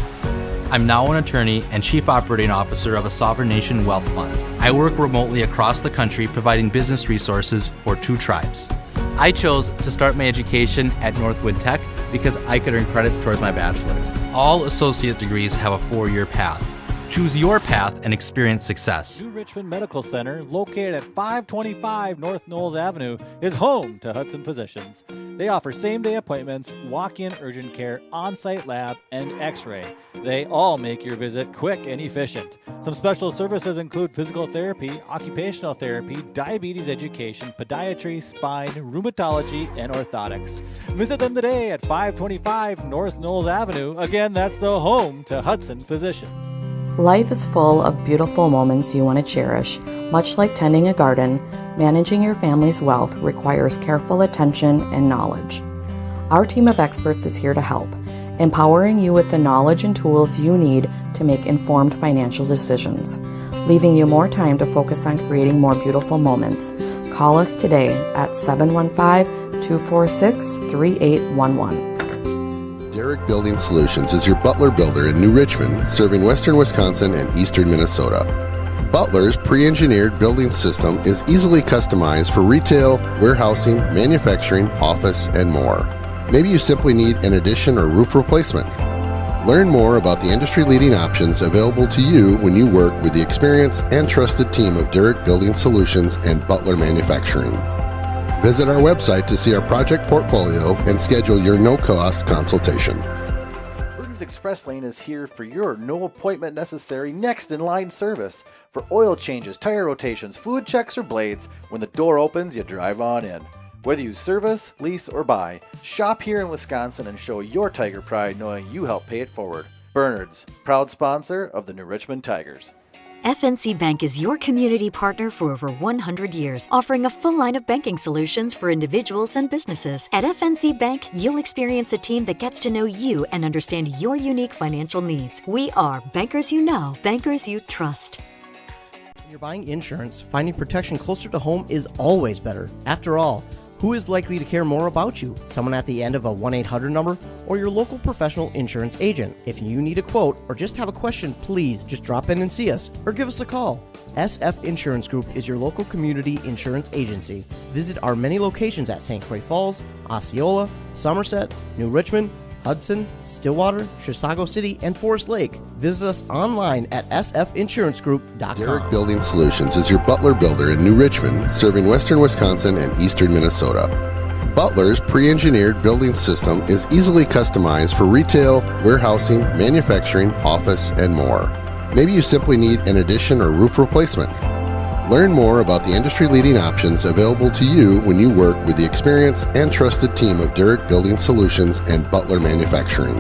I'm now an attorney and chief operating officer of a sovereign nation wealth fund. I work remotely across the country providing business resources for 2 tribes. I chose to start my education at Northwood Tech because I could earn credits towards my bachelor's. All associate degrees have a 4-year path. Choose your path and experience success. New Richmond Medical Center, located at 525 North Knowles Avenue, is home to Hudson Physicians. They offer same-day appointments, walk-in urgent care, on-site lab, and x-ray. They all make your visit quick and efficient. Some special services include physical therapy, occupational therapy, diabetes education, podiatry, spine, rheumatology, and orthotics. Visit them today at 525 North Knowles Avenue. Again, that's the home to Hudson Physicians. Life is full of beautiful moments you want to cherish. Much like tending a garden, managing your family's wealth requires careful attention and knowledge. Our team of experts is here to help, empowering you with the knowledge and tools you need to make informed financial decisions, leaving you more time to focus on creating more beautiful moments. Call us today at 715-246-3811. Derrick Building Solutions is your Butler builder in New Richmond, serving western Wisconsin and eastern Minnesota. Butler's pre-engineered building system is easily customized for retail, warehousing, manufacturing, office, and more. Maybe you simply need an addition or roof replacement. Learn more about the industry-leading options available to you when you work with the experienced and trusted team of Derrick Building Solutions and Butler Manufacturing. Visit our website to see our project portfolio and schedule your no-cost consultation. Burton's Express Lane is here for your no appointment necessary next in line service for oil changes, tire rotations, fluid checks, or blades. When the door opens, you drive on in. Whether you service, lease, or buy, shop here in Wisconsin and show your Tiger pride knowing you help pay it forward. Bernard's, proud sponsor of the New Richmond Tigers. FNC Bank is your community partner for over 100 years, offering a full line of banking solutions for individuals and businesses. At FNC Bank, you'll experience a team that gets to know you and understand your unique financial needs. We are bankers you know, bankers you trust. When you're buying insurance, finding protection closer to home is always better. After all, who is likely to care more about you? Someone at the end of a 1-800 number or your local professional insurance agent? If you need a quote or just have a question, please just drop in and see us or give us a call. SF Insurance Group is your local community insurance agency. Visit our many locations at St. Croix Falls, Osceola, Somerset, New Richmond, Hudson, Stillwater, Chisago City, and Forest Lake. Visit us online at sfinsurancegroup.com. Derrick Building Solutions is your Butler builder in New Richmond, serving western Wisconsin and eastern Minnesota. Butler's pre-engineered building system is easily customized for retail, warehousing, manufacturing, office, and more. Maybe you simply need an addition or roof replacement. Learn more about the industry-leading options available to you when you work with the experienced and trusted team of Derrick Building Solutions and Butler Manufacturing.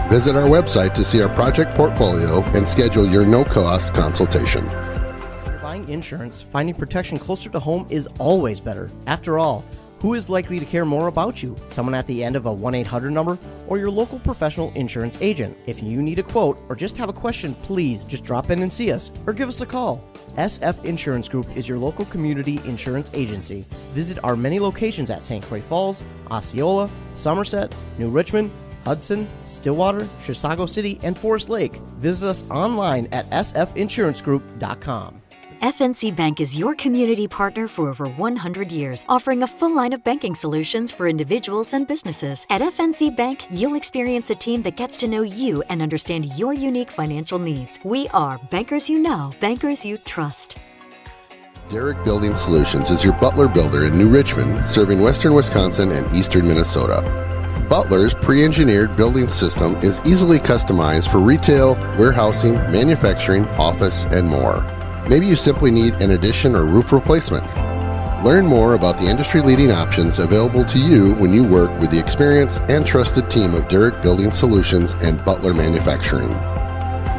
Visit our website to see our project portfolio and schedule your no-cost consultation. When you're buying insurance, finding protection closer to home is always better. After all, who is likely to care more about you? Someone at the end of a 1-800 number or your local professional insurance agent? If you need a quote or just have a question, please just drop in and see us or give us a call. SF Insurance Group is your local community insurance agency. Visit our many locations at St. Croix Falls, Osceola, Somerset, New Richmond, Hudson, Stillwater, Chisago City, and Forest Lake. Visit us online at sfinsurancegroup.com. FNC Bank is your community partner for over 100 years, offering a full line of banking solutions for individuals and businesses. At FNC Bank, you'll experience a team that gets to know you and understand your unique financial needs. We are bankers you know, bankers you trust. Derrick Building Solutions is your Butler builder in New Richmond, serving western Wisconsin and eastern Minnesota. Butler's pre-engineered building system is easily customized for retail, warehousing, manufacturing, office, and more. Maybe you simply need an addition or roof replacement. Learn more about the industry-leading options available to you when you work with the experienced and trusted team of Derrick Building Solutions and Butler Manufacturing.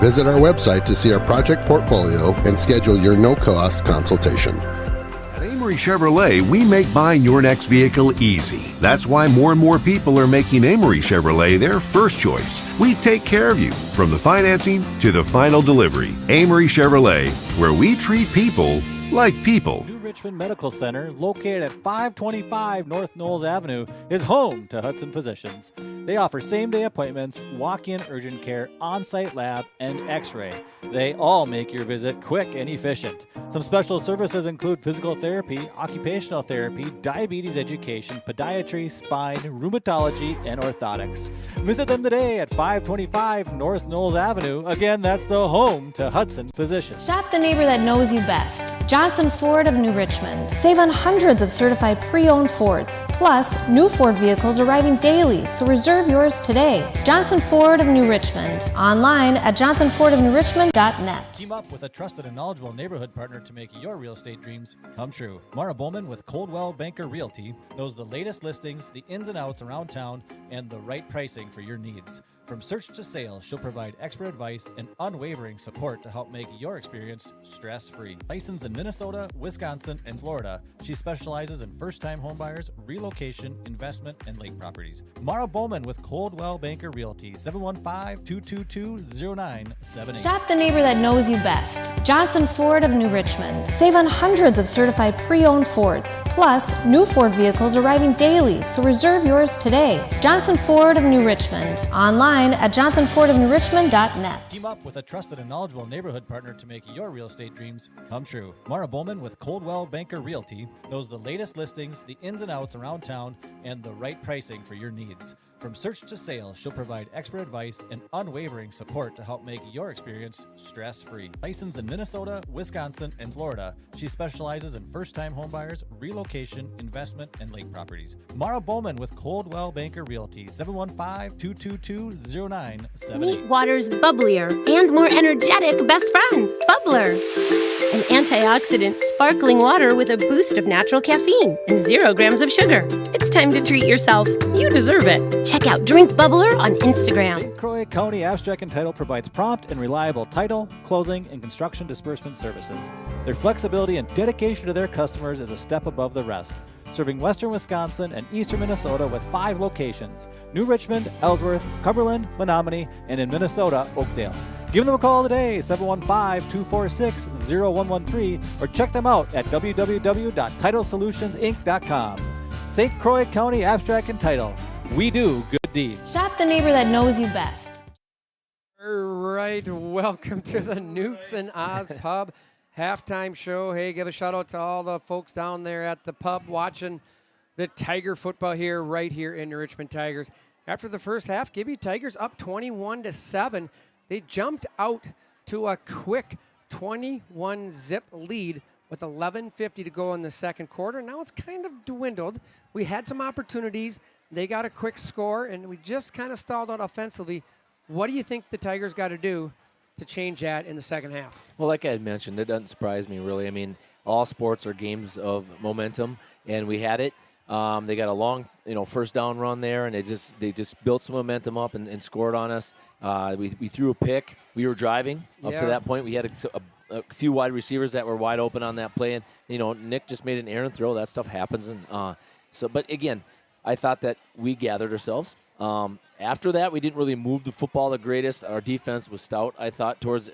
Visit our website to see our project portfolio and schedule your no-cost consultation. At Amory Chevrolet, we make buying your next vehicle easy. That's why more and more people are making Amory Chevrolet their first choice. We take care of you from the financing to the final delivery. Amory Chevrolet, where we treat people like people. New Richmond Medical Center, located at 525 North Knowles Avenue, is home to Hudson Physicians. They offer same-day appointments, walk-in urgent care, on-site lab, and x-ray. They all make your visit quick and efficient. Some special services include physical therapy, occupational therapy, diabetes education, podiatry, spine, rheumatology, and orthotics. Visit them today at 525 North Knowles Avenue. Again, that's the home to Hudson Physicians. Shop the neighbor that knows you best. Johnson Ford of New Richmond. Save on hundreds of certified pre-owned Fords. Plus, new Ford vehicles arriving daily, so reserve yours today. Johnson Ford of New Richmond. Online at johnsonfordofnewrichmond.net. Team up with a trusted and knowledgeable neighborhood partner to make your real estate dreams come true. Mara Bowman with Coldwell Banker Realty knows the latest listings, the ins and outs around town, and the right pricing for your needs. From search to sale, she'll provide expert advice and unwavering support to help make your experience stress-free. Licensed in Minnesota, Wisconsin, and Florida, she specializes in first-time homebuyers, relocation, investment, and lake properties. Mara Bowman with Coldwell Banker Realty, 715-222-0978. Shop the neighbor that knows you best. Johnson Ford of New Richmond. Save on hundreds of certified pre-owned Fords. Plus, new Ford vehicles arriving daily, so reserve yours today. Johnson Ford of New Richmond. Online at johnsonfordofnewrichmond.net. Team up with a trusted and knowledgeable neighborhood partner to make your real estate dreams come true. Mara Bowman with Coldwell Banker Realty knows the latest listings, the ins and outs around town, and the right pricing for your needs. From search to sale, she'll provide expert advice and unwavering support to help make your experience stress-free. Licensed in Minnesota, Wisconsin, and Florida, she specializes in first-time homebuyers, relocation, investment, and lake properties. Mara Bowman with Coldwell Banker Realty, 715-222-0978. Meet water's bubblier and more energetic best friend, Bubbler. An antioxidant sparkling water with a boost of natural caffeine and 0 grams of sugar. It's time to treat yourself. You deserve it. Check out Drink Bubbler on Instagram. St. Croix County Abstract and Title provides prompt and reliable title, closing, and construction disbursement services. Their flexibility and dedication to their customers is a step above the rest. Serving western Wisconsin and eastern Minnesota with 5 locations: New Richmond, Ellsworth, Cumberland, Menominee, and in Minnesota, Oakdale. Give them a call today, 715-246-0113, or check them out at www.titlesolutionsinc.com. St. Croix County Abstract and Title. We do good deeds. Shop the neighbor that knows you best. All right, welcome to the Newts and Oz Pub halftime show. Hey, give a shout out to all the folks down there at the pub watching the Tiger football here, right here in the Richmond Tigers. After the first half, Gibby Tigers up 21-7. They jumped out to a quick 21-zip lead with 11:50 to go in the second quarter. Now it's kind of dwindled. We had some opportunities. They got a quick score, and we just kind of stalled out offensively. What do you think the Tigers got to do to change that in the second half? Well, like I had mentioned, it doesn't surprise me really. I mean, all sports are games of momentum, and we had it. They got a long, first down run there, and they just built some momentum up and scored on us. We threw a pick. We were driving up to that point. We had a few wide receivers that were wide open on that play, and Nick just made an errant throw. That stuff happens, and but again, I thought that we gathered ourselves. After that, we didn't really move the football the greatest. Our defense was stout, I thought, towards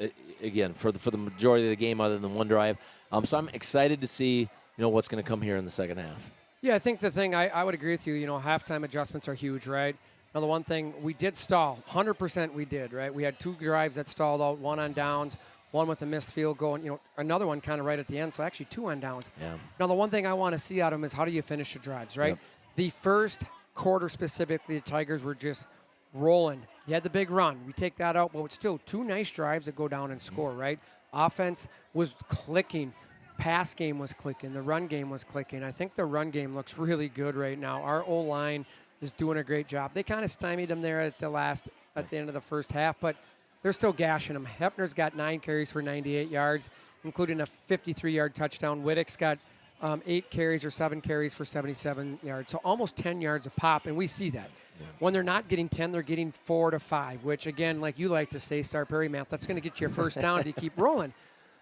for the majority of the game, other than one drive. So I'm excited to see what's going to come here in the second half. Yeah, I think the thing I would agree with you. Halftime adjustments are huge, right? Now, the one thing we did stall, 100% we did, right? We had 2 drives that stalled out, 1 on downs, 1 with a missed field goal, and another one kind of right at the end. So actually 2 on downs. Yeah. Now, the one thing I want to see out of them is how do you finish your drives, right? Yep. The first quarter specifically, the Tigers were just rolling. You had the big run. We take that out, but it's still 2 nice drives that go down and score, right? Offense was clicking. Pass game was clicking. The run game was clicking. I think the run game looks really good right now. Our O-line is doing a great job. They kind of stymied them there at the end of the first half, but they're still gashing them. Hepner's got 9 carries for 98 yards, including a 53-yard touchdown. Whittick's got 8 carries or 7 carries for 77 yards, so almost 10 yards a pop, and we see that. Yeah. When they're not getting 10, they're getting 4 to 5, which, again, like you like to say, Star Perry math, that's going to get you a first down if you keep rolling.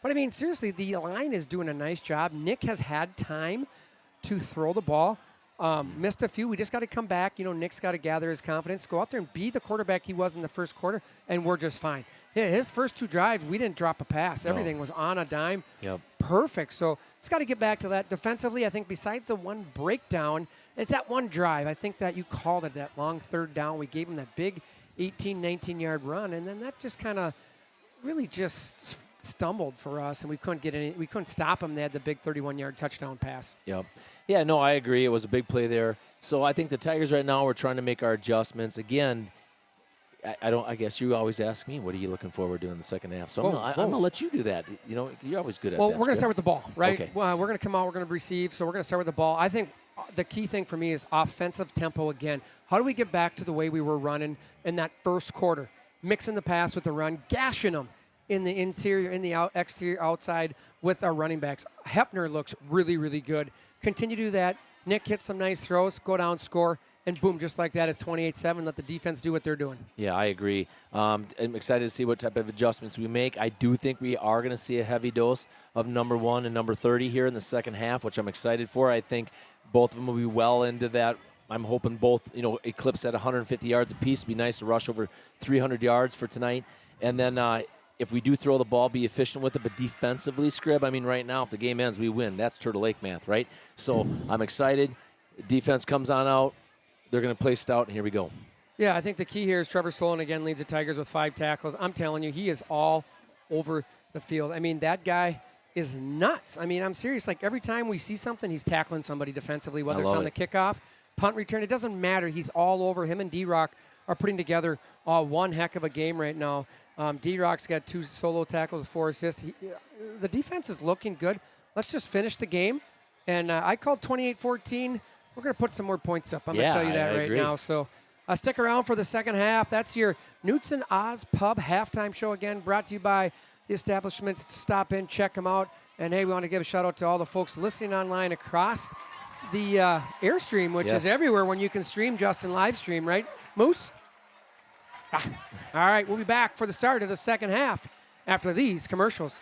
But, I mean, seriously, the line is doing a nice job. Nick has had time to throw the ball. Missed a few. We just got to come back. Nick's got to gather his confidence, go out there and be the quarterback he was in the first quarter, and we're just fine. Yeah, his first 2 drives, we didn't drop a pass. Everything was on a dime. Yep. Perfect. So it's got to get back to that. Defensively, I think besides the 1 breakdown, it's that 1 drive. I think that you called it, that long third down. We gave him that big 18, 19-yard run, and then that just kind of really just stumbled for us, and we couldn't stop him. They had the big 31-yard touchdown pass. Yep. Yeah, no, I agree. It was a big play there. So I think the Tigers right now, we're trying to make our adjustments. Again, I guess you always ask me, what are you looking forward to in the second half? So I'm going to let you do that. You're always good at that. Well, we're going to start with the ball, right? Okay. Well, we're going to come out, we're going to receive, so we're going to start with the ball. I think the key thing for me is offensive tempo again. How do we get back to the way we were running in that first quarter? Mixing the pass with the run, gashing them in the interior, in the exterior, outside with our running backs. Hepner looks really, really good. Continue to do that. Nick hits some nice throws, go down, score, and boom, just like that, it's 28-7. Let the defense do what they're doing. Yeah, I agree. I'm excited to see what type of adjustments we make. I do think we are going to see a heavy dose of number 1 and number 30 here in the second half, which I'm excited for. I think both of them will be well into that. I'm hoping both, eclipse at 150 yards apiece. It'd be nice to rush over 300 yards for tonight. And then if we do throw the ball, be efficient with it. But defensively, Scrib, I mean, right now, if the game ends, we win. That's Turtle Lake math, right? So I'm excited. Defense comes on out. They're going to play stout, and here we go. Yeah, I think the key here is Trevor Solon again leads the Tigers with 5 tackles. I'm telling you, he is all over the field. I mean, that guy is nuts. I mean, I'm serious. Like, every time we see something, he's tackling somebody defensively, whether it's on the kickoff, punt return. It doesn't matter. He's all over. Him and D-Rock are putting together one heck of a game right now. D-Rock's got 2 solo tackles, 4 assists. The defense is looking good. Let's just finish the game. And I called 28-14. We're going to put some more points up. I'm going to tell you that right now. So stick around for the second half. That's your Knutson Oz Pub halftime show again, brought to you by the establishments. Stop in, check them out. And, hey, we want to give a shout-out to all the folks listening online across the Airstream, which is everywhere when you can stream, Justin, live stream, right, Moose? All right, we'll be back for the start of the second half after these commercials.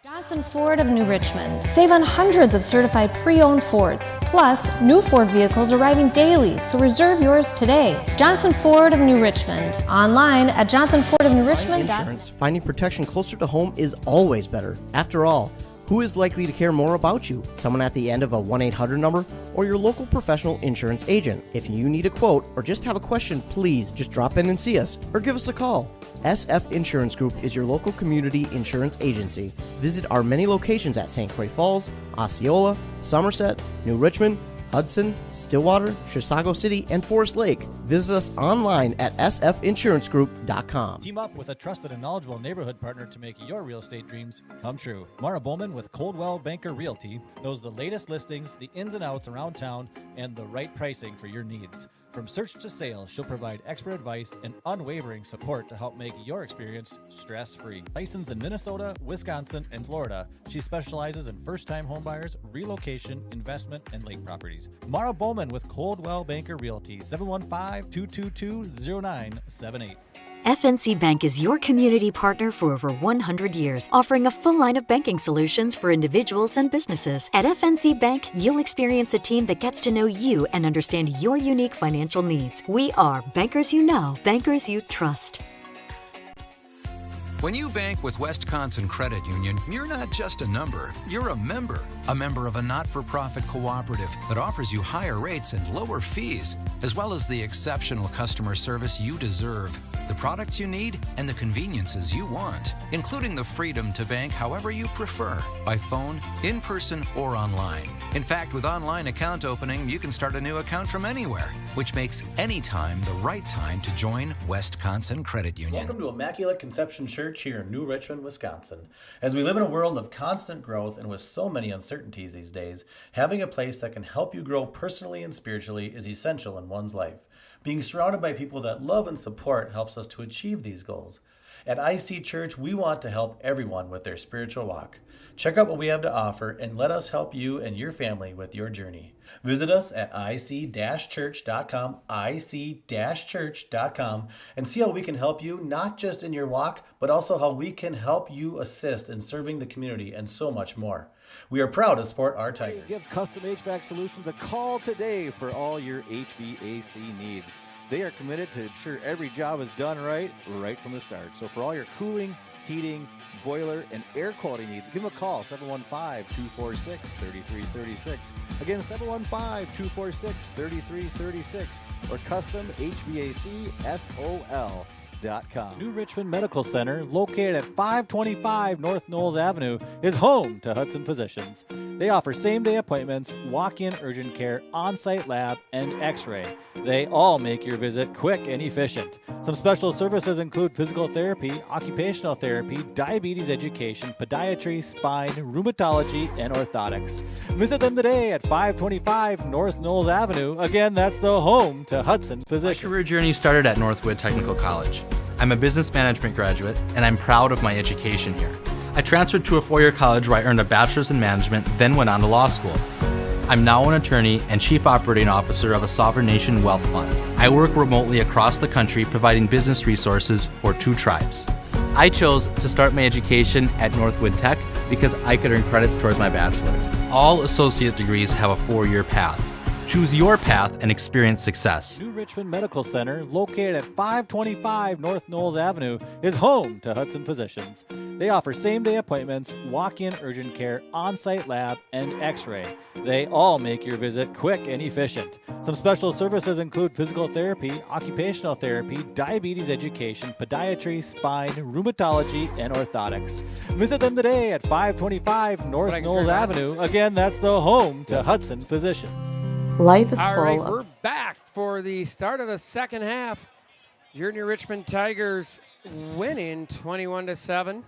Johnson Ford of New Richmond. Save on hundreds of certified pre-owned Fords. Plus, new Ford vehicles arriving daily, so reserve yours today. Johnson Ford of New Richmond. Online at johnsonfordofnewrichmond.com. Insurance, finding protection closer to home is always better. After all, who is likely to care more about you? Someone at the end of a 1-800 number or your local professional insurance agent? If you need a quote or just have a question, please just drop in and see us or give us a call. SF Insurance Group is your local community insurance agency. Visit our many locations at St. Croix Falls, Osceola, Somerset, New Richmond, Hudson, Stillwater, Chisago City, and Forest Lake. Visit us online at sfinsurancegroup.com. Team up with a trusted and knowledgeable neighborhood partner to make your real estate dreams come true. Mara Bowman with Coldwell Banker Realty knows the latest listings, the ins and outs around town, and the right pricing for your needs. From search to sales, she'll provide expert advice and unwavering support to help make your experience stress-free. Licensed in Minnesota, Wisconsin, and Florida, she specializes in first-time homebuyers, relocation, investment, and lake properties. Mara Bowman with Coldwell Banker Realty, 715-222-0978. FNC Bank is your community partner for over 100 years, offering a full line of banking solutions for individuals and businesses. At FNC Bank, you'll experience a team that gets to know you and understand your unique financial needs. We are bankers you know, bankers you trust. When you bank with Wisconsin Credit Union, you're not just a number, you're a member of a not-for-profit cooperative that offers you higher rates and lower fees, as well as the exceptional customer service you deserve, the products you need, and the conveniences you want, including the freedom to bank however you prefer, by phone, in person, or online. In fact, with online account opening, you can start a new account from anywhere, which makes any time the right time to join Wisconsin Credit Union. Welcome to Immaculate Conception Church here in New Richmond, Wisconsin. As we live in a world of constant growth and with so many uncertainties these days, having a place that can help you grow personally and spiritually is essential in one's life. Being surrounded by people that love and support helps us to achieve these goals. At IC Church, we want to help everyone with their spiritual walk. Check out what we have to offer and let us help you and your family with your journey. Visit us at ic-church.com, ic-church.com, and see how we can help you, not just in your walk, but also how we can help you assist in serving the community and so much more. We are proud to support our Tigers. Give Custom HVAC Solutions a call today for all your HVAC needs. They are committed to ensure every job is done right from the start. So for all your cooling, heating, boiler, and air quality needs, give them a call, 715-246-3336. Again, 715-246-3336 or CustomHVACSOL.com. New Richmond Medical Center, located at 525 North Knowles Avenue, is home to Hudson Physicians. They offer same-day appointments, walk-in urgent care, on-site lab, and x-ray. They all make your visit quick and efficient. Some special services include physical therapy, occupational therapy, diabetes education, podiatry, spine, rheumatology, and orthotics. Visit them today at 525 North Knowles Avenue. Again, that's the home to Hudson Physicians. My career journey started at Northwood Technical College. I'm a business management graduate, and I'm proud of my education here. I transferred to a four-year college where I earned a bachelor's in management, then went on to law school. I'm now an attorney and chief operating officer of a sovereign nation wealth fund. I work remotely across the country providing business resources for 2 tribes. I chose to start my education at Northwood Tech because I could earn credits towards my bachelor's. All associate degrees have a 4-year path. Choose your path and experience success. New Richmond Medical Center, located at 525 North Knowles Avenue, is home to Hudson Physicians. They offer same-day appointments, walk-in urgent care, on-site lab, and x-ray. They all make your visit quick and efficient. Some special services include physical therapy, occupational therapy, diabetes education, podiatry, spine, rheumatology, and orthotics. Visit them today at 525 North Knowles Avenue. Again, that's the home to Hudson Physicians. Life is All full right, of... we're back for the start of the second half. Your New Richmond Tigers winning 21-7.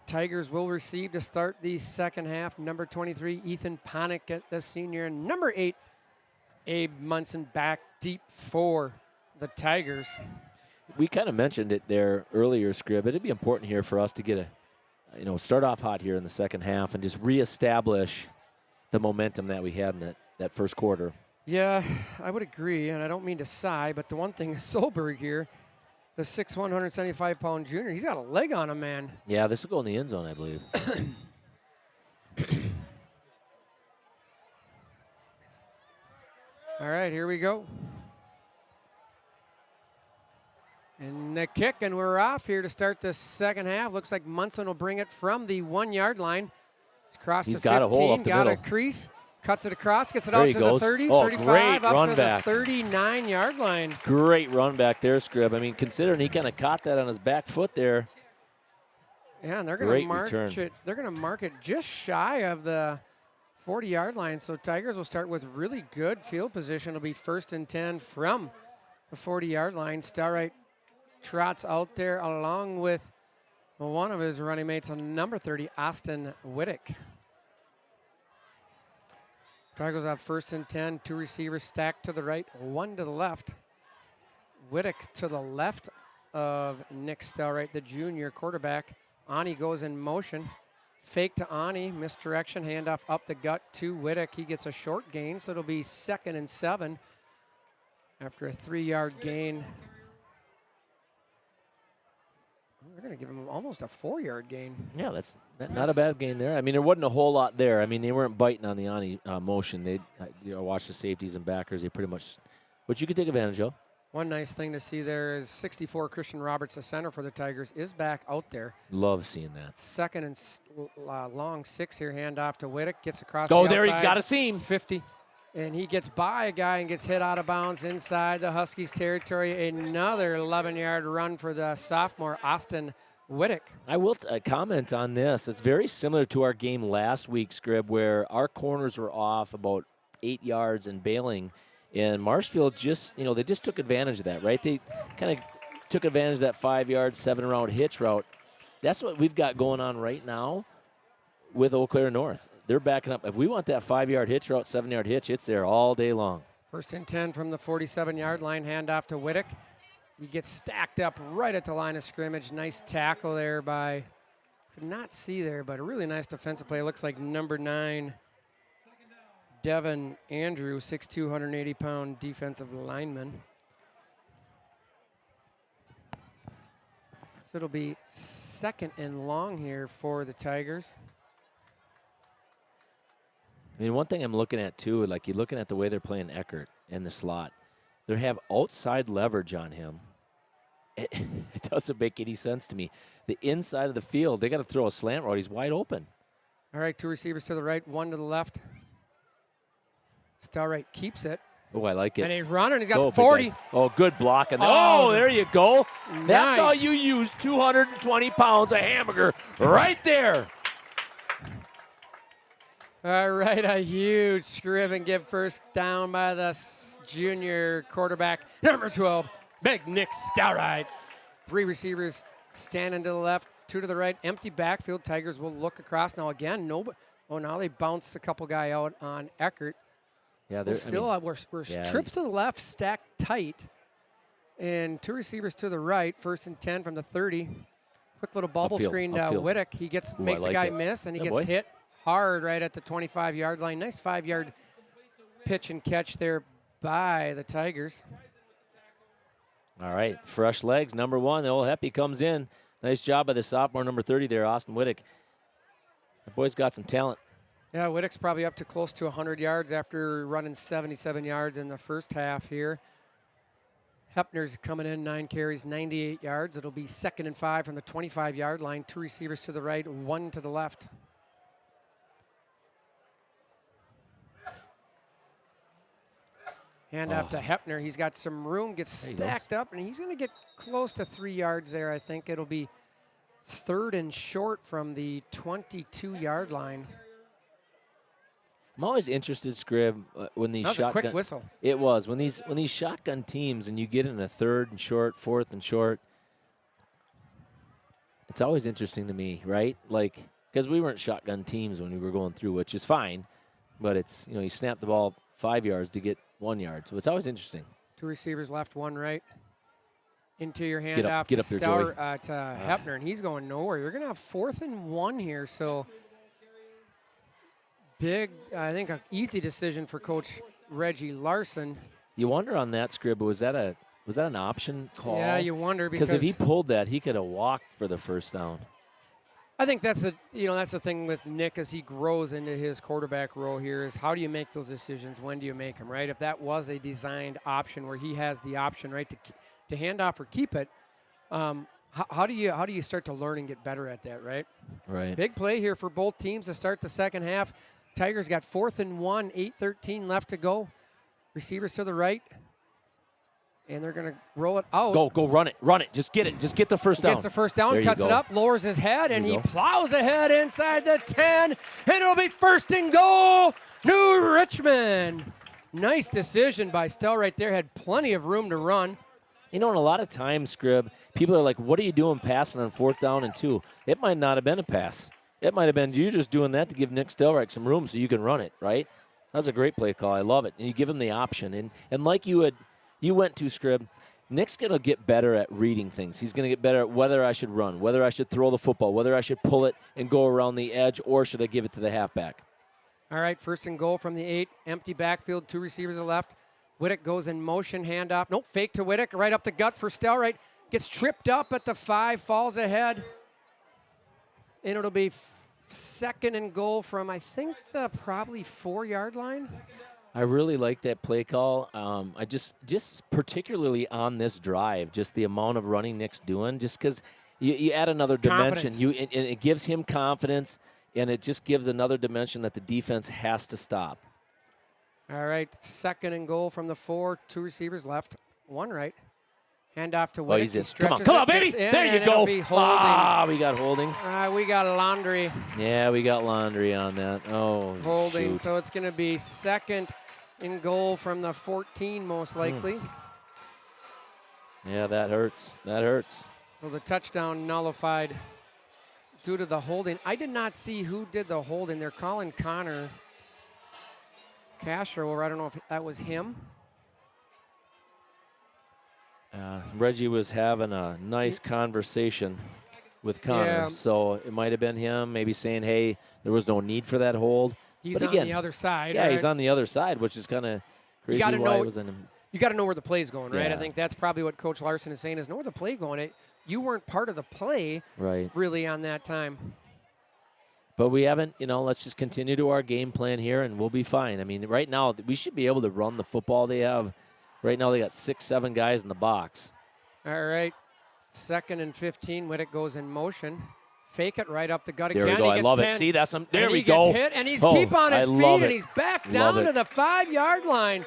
Tigers will receive to start the second half. Number 23, Ethan Ponick, the senior. And number 8, Abe Munson, back deep for the Tigers. We kind of mentioned it there earlier, Scrib. It'd be important here for us to get start off hot here in the second half and just reestablish the momentum that we had in that first quarter. Yeah, I would agree, and I don't mean to sigh, but the one thing is Solberg here, the 6'1", 175-pound junior, he's got a leg on him, man. Yeah, this will go in the end zone, I believe. All right, here we go. And the kick, and we're off here to start the second half. Looks like Munson will bring it from the 1-yard line. He's got a hole up the got middle. A crease, cuts it across, gets it There out he to goes. the 30, Oh, 35, great up run to back. the 39-yard line. Great run back there, Scrib. I mean, considering he kind of caught that on his back foot there. Yeah, and they're going to mark it. They're going to mark it just shy of the 40-yard line. So Tigers will start with really good field position. It'll be 1st and 10 from the 40-yard line. Starright trots out there along with one of his running mates on number 30, Austin Wittick. Tigers have 1st and 10, 2 receivers stacked to the right, 1 to the left. Whittick to the left of Nick Stelright, the junior quarterback. Ani goes in motion. Fake to Ani, misdirection, handoff up the gut to Whittick. He gets a short gain, so it'll be 2nd and 7 after a 3-yard gain. They're going to give him almost a 4-yard gain. Yeah, that's not a bad gain there. I mean, there wasn't a whole lot there. I mean, they weren't biting on the Ani motion. They watch the safeties and backers. They pretty much, which you could take advantage of. One nice thing to see there is 64 Christian Roberts, the center for the Tigers, is back out there. Love seeing that. 2nd and long 6 here, handoff to Whittick, gets across Oh, the there outside, he's got a seam. 50. And he gets by a guy and gets hit out of bounds inside the Huskies territory. Another 11-yard run for the sophomore, Austin Whittick. I will comment on this. It's very similar to our game last week, Scrib, where our corners were off about 8 yards and bailing. And Marshfield they just took advantage of that, right? They kind of took advantage of that 5-yard, 7-round hitch route. That's what we've got going on right now with Eau Claire North. They're backing up. If we want that 5-yard hitch route, 7-yard hitch, it's there all day long. 1st and 10 from the 47-yard line, handoff to Whittick. He gets stacked up right at the line of scrimmage. Nice tackle there by, could not see there, but a really nice defensive play. It looks like number 9, Devin Andrew, 6'2", 180-pound defensive lineman. So it'll be 2nd and long here for the Tigers. I mean, one thing I'm looking at, too, like you're looking at the way they're playing Eckert in the slot. They have outside leverage on him. It doesn't make any sense to me. The inside of the field, they got to throw a slant route. He's wide open. All right, 2 receivers to the right, 1 to the left. Stelright keeps it. Oh, I like it. And he's running. He's got 40. Oh, good block. Oh, there you go. Nice. That's how you use 220 pounds of hamburger right there. All right, a huge scrib and give first down by the junior quarterback, number 12, Big Nick Stelright. 3 receivers standing to the left, 2 to the right. Empty backfield. Tigers will look across. Now again, now they bounced a couple guy out on Eckert. Yeah, we're trips to the left, stacked tight, and 2 receivers to the right. 1st and 10 from the 30. Quick little bubble screen to Whittick. He makes the guy miss, and he gets hit hard right at the 25-yard line. Nice 5-yard pitch and catch there by the Tigers. All right, fresh legs, number 1. The old Heppy comes in. Nice job by the sophomore, number 30 there, Austin Whittick. The boy's got some talent. Yeah, Whittick's probably up to close to 100 yards after running 77 yards in the first half here. Hepner's coming in, 9 carries, 98 yards. It'll be 2nd and 5 from the 25-yard line. 2 receivers to the right, 1 to the left. Handoff to Hepner. He's got some room, gets stacked up, and he's going to get close to 3 yards there. I think it'll be 3rd and short from the 22-yard line. I'm always interested, Scrib, when these shotgun. That was a quick whistle. It was when these shotgun teams and you get in a 3rd and short, 4th and short. It's always interesting to me, right? Like, because we weren't shotgun teams when we were going through, which is fine, but it's you snap the ball 5 yards to get 1 yard, so it's always interesting. 2 receivers left, 1 right. Interior Get handoff up there, Joey. to Hepner, and he's going nowhere. You're going to have 4th and 1 here, so. Big, I think, an easy decision for Coach Reggie Larson. You wonder on that, Scrib, was that an option call? Yeah, you wonder because if he pulled that, he could have walked for the 1st down. I think that's the thing with Nick as he grows into his quarterback role here is how do you make those decisions? When do you make them, right? If that was a designed option where he has the option, right, to hand off or keep it, how do you start to learn and get better at that, right? Right. Big play here for both teams to start the second half. Tigers got 4th and 1, 8:13 left to go. Receivers to the right. And they're going to roll it out. Go, run it. Just get it. Just get the first down. Gets the first down, cuts it up, lowers his head, and he plows ahead inside the 10. And it'll be 1st and goal, New Richmond. Nice decision by Stelright there. Had plenty of room to run. And a lot of times, Scrib, people are like, what are you doing passing on 4th down and 2? It might not have been a pass. It might have been you just doing that to give Nick Stelright some room so you can run it, right? That was a great play call. I love it. And you give him the option. And like you went to, Scrib, Nick's going to get better at reading things. He's going to get better at whether I should run, whether I should throw the football, whether I should pull it and go around the edge, or should I give it to the halfback. All right, 1st and goal from the 8. Empty backfield, 2 receivers are left. Whittick goes in motion, handoff. Nope, fake to Whittick, right up the gut for Stelright. Gets tripped up at the 5, falls ahead. And it'll be 2nd and goal from, I think, the probably 4-yard line. I really like that play call. I just particularly on this drive, just the amount of running Nick's doing, just because you add another dimension. And it gives him confidence, and it just gives another dimension that the defense has to stop. All right, 2nd and goal from the 4, 2 receivers left, 1 right. Hand off to Whittick. Come on, baby. There you go. We got holding. We got Laundry. Yeah, we got Laundry on that. Oh, holding. shoot. So it's going to be 2nd and goal from the 14, most likely. Yeah, that hurts. That hurts. So the touchdown nullified due to the holding. I did not see who did the holding. They're calling Connor Castro, or I don't know if that was him. Reggie was having a nice conversation with Connor, so it might have been him maybe saying, hey, there was no need for that hold. He's but on the other side. Yeah, right? he's on the other side, which is kind of crazy why it was in him. You got to know where the play's going, right? Yeah. I think that's probably what Coach Larson is saying is know where the play going. You weren't part of the play really on that time. But we haven't, let's just continue to our game plan here, and we'll be fine. I mean, right now, we should be able to run the football. Right now, they got 6, 7 guys in the box. All right. 2nd and 15. Whittick goes in motion. Fake it right up the gut There again. we go. He I gets love 10, it. See, that's there and we he go. Gets hit, and he's keep on his feet, and he's back down to the 5-yard line.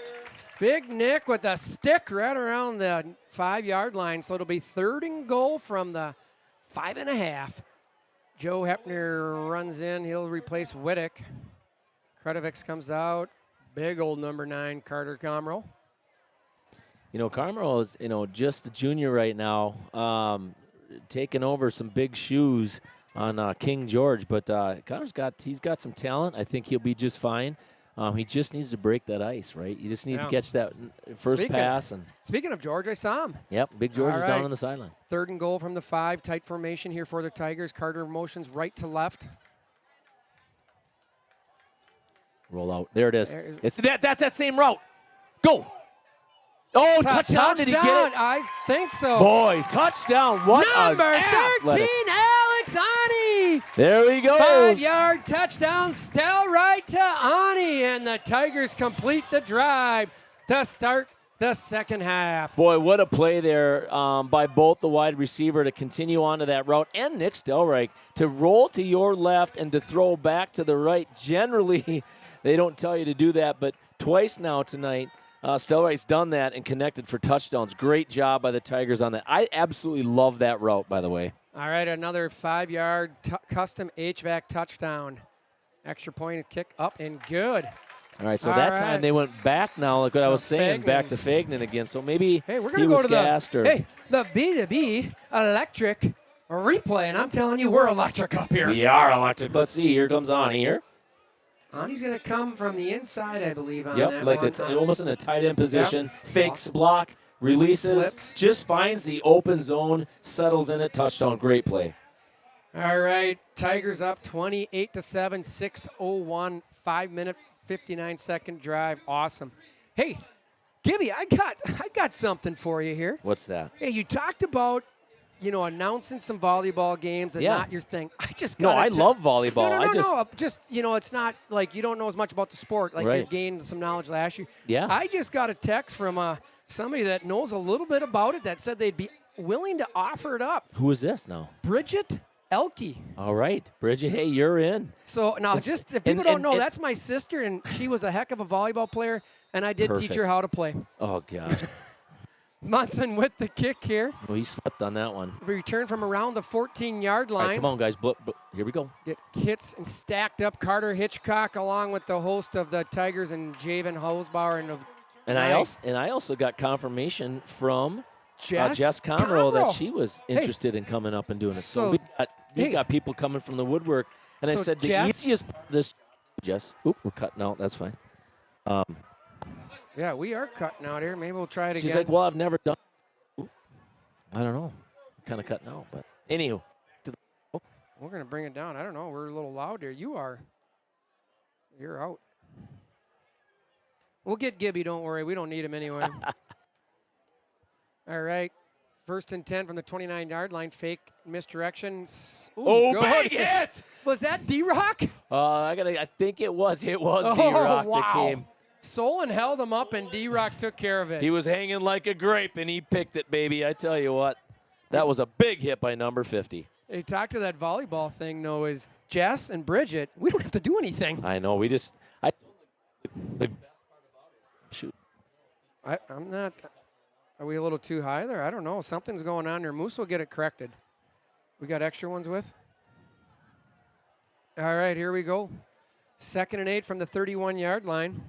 Big Nick with a stick right around the 5-yard line. So it'll be 3rd and goal from the 5.5. Joe Hepner runs in. He'll replace Whittick. Kretovics comes out. Big old number 9, Carter Comroe. Carmel is, just a junior right now, taking over some big shoes on King George. But Connor's he's got some talent. I think he'll be just fine. He just needs to break that ice, right? You just need to catch that first pass. Speaking of George, I saw him. Yep, Big George is down on the sideline. 3rd and goal from the 5. Tight formation here for the Tigers. Carter motions right to left. Roll out. There it is. That's that same route. Go. Oh, touchdown. Did he get it? I think so. Boy, touchdown. What number 13, Alex Ani. There he goes. 5-yard touchdown, still right to Ani. And the Tigers complete the drive to start the second half. Boy, what a play there by both the wide receiver to continue on to that route and Nick Stelreich to roll to your left and to throw back to the right. Generally, they don't tell you to do that, but twice now tonight, Stelreich's done that and connected for touchdowns. Great job by the Tigers on that. I absolutely love that route, by the way. All right, another 5-yard custom HVAC touchdown. Extra point kick up and good. All right, so that time they went back now, like what I was saying, back to Fagnan again. So maybe we're gonna go to the B2B electric replay, and I'm telling you, we're electric up here. We are electric. Let's see. Here comes Ani here. Ani's going to come from the inside, I believe, on that like it's almost in a tight end position. Fakes block, releases, just finds the open zone, settles in it, touchdown. Great play. All right, Tigers up 28-7, 6:01, 5-minute, 59-second drive. Awesome. Hey, Gibby, I got something for you here. What's that? Hey, you talked about announcing some volleyball games and not your thing. I just got I love volleyball. No. Just, it's not like you don't know as much about the sport. Like you gained some knowledge last year. Yeah. I just got a text from somebody that knows a little bit about it that said they'd be willing to offer it up. Who is this now? Bridget Elke. All right. Bridget, hey, you're in. So now if people don't know, that's my sister, and she was a heck of a volleyball player, and I did teach her how to play. Oh, God. Munson with the kick here. Well, he slipped on that one. Return from around the 14-yard line. All right, come on, guys. Here we go. Get hits and stacked up. Carter Hitchcock along with the host of the Tigers and Javen Hosbauer. And I also got confirmation from Jess Conroe that she was interested in coming up and doing it. So we got people coming from the woodwork. And I said the easiest part of this, Jess, we're cutting out. That's fine. Yeah, we are cutting out here. Maybe we'll try it again. She's like, well, I've never done. I don't know. Kind of cutting out, but anywho. We're going to bring it down. I don't know. We're a little loud here. You are. You're out. We'll get Gibby. Don't worry. We don't need him anyway. All right. 1st and 10 from the 29-yard line. Fake misdirection. Ooh, big hit! Was that D-Rock? I think it was. It was D-Rock that came. Solon held him up, and D-Rock took care of it. He was hanging like a grape, and he picked it, baby. I tell you what. That was a big hit by number 50. Hey, talk to that volleyball thing, though, is Jess and Bridget, we don't have to do anything. I know. Shoot. I'm not. Are we a little too high there? I don't know. Something's going on there. Moose will get it corrected. We got extra ones with? All right, here we go. 2nd and 8 from the 31-yard line.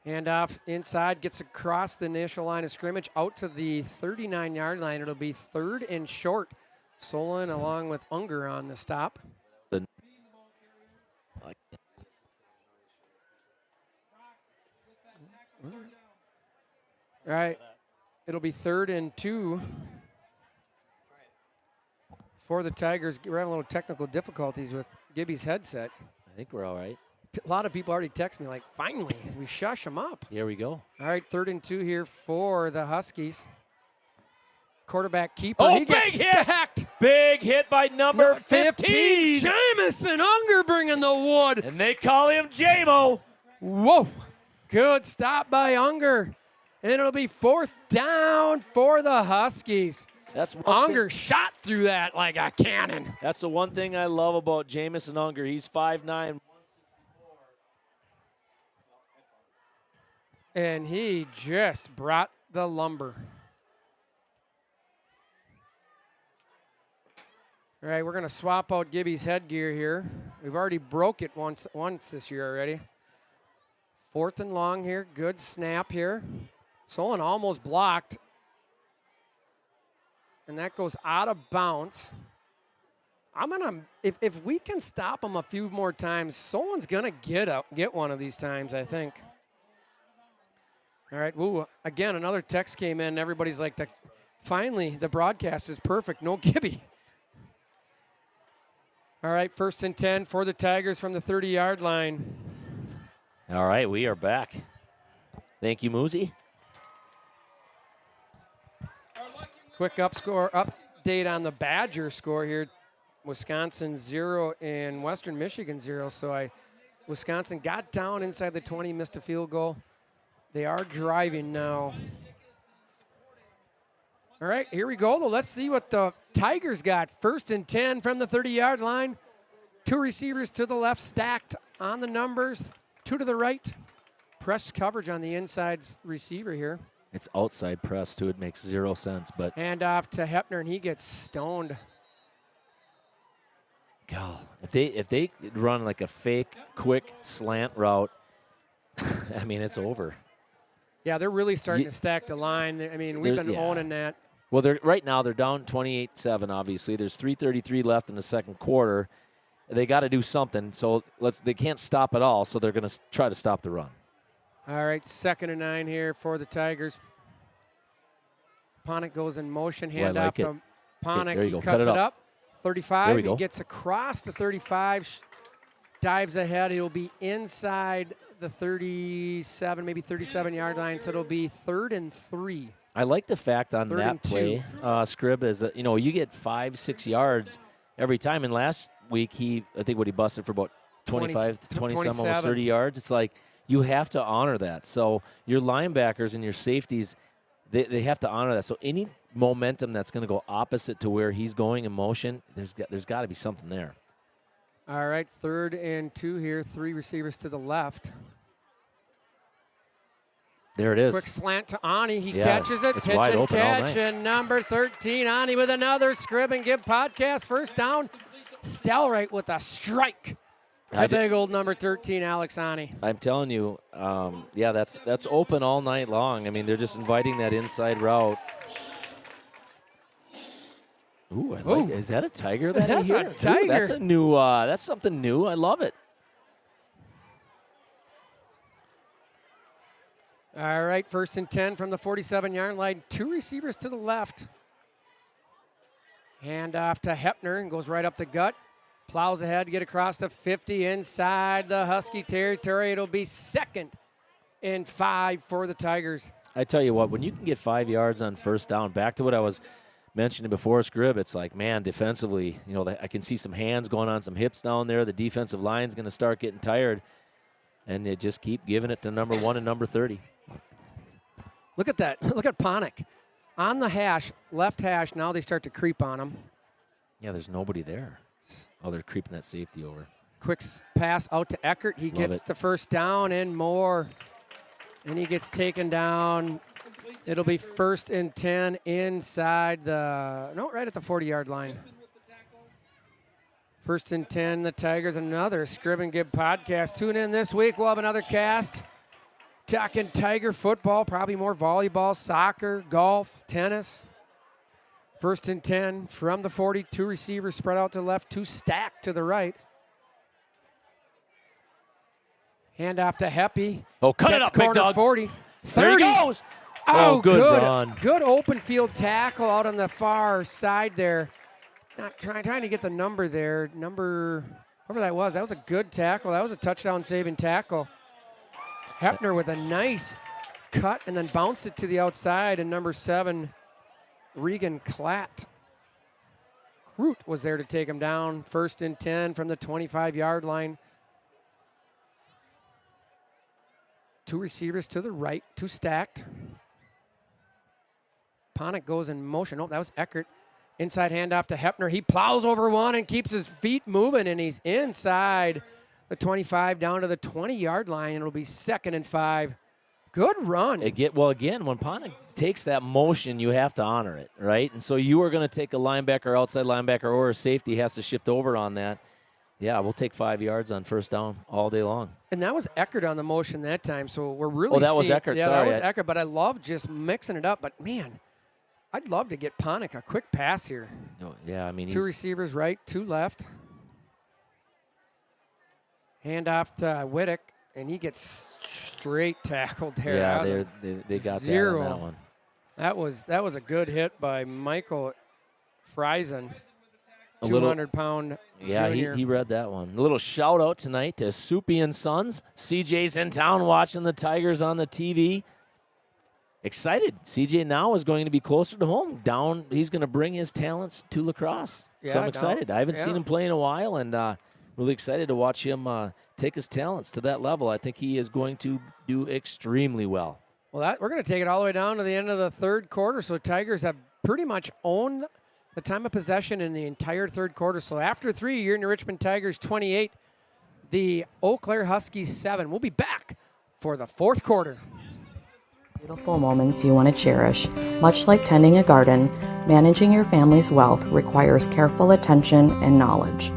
Handoff inside, gets across the initial line of scrimmage out to the 39-yard line. It'll be 3rd and short. Solon along with Unger on the stop. All right, it'll be 3rd and 2 for the Tigers. We're having a little technical difficulties with Gibby's headset. I think we're all right. A lot of people already text me like, finally, we shush them up. Here we go. All right, 3rd and 2 here for the Huskies. Quarterback keeper. Oh, he gets stacked. Big hit by number 15. Jamison Unger bringing the wood. And they call him J-Mo. Whoa. Good stop by Unger. And it'll be 4th down for the Huskies. That's Unger shot through that like a cannon. That's the one thing I love about Jamison Unger. He's 5'9". And he just brought the lumber. All right, we're going to swap out Gibby's headgear here. We've already broke it once this year already. 4th and long here. Good snap here. Solon almost blocked. And that goes out of bounds. I'm going to, if we can stop him a few more times, Solon's going to get one of these times, I think. All right, ooh, again, another text came in. Everybody's like, finally, the broadcast is perfect. No Gibby. All right, 1st and 10 for the Tigers from the 30-yard line. All right, we are back. Thank you, Moosey. Quick update on the Badger score here. Wisconsin 0 and Western Michigan 0. So Wisconsin got down inside the 20, missed a field goal. They are driving now. All right, here we go. Let's see what the Tigers got. 1st and 10 from the 30-yard line. 2 receivers to the left, stacked on the numbers. 2 to the right. Press coverage on the inside receiver here. It's outside press, too. It makes 0 sense. But hand off to Hepner, and he gets stoned. God, if they run like a fake, quick slant route, I mean, it's over. Yeah, they're really starting to stack the line. I mean, we've been owning that. Well, right now they're down 28-7, obviously. There's 3:33 left in the second quarter. They got to do something. So they can't stop at all, so they're going to try to stop the run. All right, 2nd and 9 here for the Tigers. Ponick goes in motion, hand off to Ponick. He cuts it up. 35, he gets across the 35, dives ahead. He'll be inside the 37, maybe 37-yard line, so it'll be 3rd and 3. I like the fact on 3rd that and play, Scrib, is that, you get 5-6 yards every time. And last week, I think he busted for about 25, 20-some, almost 30 yards. It's like you have to honor that. So your linebackers and your safeties, they have to honor that. So any momentum that's going to go opposite to where he's going in motion, there's got to be something there. All right, 3rd and 2 here. 3 receivers to the left. There it is. Quick slant to Ani. He catches it. It's Pitch wide and open catch. And number 13, Ani with another Scrib and Give podcast. 1st down. Stelrite with a strike. The big old number 13, Alex Ani. I'm telling you, that's open all night long. I mean, they're just inviting that inside route. Ooh, is that a tiger? That's a tiger. Ooh, that's a new. That's something new. I love it. All right, 1st and 10 from the 47-yard line. 2 receivers to the left. Hand off to Hepner and goes right up the gut. Plows ahead to get across the 50 inside the Husky territory. It'll be 2nd and 5 for the Tigers. I tell you what, when you can get 5 yards on first down, back to what I was mentioning before, Scribb, it's like, man, defensively, I can see some hands going on, some hips down there. The defensive line's going to start getting tired, and they just keep giving it to number 1 and number 30. Look at that. Look at Ponick. On the hash, left hash, now they start to creep on him. Yeah, there's nobody there. Oh, they're creeping that safety over. Quick pass out to Eckert. He gets the first down and more. And he gets taken down. It'll be 1st and 10 inside right at the 40-yard line. 1st and 10, the Tigers. Another Scribb and Gibb podcast. Tune in this week. We'll have another cast. Talking Tiger football, probably more volleyball, soccer, golf, tennis. 1st and 10 from the 40. 2 receivers spread out to the left, 2 stacked to the right. Hand off to Heppy. Oh, cut it Gets up, big corner dog. 40. 30. There he goes. Oh, good run. Good open field tackle out on the far side there. Not trying to get the number there. Whoever that was a good tackle. That was a touchdown-saving tackle. Hepner with a nice cut and then bounced it to the outside, and number 7, Regan Klatt. Root was there to take him down. 1st and 10 from the 25-yard line. 2 receivers to the right, 2 stacked. Ponick goes in motion. Oh, that was Eckert. Inside handoff to Hepner. He plows over one and keeps his feet moving, and he's inside the 25 down to the 20-yard line, and it'll be 2nd and 5. Good run. Again, when Ponick takes that motion, you have to honor it, right? And so you are going to take a linebacker, outside linebacker, or a safety has to shift over on that. Yeah, we'll take 5 yards on first down all day long. And that was Eckert on the motion that time, so we're really that was Eckert, yeah, sorry. that was Eckert, but I love just mixing it up. But, man, I'd love to get Ponick a quick pass here. No, yeah, I mean, 2 receivers right, 2 left. Hand off to Whittick, and he gets straight tackled there. Yeah, they got 0. that on that one. That was a good hit by Michael Friesen, 200-pound Yeah, junior. he read that one. A little shout-out tonight to Soupy and Sons. CJ's in town watching the Tigers on the TV. Excited. CJ now is going to be closer to home. He's going to bring his talents to lacrosse. So I'm excited. I haven't seen him play in a while, and really excited to watch him take his talents to that level. I think he is going to do extremely well. Well, we're going to take it all the way down to the end of the 3rd quarter, so Tigers have pretty much owned the time of possession in the entire 3rd quarter. So after 3, you're in the Richmond Tigers 28, the Eau Claire Huskies 7. We'll be back for the 4th quarter. Beautiful moments you want to cherish. Much like tending a garden, managing your family's wealth requires careful attention and knowledge.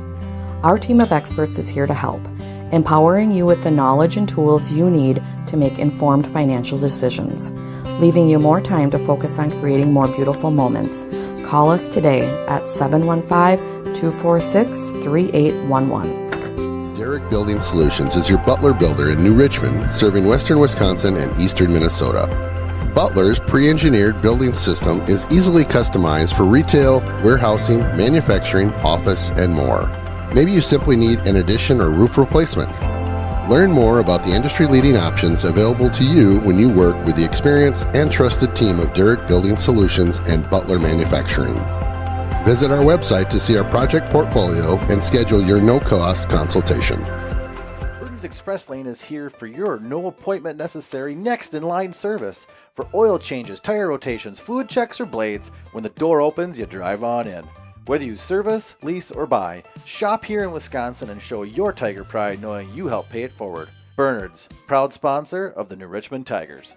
Our team of experts is here to help, empowering you with the knowledge and tools you need to make informed financial decisions, leaving you more time to focus on creating more beautiful moments. Call us today at 715-246-3811. Derrick Building Solutions is your Butler builder in New Richmond, serving western Wisconsin and eastern Minnesota. Butler's pre-engineered building system is easily customized for retail, warehousing, manufacturing, office, and more. Maybe you simply need an addition or roof replacement. Learn more about the industry-leading options available to you when you work with the experienced and trusted team of Derrick Building Solutions and Butler Manufacturing. Visit our website to see our project portfolio and schedule your no-cost consultation. Burton's Express Lane is here for your no appointment necessary next in line service. For oil changes, tire rotations, fluid checks, or blades, when the door opens, you drive on in. Whether you service, lease, or buy, shop here in Wisconsin and show your Tiger pride knowing you help pay it forward. Bernard's, proud sponsor of the New Richmond Tigers.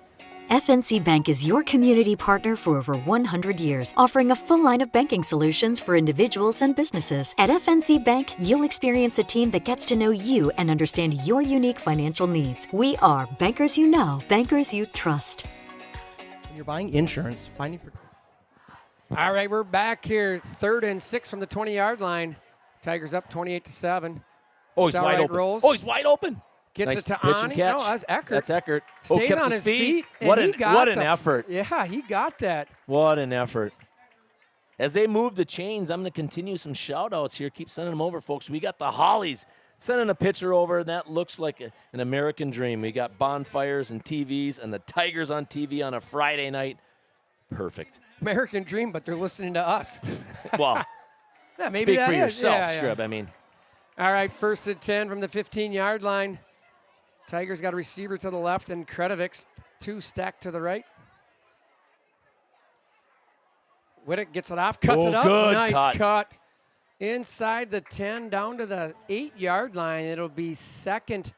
FNC Bank is your community partner for over 100 years, offering a full line of banking solutions for individuals and businesses. At FNC Bank, you'll experience a team that gets to know you and understand your unique financial needs. We are bankers you know, bankers you trust. When you're buying insurance, finding... All right, we're back here. 3rd and 6 from the 20-yard line. Tigers up 28-7. Oh, he's wide open. Rolls. Oh, he's wide open. Gets Nice it to pitch and Ani. catch. No, that's Eckert. That's Eckert. Stays kept on his feet. And What he an got effort. Yeah, he got that. What an effort. As they move the chains, I'm going to continue some shout-outs here. Keep sending them over, folks. We got the Hollies sending a picture over, and that looks like an American dream. We got bonfires and TVs and the Tigers on TV on a Friday night. Perfect. American dream, but they're listening to us. Well, yeah, maybe speak that for is. yourself, Yeah, Scrib. I mean. All right, 1st and 10 from the 15-yard line. Tigers got a receiver to the left and Kredovic 2 stacked to the right. Whittick gets it off, cuts it up. Good Nice cut. Inside the 10, down to the 8-yard line. It'll be 2nd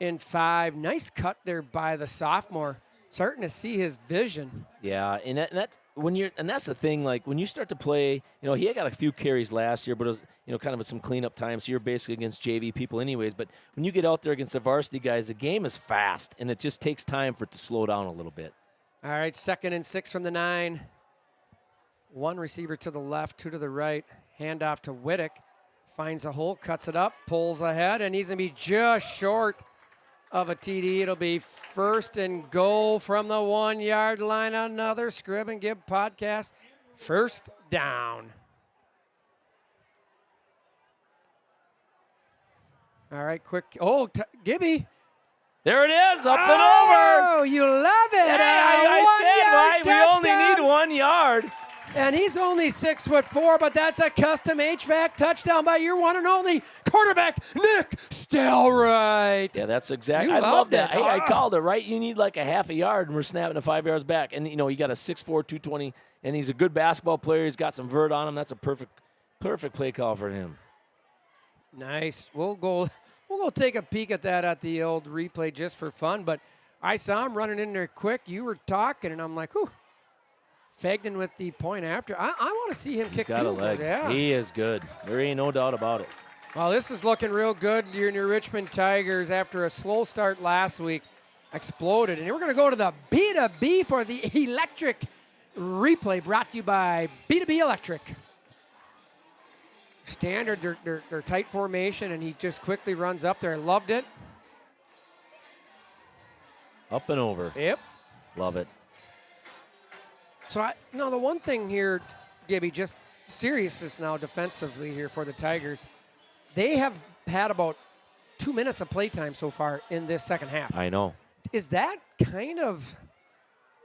and 5. Nice cut there by the sophomore. Starting to see his vision. Yeah, and that's the thing. Like when you start to play, he had got a few carries last year, but it was kind of with some cleanup time. So you're basically against JV people, anyways. But when you get out there against the varsity guys, the game is fast, and it just takes time for it to slow down a little bit. All right, 2nd and 6 from the 9. 1 receiver to the left, 2 to the right. Handoff to Whittick. Finds a hole, cuts it up, pulls ahead, and he's going to be just short of a TD. It'll be 1st and goal from the 1-yard line. Another Scrib and Gibb podcast. 1st down. All right, quick. Oh, Gibby. There it is, up and over. Oh, you love it. I said, right? We only need 1 yard. And he's only 6'4", but that's a custom HVAC touchdown by your one and only quarterback, Nick Stelright. Yeah, that's exactly. I love that. it. Hey, I called it, right? You need like a half a yard, and we're snapping to 5 yards back. And, you got a 6'4", 220, and he's a good basketball player. He's got some vert on him. That's a perfect play call for him. Nice. We'll go take a peek at that at the old replay just for fun. But I saw him running in there quick. You were talking, and I'm like, whew. Fagden with the point after. I want to see him kick He's got a field leg. goals. Yeah. He is good. There ain't no doubt about it. Well, this is looking real good. Your New Richmond Tigers, after a slow start last week, exploded. And we're going to go to the B2B for the electric replay, brought to you by B2B Electric. Standard, they're tight formation, and he just quickly runs up there. I loved it. Up and over. Yep. Love it. So, the one thing here, Gibby, just seriousness now defensively here for the Tigers. They have had about 2 minutes of playtime so far in this second half. I know. Is that kind of,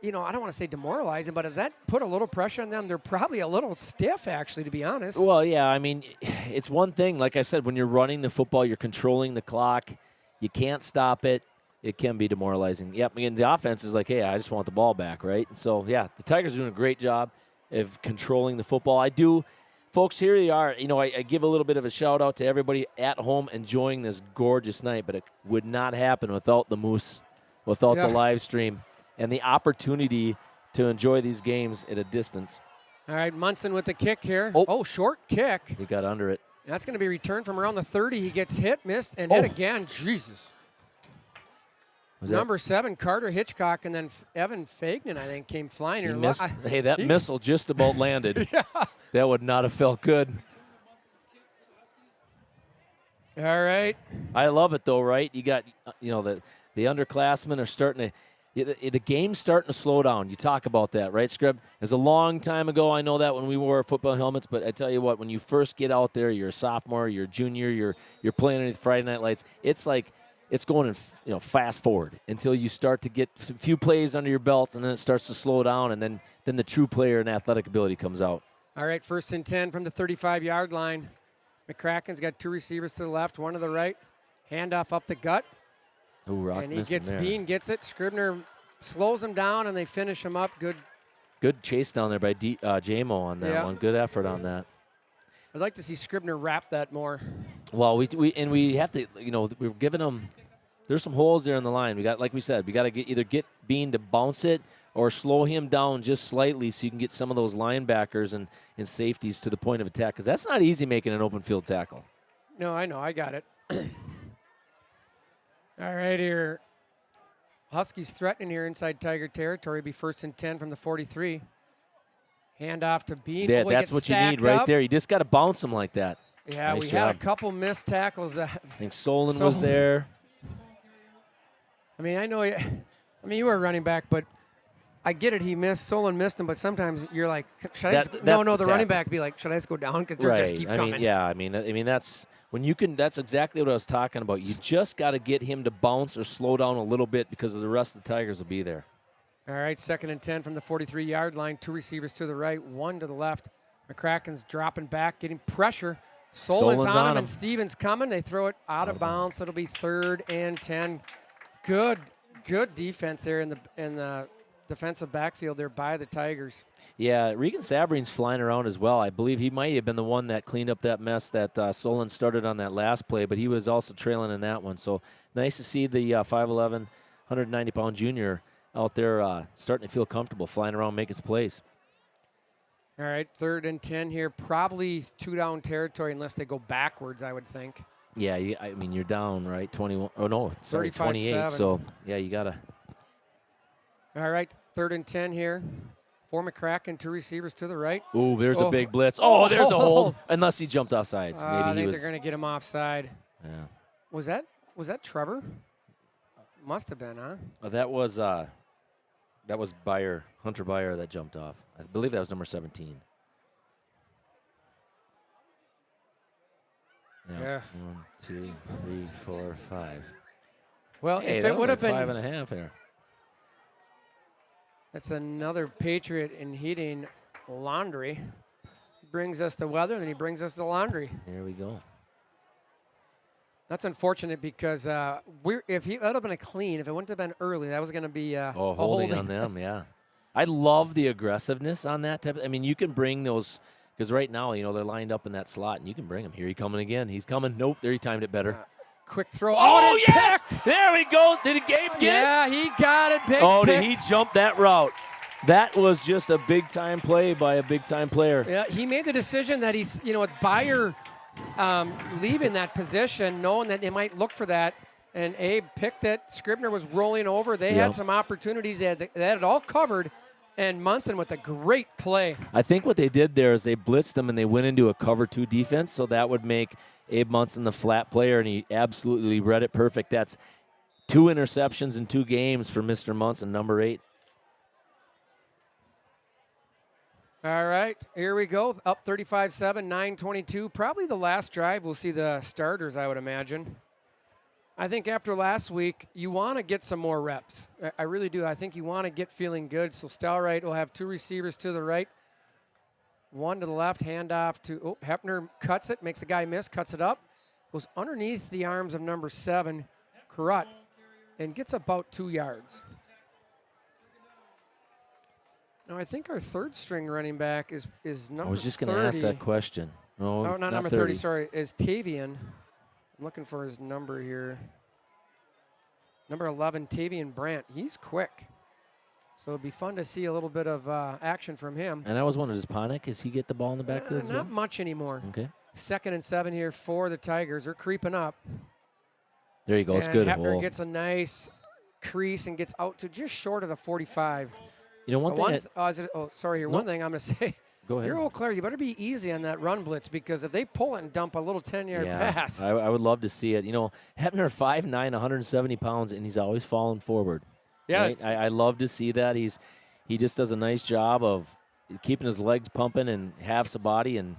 I don't want to say demoralizing, but does that put a little pressure on them? They're probably a little stiff, actually, to be honest. Well, yeah, I mean, it's one thing. Like I said, when you're running the football, you're controlling the clock. You can't stop it. It can be demoralizing. Yep, again, the offense is like, hey, I just want the ball back, right? And so, yeah, the Tigers are doing a great job of controlling the football. I do. Folks, here you are. I give a little bit of a shout-out to everybody at home enjoying this gorgeous night, but it would not happen without the Moose, without the live stream, and the opportunity to enjoy these games at a distance. All right, Munson with the kick here. Oh, short kick. He got under it. That's going to be returned from around the 30. He gets hit, missed, and hit again. Jesus. Number 7, Carter Hitchcock, and then Evan Fagnan, I think, came flying here. Hey, that missile just about landed. Yeah. That would not have felt good. All right. I love it, though, right? You got, the underclassmen are starting to – the game's starting to slow down. You talk about that, right, Scrib? It was a long time ago. I know that when we wore football helmets, but I tell you what, when you first get out there, you're a sophomore, you're a junior, you're playing underneath Friday Night Lights, it's like – it's going in, fast forward until you start to get a few plays under your belt, and then it starts to slow down, and then the true player and athletic ability comes out. All right, 1st and 10 from the 35-yard line. McCracken's got 2 receivers to the left, 1 to the right. Handoff up the gut. Ooh, and he gets Bean, gets it. Scribner slows him down, and they finish him up. Good chase down there by JMO on that one. Good effort on that. I'd like to see Scribner wrap that more. Well, we have to, we're giving them. There's some holes there in the line. We got, like we said, we got to either get Bean to bounce it or slow him down just slightly so you can get some of those linebackers and safeties to the point of attack, because that's not easy making an open field tackle. No, I know. I got it. All right, here. Huskies threatening here inside Tiger territory. Be 1st and 10 from the 43. Hand off to Bean. Yeah, that's what you need right there. You just got to bounce them like that. Yeah, nice we job. had a couple missed tackles. I think Solon was there. I mean, I know. I mean, you were a running back, but I get it. He missed. Solon missed him, but sometimes you're like, should I? The running back be like, should I just go down because they're just keep coming. I mean, that's when you can. That's exactly what I was talking about. You just got to get him to bounce or slow down a little bit because the rest of the Tigers will be there. All right, 2nd and 10 from the 43-yard line. 2 receivers to the right, 1 to the left. McCracken's dropping back, getting pressure. Solon's on him, and Stevens coming. They throw it out of bounds. It'll be 3rd and 10. Good defense there in the defensive backfield there by the Tigers. Yeah, Regan Sabrine's flying around as well. I believe he might have been the one that cleaned up that mess that Solon started on that last play, but he was also trailing in that one. So nice to see the 5'11", 190-pound junior out there starting to feel comfortable, flying around, making some plays. All right, 3rd and 10 here. Probably 2-down territory unless they go backwards, I would think. Yeah, I mean, you're down, right? 21. Oh, no, sorry, 28. So, yeah, you got to. All right, 3rd and 10 here. For McCracken, 2 receivers to the right. Ooh, there's a big blitz. Oh, there's a hold. Unless he jumped off sides. Maybe I think they're going to get him offside. Yeah. Was that Trevor? Must have been, huh? That was Hunter Byer that jumped off. I believe that was number 17. Yeah. 1, 2, 3, 4, 5. Well, hey, if it would have been 5.5 here. That's another Patriot in heating laundry. He brings us the weather, and then he brings us the laundry. There we go. That's unfortunate because that would have been a clean. If it wouldn't have been early, that was going to be a holding on them, yeah. I love the aggressiveness on that type. I mean, you can bring those because right now, they're lined up in that slot, and you can bring them. Here he coming again. He's coming. Nope, there he timed it better. Quick throw. Oh, yes! There we go. Did Gabe get it? Yeah, he got it. Did he jump that route? That was just a big-time play by a big-time player. Yeah, he made the decision that he's, with Byer leaving that position, knowing that they might look for that, and Abe picked it. Scribner was rolling over. They had some opportunities. They had it all covered, and Munson with a great play. I think what they did there is they blitzed them, and they went into a cover 2 defense, so that would make Abe Munson the flat player, and he absolutely read it perfect. That's 2 interceptions in 2 games for Mr. Munson, number 8. All right, here we go. Up 35-7, 9:22. Probably the last drive we'll see the starters, I would imagine. I think after last week, you want to get some more reps. I really do. I think you want to get feeling good. So Stelright will have 2 receivers to the right, 1 to the left, handoff to Hepner cuts it, makes a guy miss, cuts it up, goes underneath the arms of number 7, Carrot, and gets about 2 yards. Now, I think our 3rd-string running back is number 30. I was just going to ask that question. No, not number 30, sorry. Is Tavian. I'm looking for his number here. Number 11, Tavian Brandt. He's quick. So it'd be fun to see a little bit of action from him. And I was wondering, does Ponick, does he get the ball in the backfield? Not much anymore. Okay. 2nd and 7 here for the Tigers. They're creeping up. There you go. It's good. Hepner gets a nice crease and gets out to just short of the 45. One thing. One thing I'm going to say. Go ahead. You're Eau Claire. You better be easy on that run blitz because if they pull it and dump a little 10-yard pass. I would love to see it. Hepner 5'9", 170 pounds, and he's always falling forward. Yeah. Right? I love to see that. He just does a nice job of keeping his legs pumping and halves the body and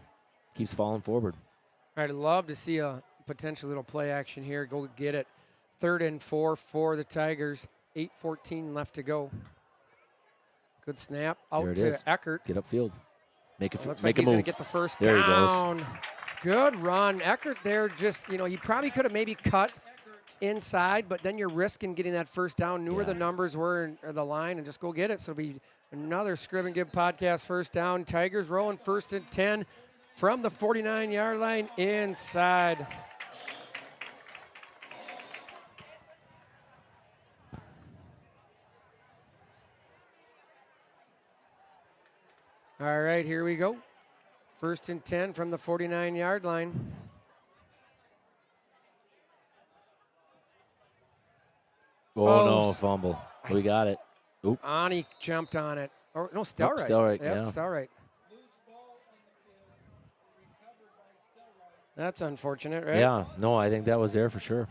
keeps falling forward. All right, I'd love to see a potential little play action here. Go get it. 3rd and 4 for the Tigers. 8:14 left to go. Good snap out to Eckert. Get upfield. Make a looks make like a he's move. Going to get the first there down. He goes. Good run. Eckert there just, he probably could have maybe cut inside, but then you're risking getting that first down. Knew where the numbers were or the line and just go get it. So it'll be another Scrib and Give podcast first down. Tigers rolling 1st and 10 from the 49-yard line inside. All right, here we go. 1st and 10 from the 49-yard line. Oh, no, fumble. We got it. Oop. Ani jumped on it. Or, no, Stelright. Stelright, yeah. Stelright. That's unfortunate, right? Yeah, no, I think that was there for sure.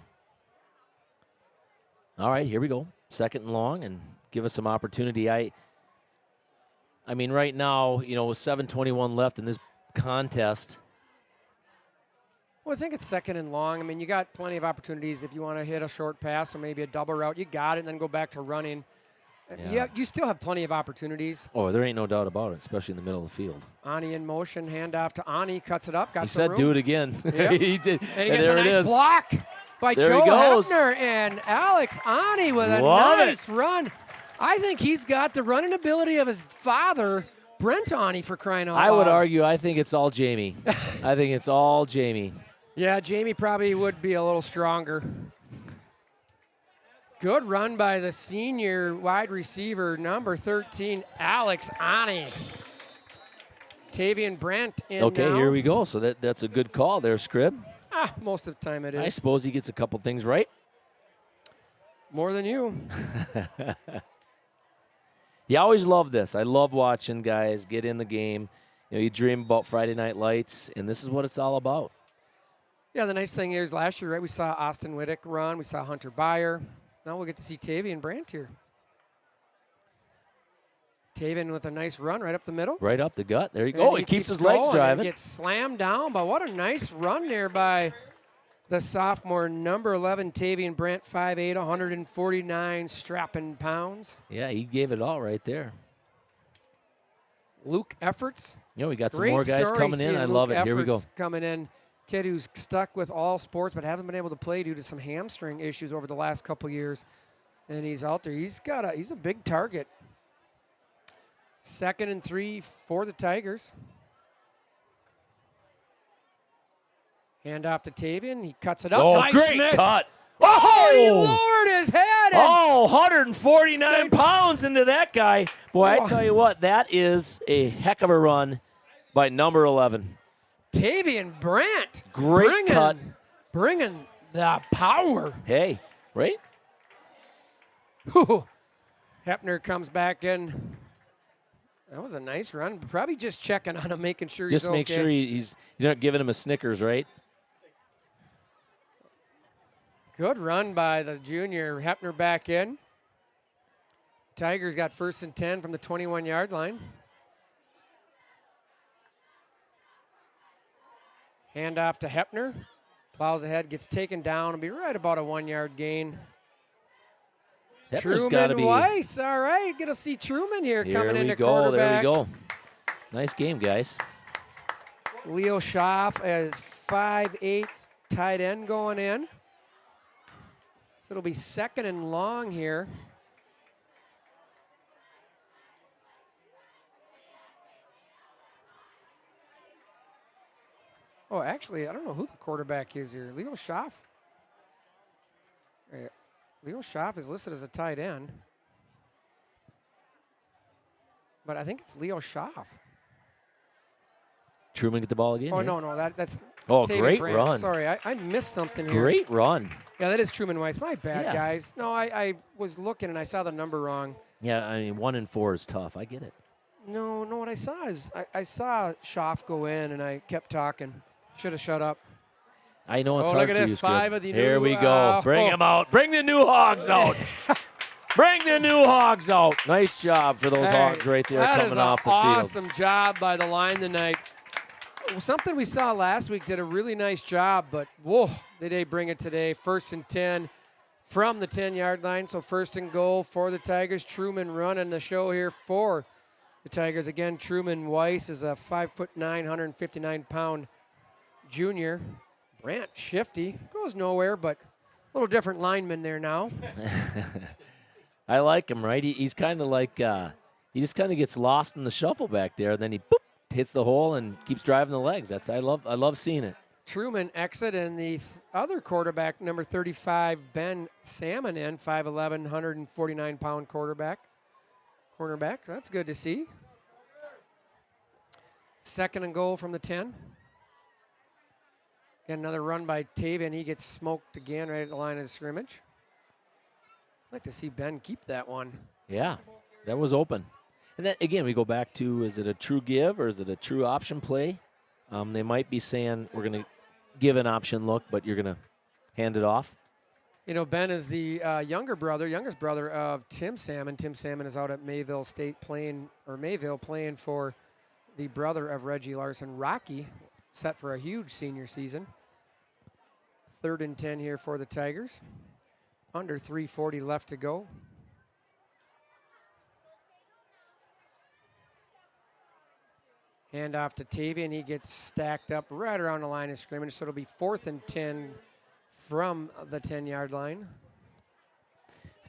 All right, here we go. 2nd and long, and give us some opportunity. I mean, right now, with 7:21 left in this contest. Well, I think it's 2nd and long. I mean, you got plenty of opportunities if you want to hit a short pass or maybe a double route. You got it, and then go back to running. Yeah, you still have plenty of opportunities. Oh, there ain't no doubt about it, especially in the middle of the field. Ani in motion, handoff to Ani, cuts it up, got He some said room. do it again. Yep. He did. And he gets a nice block by There Joe he goes. Hefner, and Alex Ani with a Love nice run. I think he's got the running ability of his father, Brent Ani, for crying out loud. I would argue, I think it's all Jamie. I think it's all Jamie. Yeah, Jamie probably would be a little stronger. Good run by the senior wide receiver, number 13, Alex Ani. Tavian Brandt in Okay, now. here we go. So that's a good call there, Scribb. Most of the time it is. I suppose he gets a couple things right. More than you. You always love this. I love watching guys get in the game. You dream about Friday Night Lights, and this is what it's all about. Yeah, the nice thing is last year, right, we saw Austin Whittick run. We saw Hunter Byer. Now we'll get to see Tavian Brandt here. Tavian with a nice run right up the middle. Right up the gut. There you And go. He keeps his legs going, driving. and gets slammed down, but what a nice run there by the sophomore, number 11, Tavian Brandt, 5'8", 149 strapping pounds. Yeah, he gave it all right there. Luke Efforts. We got some Great more guys story coming in. seeing I love Luke it. Here we go. Efforts coming in. Kid who's stuck with all sports but haven't been able to play due to some hamstring issues over the last couple years. And he's out there. He's a big target. 2nd and 3 for the Tigers. Hand off to Tavian. He cuts it up. Oh, Nice great miss. cut. Oh, he lowered his head. Oh, 149 pounds into that guy. Boy, I tell you what, that is a heck of a run by number 11. Tavian Brandt. Great cut. Bringing the power. Hey, right? Hepner comes back in. That was a nice run. Probably just checking on him, making sure Just he's make okay. sure you're not giving him a Snickers, right? Good run by the junior. Hepner back in. Tigers got 1st and 10 from the 21-yard line. Hand off to Hepner. Plows ahead, gets taken down. It'll be right about a 1-yard gain. Hepner's gotta Truman be. Weiss. All right, gonna see Truman here coming into There quarterback. we go. Nice game, guys. Leo Schaff, a 5'8" tight end going in. So it'll be 2nd and long here. Oh, actually, I don't know who the quarterback is here. Leo Schaff. Leo Schaff is listed as a tight end. But I think it's Leo Schaff. Truman get the ball again. Oh, here. no, that's Oh, Tavian great Brandt. run. Sorry, I missed something here. Great run. Yeah, that is Truman Weiss. My bad, Yeah. guys. No, I was looking and I saw the number wrong. Yeah, I mean, 1 and 4 is tough. I get it. No, what I saw is I saw Schaff go in and I kept talking. Should have shut up. I know it's Oh, hard look at for this, you, Scribb. 5 of the Here new, we go. Bring him out. Bring the new Hogs out. Bring the new Hogs out. Nice job for those Hogs right there coming off the field. That is an awesome job by the line tonight. Something we saw last week did a really nice job, but whoa, did they bring it today. 1st and 10 from the 10-yard line, so 1st and goal for the Tigers. Truman running the show here for the Tigers. Again, Truman Weiss is a 5'9", 159-pound junior. Brandt shifty, goes nowhere, but a little different lineman there now. I like him, right? He's kind of like, he just kind of gets lost in the shuffle back there, and then he boop, hits the hole and keeps driving the legs. I love seeing it. Truman exit, and the other quarterback, number 35, Ben Salmon in, 5'11", 149-pound cornerback. That's good to see. 2nd and goal from the 10. Again, another run by Tavian. He gets smoked again right at the line of scrimmage. I'd like to see Ben keep that one. Yeah, that was open. And then, again, we go back to, is it a true give or is it a true option play? They might be saying we're going to give an option look, but you're going to hand it off. You know, Ben is the youngest brother of Tim Salmon. Tim Salmon is out at Mayville playing for the brother of Reggie Larson, Rocky, set for a huge senior season. 3rd and 10 here for the Tigers. Under 3:40 left to go. Hand off to Tavian. He gets stacked up right around the line of scrimmage, so it'll be 4th and 10 from the 10-yard line.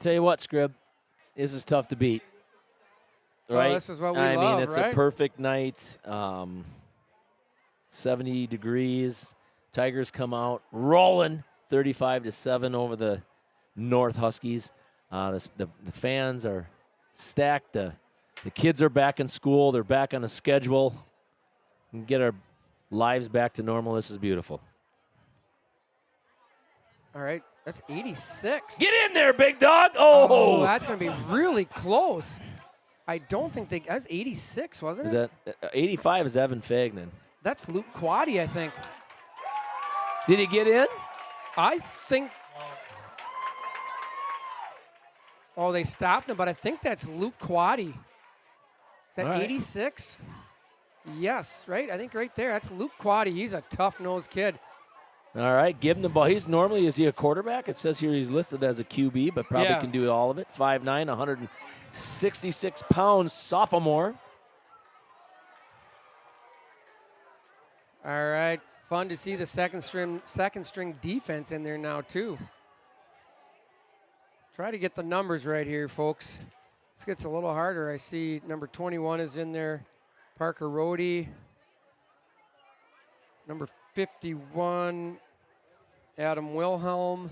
Tell you what, Scrib, this is tough to beat. Right? Well, this is what we love, love, it's right? a perfect night. 70 degrees. Tigers come out rolling 35-7 over the North Huskies. The fans are stacked. The kids are back in school. They're back on a schedule. We can get our lives back to normal. This is beautiful. All right, that's 86. Get in there, big dog. Oh, that's going to be really close. I don't think that's 86, wasn't is it? that 85 is Evan Fagnan. That's Luke Quaddy, I think. Did he get in? I think. Oh, they stopped him, but I think that's Luke Quaddy. Is that 86? Yes, right? I think right there. That's Luke Quaddy. He's a tough-nosed kid. All right, give him the ball. Is he a quarterback? It says here he's listed as a QB, but probably can do all of it. 5'9", 166 pounds, sophomore. All right, fun to see the second string defense in there now too. Try to get the numbers right here, folks. This gets a little harder. I see number 21 is in there, Parker Rohde. Number 51, Adam Wilhelm.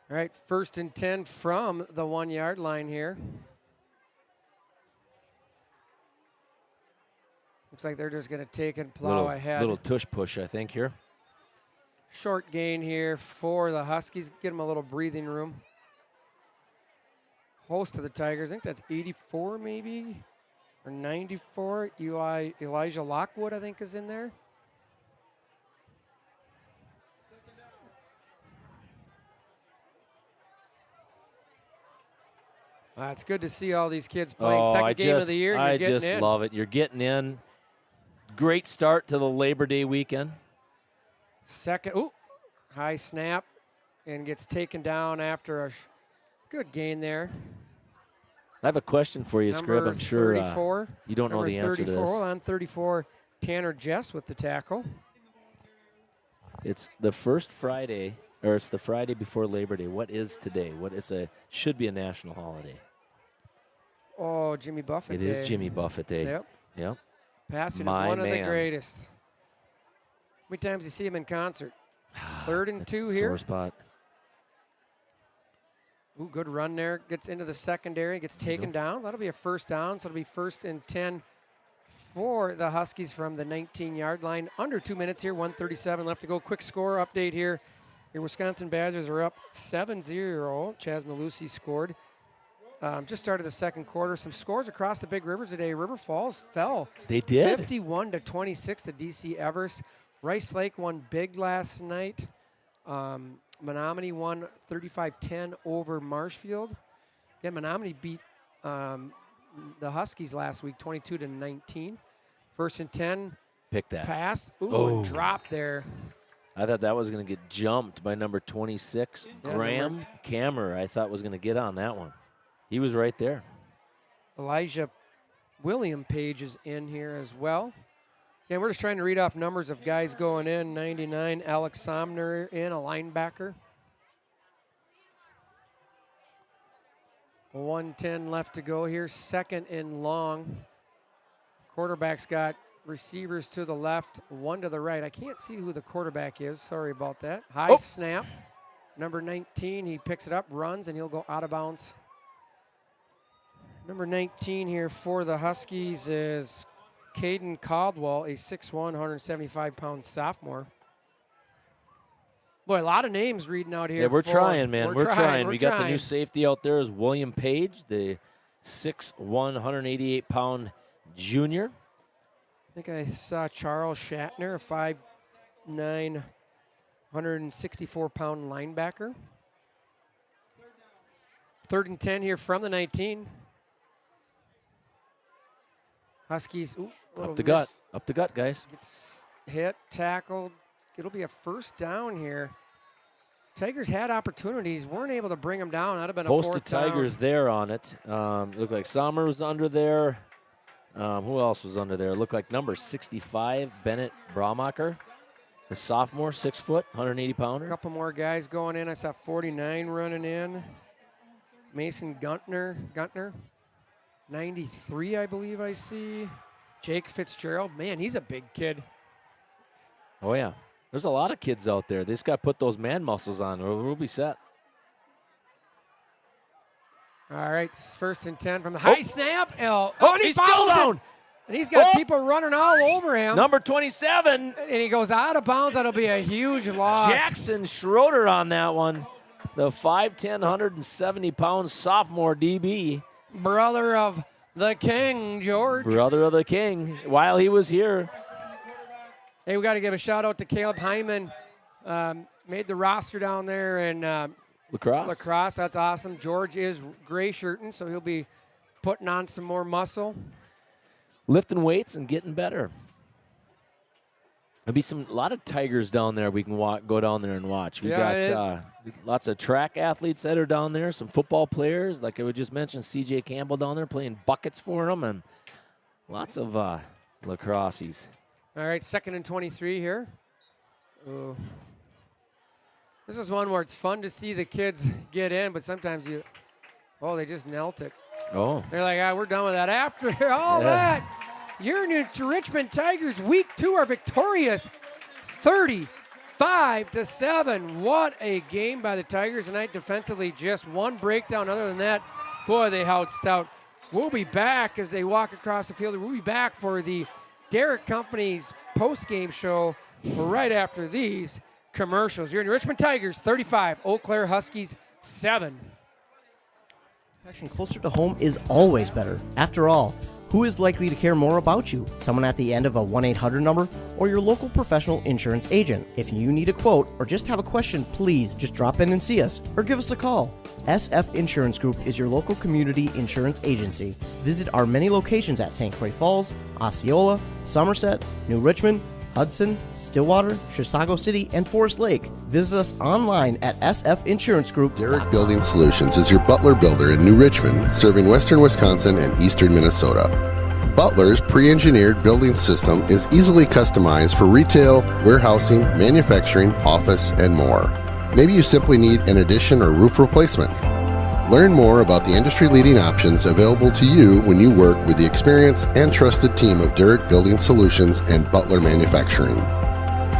All right, 1st and 10 from the 1-yard line here. Looks like they're just going to take and plow ahead. Little tush push, I think, here. Short gain here for the Huskies. Get them a little breathing room. Host of the Tigers, I think that's 84 maybe, or 94. Elijah Lockwood, I think, is in there. It's good to see all these kids playing. Second game of the year. I just love it. You're getting in. Great start to the Labor Day weekend. High snap, and gets taken down after a good gain there. I have a question for you, Scrib. I'm sure 34, you don't know the answer to this. Hold on, 34, Tanner Jess with the tackle. It's the first Friday, or it's the Friday before Labor Day. What is today? Should be a national holiday. Oh, Jimmy Buffett Day. It is Jimmy Buffett Day. Yep. Passing My one man. of the greatest. How many times do you see him in concert? 3rd and 2 here. Sore spot. Ooh, good run there. Gets into the secondary. Gets taken down. That'll be a first down. So it'll be 1st and 10 for the Huskies from the 19-yard line. Under 2 minutes here. 1:37 left to go. Quick score update here. Your Wisconsin Badgers are up 7-0. Chaz Malusi scored. Just started the second quarter. Some scores across the Big Rivers today. River Falls fell. They did. 51-26 to DC Everest. Rice Lake won big last night. Menominee won 35-10 over Marshfield. Again, Menominee beat the Huskies last week 22-19. 1st and 10. Pick that. Pass. And dropped there. I thought that was going to get jumped by number 26, Graham Kammer. I thought was going to get on that one. He was right there. Elijah William Page is in here as well. Yeah, we're just trying to read off numbers of guys going in. 99, Alex Somner in, a linebacker. 1:10 left to go here. 2nd and long. Quarterback's got receivers to the left, one to the right. I can't see who the quarterback is. Sorry about that. High snap. Number 19, he picks it up, runs, and he'll go out of bounds. Number 19 here for the Huskies is Caden Caldwell, a 6'1", 175-pound sophomore. Boy, a lot of names reading out here. Yeah, we're trying, man. We're trying. We got trying. the new safety out there is William Page, the 6'1", 188-pound junior. I think I saw Charles Shatner, a 5'9", 164-pound linebacker. 3rd and 10 here from the 19. Huskies, up the gut. Up the gut, guys. Gets hit, tackled. It'll be a first down here. Tigers had opportunities, weren't able to bring them down. That'd have been a Posted fourth down. Tigers there on it. Looked like Sommer was under there. Who else was under there? Looked like number 65, Bennett Braumacher. The sophomore, 6 foot, 180 pounder. A couple more guys going in. I saw 49 running in. Mason Guntner, 93, I believe I see. Jake Fitzgerald, man, he's a big kid. Oh, yeah. There's a lot of kids out there. They just got to put those man muscles on. We'll be set. All right, 1st and 10 from the high snap. And he's still down. And he's got people running all over him. Number 27. And he goes out of bounds. That'll be a huge loss. Jackson Schroeder on that one. The 5'10", 170-pound sophomore DB. Brother of the King, George. Brother of the King, while he was here. Hey, we got to give a shout-out to Caleb Hyman. Made the roster down there in lacrosse. That's awesome. George is gray shirting, so he'll be putting on some more muscle. Lifting weights and getting better. There'll be a lot of Tigers down there we can go down there and watch. We got lots of track athletes that are down there, some football players, like I just mentioned, C.J. Campbell down there playing buckets for them, and lots of lacrossies. All right, 2nd and 23 here. This is one where it's fun to see the kids get in, but sometimes they just knelt it. Oh. They're like, we're done with that. After all that, your New Richmond Tigers Week 2 are victorious 35-7. What a game by the Tigers tonight defensively. Just one breakdown. Other than that, boy, they held stout. We'll be back as they walk across the field. We'll be back for the Derek Company's post-game show right after these commercials. Your New Richmond Tigers 35, Eau Claire Huskies 7. Protection closer to home is always better. After all, who is likely to care more about you? Someone at the end of a 1-800 number or your local professional insurance agent. If you need a quote or just have a question, please just drop in and see us or give us a call. SF Insurance Group is your local community insurance agency. Visit our many locations at St. Croix Falls, Osceola, Somerset, New Richmond, Hudson, Stillwater, Chisago City, and Forest Lake. Visit us online at sfinsurancegroup.com. Derek Building Solutions is your Butler builder in New Richmond, serving western Wisconsin and eastern Minnesota. Butler's pre-engineered building system is easily customized for retail, warehousing, manufacturing, office, and more. Maybe you simply need an addition or roof replacement. Learn more about the industry-leading options available to you when you work with the experienced and trusted team of Derek Building Solutions and Butler Manufacturing.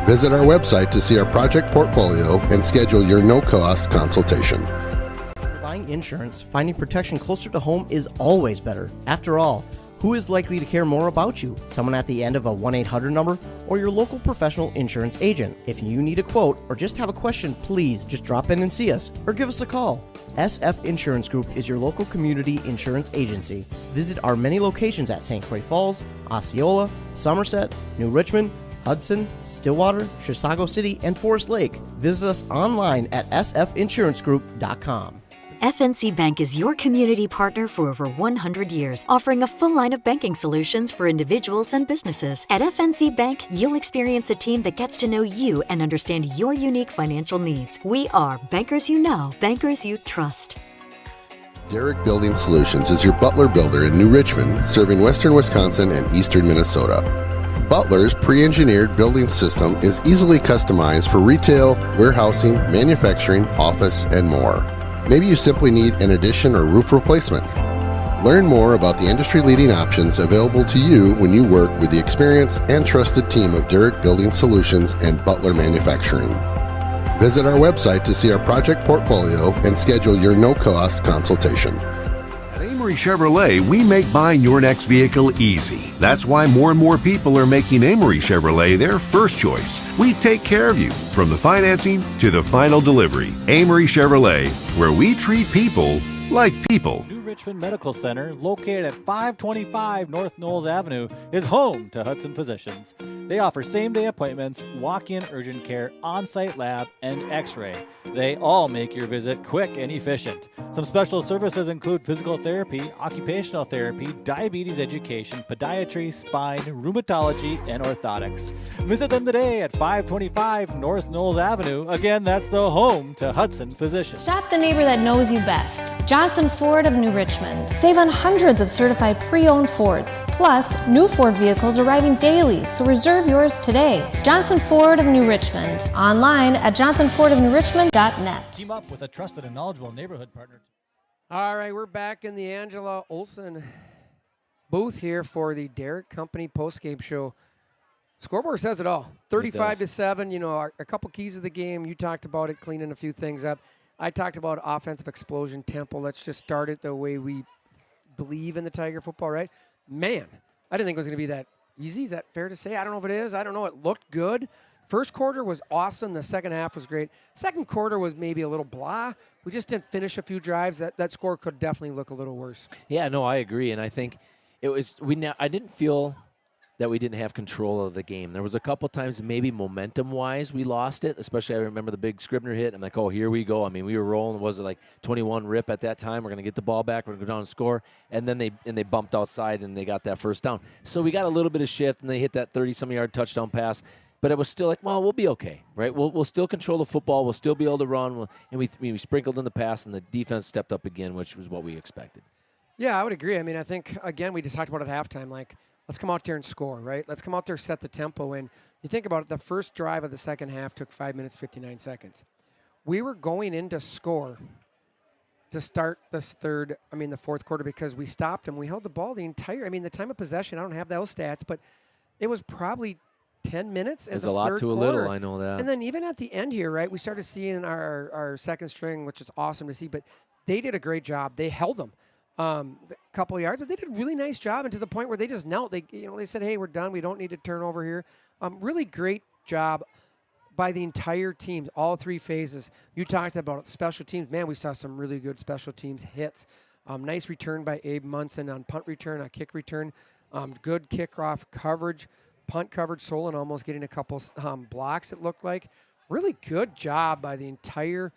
Visit our website to see our project portfolio and schedule your no-cost consultation. When you're buying insurance, finding protection closer to home is always better. After all, who is likely to care more about you? Someone at the end of a 1-800 number or your local professional insurance agent. If you need a quote or just have a question, please just drop in and see us or give us a call. SF Insurance Group is your local community insurance agency. Visit our many locations at St. Croix Falls, Osceola, Somerset, New Richmond, Hudson, Stillwater, Chisago City, and Forest Lake. Visit us online at sfinsurancegroup.com. FNC Bank is your community partner for over 100 years, offering a full line of banking solutions for individuals and businesses. At FNC Bank, you'll experience a team that gets to know you and understand your unique financial needs. We are bankers you know, bankers you trust. Derek Building Solutions is your Butler builder in New Richmond, serving western Wisconsin and eastern Minnesota. Butler's pre-engineered building system is easily customized for retail, warehousing, manufacturing, office, and more. Maybe you simply need an addition or roof replacement. Learn more about the industry-leading options available to you when you work with the experienced and trusted team of Derek Building Solutions and Butler Manufacturing. Visit our website to see our project portfolio and schedule your no-cost consultation. At Amory Chevrolet, we make buying your next vehicle easy. That's why more and more people are making Amory Chevrolet their first choice. We take care of you, from the financing to the final delivery. Amory Chevrolet, where we treat people like people. New Richmond Medical Center, located at 525 North Knowles Avenue, is home to Hudson Physicians. They offer same-day appointments, walk-in urgent care, on-site lab, and x-ray. They all make your visit quick and efficient. Some special services include physical therapy, occupational therapy, diabetes education, podiatry, spine, rheumatology, and orthotics. Visit them today at 525 North Knowles Avenue. Again, that's the home to Hudson Physicians. Shop the neighbor that knows you best. Johnson Ford of New Richmond. Save on hundreds of certified pre-owned Fords. Plus, new Ford vehicles arriving daily, so reserve yours today. Johnson Ford of New Richmond. Online at johnsonfordofnewrichmond.net. Team up with a trusted and knowledgeable neighborhood partner. All right, we're back in the Angela Olsen booth here for the Derek Company postgame show. Scoreboard says it all. 35-7. You know, a couple keys of the game. You talked about it, cleaning a few things up. I talked about offensive explosion tempo. Let's just start it the way we believe in the Tiger football, right? Man, I didn't think it was going to be that easy. Is that fair to say? I don't know if it is. I don't know. It looked good. First quarter was awesome. The second half was great. Second quarter was maybe a little blah. We just didn't finish a few drives. That score could definitely look a little worse. Yeah, no, I agree. And I think it was I didn't feel that we didn't have control of the game. There was a couple times maybe momentum-wise we lost it, especially I remember the big Scribner hit. I'm like, oh, here we go. I mean, we were rolling. Was it like 21 rip at that time? We're going to get the ball back. We're going to go down and score. And then they bumped outside, and they got that first down. So we got a little bit of shift, and they hit that 30-some-yard touchdown pass. But it was still like, well, we'll be okay, right? We'll still control the football. We'll still be able to run. And we sprinkled in the pass, and the defense stepped up again, which was what we expected. Yeah, I would agree. I mean, I think, again, we just talked about at halftime, like, let's come out there and score, right? Let's come out there, set the tempo. And you think about it, the first drive of the second half took 5 minutes, 59 seconds. We were going in to score to start the fourth quarter because we stopped them. We held the ball the time of possession, I don't have those stats, but it was probably 10 minutes in the third quarter. There's a lot to a little, I know that. And then even at the end here, right, we started seeing our second string, which is awesome to see, but they did a great job. They held them. A couple of yards, but they did a really nice job, and to the point where they just knelt. They said, "Hey, we're done. We don't need to turn over here." Really great job by the entire team, all three phases. You talked about special teams. Man, we saw some really good special teams hits. Nice return by Abe Munson on punt return, on kick return. Good kickoff coverage, punt coverage. Solon almost getting a couple blocks. It looked like really good job by the entire.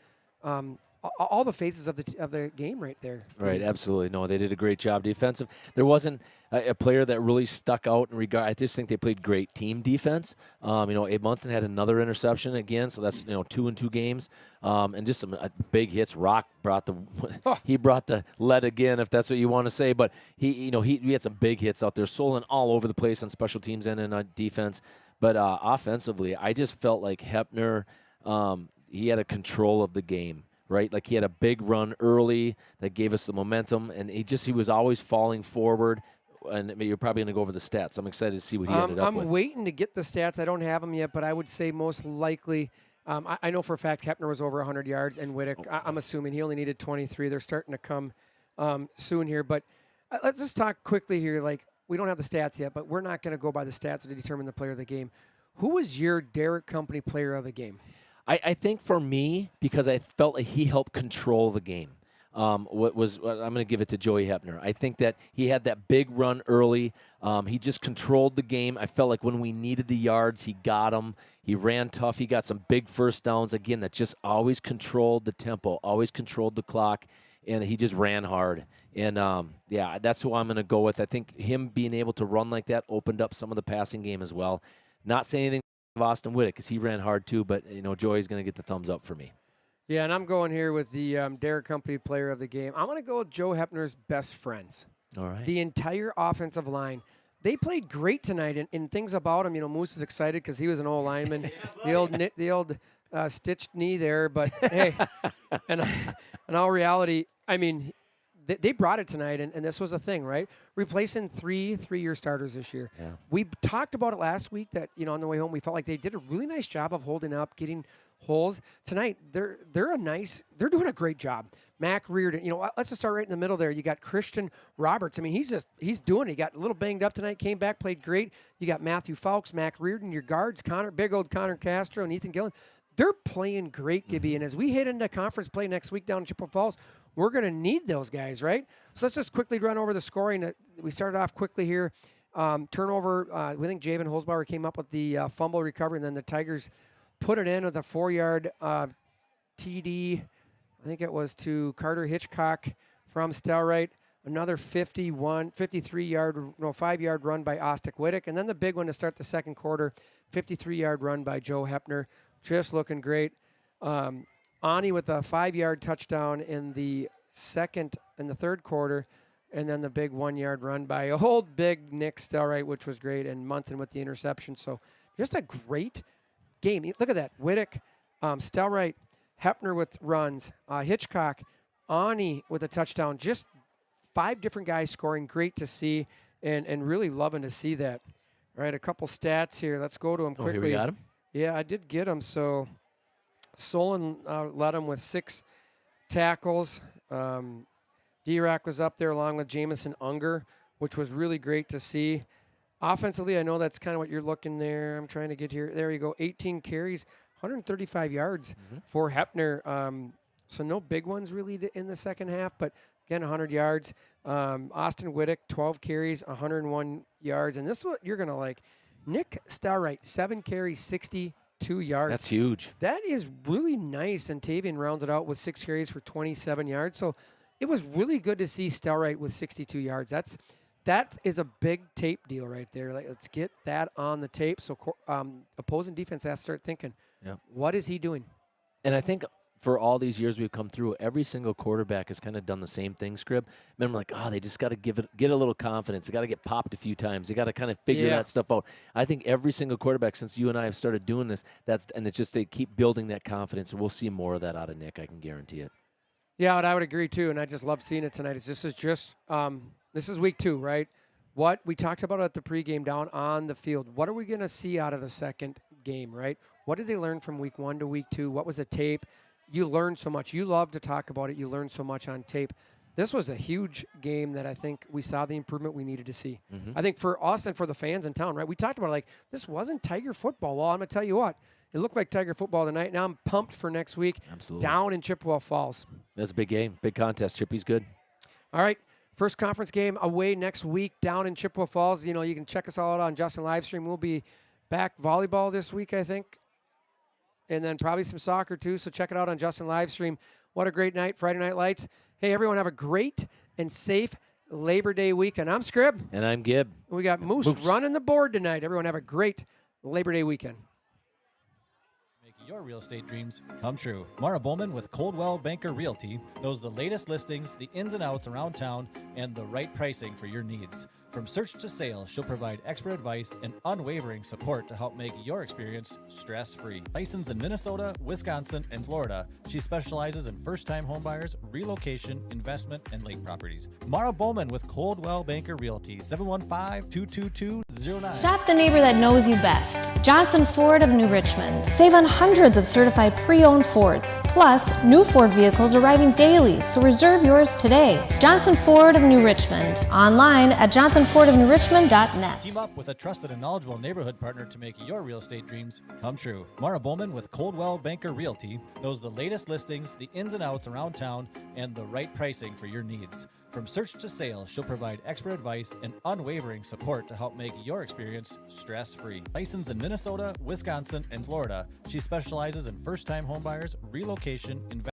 All the phases of the game right there. Right, absolutely. No, they did a great job defensive. There wasn't a player that really stuck out in regard. I just think they played great team defense. Abe Munson had another interception again, so that's 2 in 2 games. And just some big hits. Rock brought he brought the lead again, if that's what you want to say. But he had some big hits out there. Solon all over the place on special teams and in defense. But offensively, I just felt like Hepner, he had a control of the game. Right, like he had a big run early that gave us the momentum, and he was always falling forward. And you're probably going to go over the stats. I'm excited to see what he ended up with. I'm waiting to get the stats. I don't have them yet, but I would say most likely, I know for a fact Hepner was over 100 yards, and Whittick, I'm assuming he only needed 23. They're starting to come soon here, but let's just talk quickly here. Like, we don't have the stats yet, but we're not going to go by the stats to determine the player of the game. Who was your Derek Company player of the game? I think for me, because I felt like he helped control the game, I'm going to give it to Joey Hepner. I think that he had that big run early. He just controlled the game. I felt like when we needed the yards, he got them. He ran tough. He got some big first downs. Again, that just always controlled the tempo, always controlled the clock, and he just ran hard. And, that's who I'm going to go with. I think him being able to run like that opened up some of the passing game as well. Not saying anything of Austin Whittick because he ran hard too, but Joey's going to get the thumbs up for me. Yeah, and I'm going here with the Derek Company player of the game. I'm going to go with Joe Hepner's best friends. All right. The entire offensive line. They played great tonight, and things about him. Moose is excited because he was an old lineman. the old stitched knee there, but hey, and in all reality, I mean, they brought it tonight, and this was a thing, right? Replacing three-year starters this year. Yeah. We talked about it last week that, on the way home, we felt like they did a really nice job of holding up, getting holes. Tonight, they're doing a great job. Mac Reardon, let's just start right in the middle there. You got Christian Roberts. I mean, he's doing it. He got a little banged up tonight, came back, played great. You got Matthew Fawkes, Mac Reardon, your guards, big old Connor Castro, and Ethan Gillen. They're playing great, Gibby. And as we head into conference play next week down in Chippewa Falls, we're going to need those guys, right? So let's just quickly run over the scoring. We started off quickly here. Turnover, we think Javen Holzbauer came up with the fumble recovery, and then the Tigers put it in with a 4-yard TD. I think it was to Carter Hitchcock from Stelrite. Another 5-yard run by Ostic Wittick. And then the big one to start the second quarter, 53-yard run by Joe Hepner. Just looking great. Ani with a 5-yard touchdown in the third quarter. And then the big 1-yard run by old big Nick Stelrite, which was great. And Munson with the interception. So just a great game. Look at that. Wittick, Stelrite, Hepner with runs, Hitchcock, Ani with a touchdown. Just 5 different guys scoring. Great to see, and really loving to see that. All right, a couple stats here. Let's go to them quickly. Here we got them. Yeah, I did get them. So Solon led them with 6 tackles. D-Rack was up there along with Jamison Unger, which was really great to see. Offensively, I know that's kind of what you're looking there. I'm trying to get here. There you go. 18 carries, 135 yards for Hepner. So no big ones really in the second half, but again, 100 yards. Austin Wittick, 12 carries, 101 yards. And this is what you're going to like. Nick Stelrite, 7 carries, 62 yards. That's huge. That is really nice. And Tavian rounds it out with 6 carries for 27 yards. So it was really good to see Stelrite with 62 yards. That is a big tape deal right there. Like, let's get that on the tape. So opposing defense has to start thinking, what is he doing? And I think for all these years we've come through, every single quarterback has kind of done the same thing, Scrib. Remember, like, they just got to get a little confidence. They got to get popped a few times. They got to kind of figure that stuff out. I think every single quarterback since you and I have started doing this, and it's just they keep building that confidence, and we'll see more of that out of Nick. I can guarantee it. Yeah, and I would agree too, and I just love seeing it tonight. This is week 2, right? What we talked about at the pregame down on the field. What are we going to see out of the second game, right? What did they learn from week 1 to week 2? What was the tape? You learn so much. You love to talk about it. You learn so much on tape. This was a huge game that I think we saw the improvement we needed to see. I think for us and for the fans in town, right? We talked about it like, this wasn't Tiger football. Well, I'm going to tell you what. It looked like Tiger football tonight. Now I'm pumped for next week. Absolutely. Down in Chippewa Falls. That's a big game. Big contest. Chippy's good. All right. First conference game away next week down in Chippewa Falls. You know, you can check us all out on Justin Livestream. We'll be back volleyball this week, I think. And then probably some soccer too. So check it out on Justin Livestream. What a great night. Friday Night Lights. Hey, everyone, have a great and safe Labor Day weekend. I'm Scrib. And I'm Gib. We got Moose running the board tonight. Everyone have a great Labor Day weekend. Your real estate dreams come true. Mara Bowman with Coldwell Banker Realty knows the latest listings, the ins and outs around town, and the right pricing for your needs. From search to sale, she'll provide expert advice and unwavering support to help make your experience stress-free. Licensed in Minnesota, Wisconsin, and Florida, she specializes in first-time homebuyers, relocation, investment, and lake properties. Mara Bowman with Coldwell Banker Realty, 715-222-09. Shop the neighbor that knows you best. Johnson Ford of New Richmond. Save on hundreds of certified pre-owned Fords. Plus, new Ford vehicles arriving daily, so reserve yours today. Johnson Ford of New Richmond. Online at johnsonfordofnewrichmond.net. Team up with a trusted and knowledgeable neighborhood partner to make your real estate dreams come true. Mara Bowman with Coldwell Banker Realty knows the latest listings, the ins and outs around town, and the right pricing for your needs. From search to sale, she'll provide expert advice and unwavering support to help make your experience stress-free. Licensed in Minnesota, Wisconsin, and Florida, she specializes in first-time homebuyers, relocation, investment,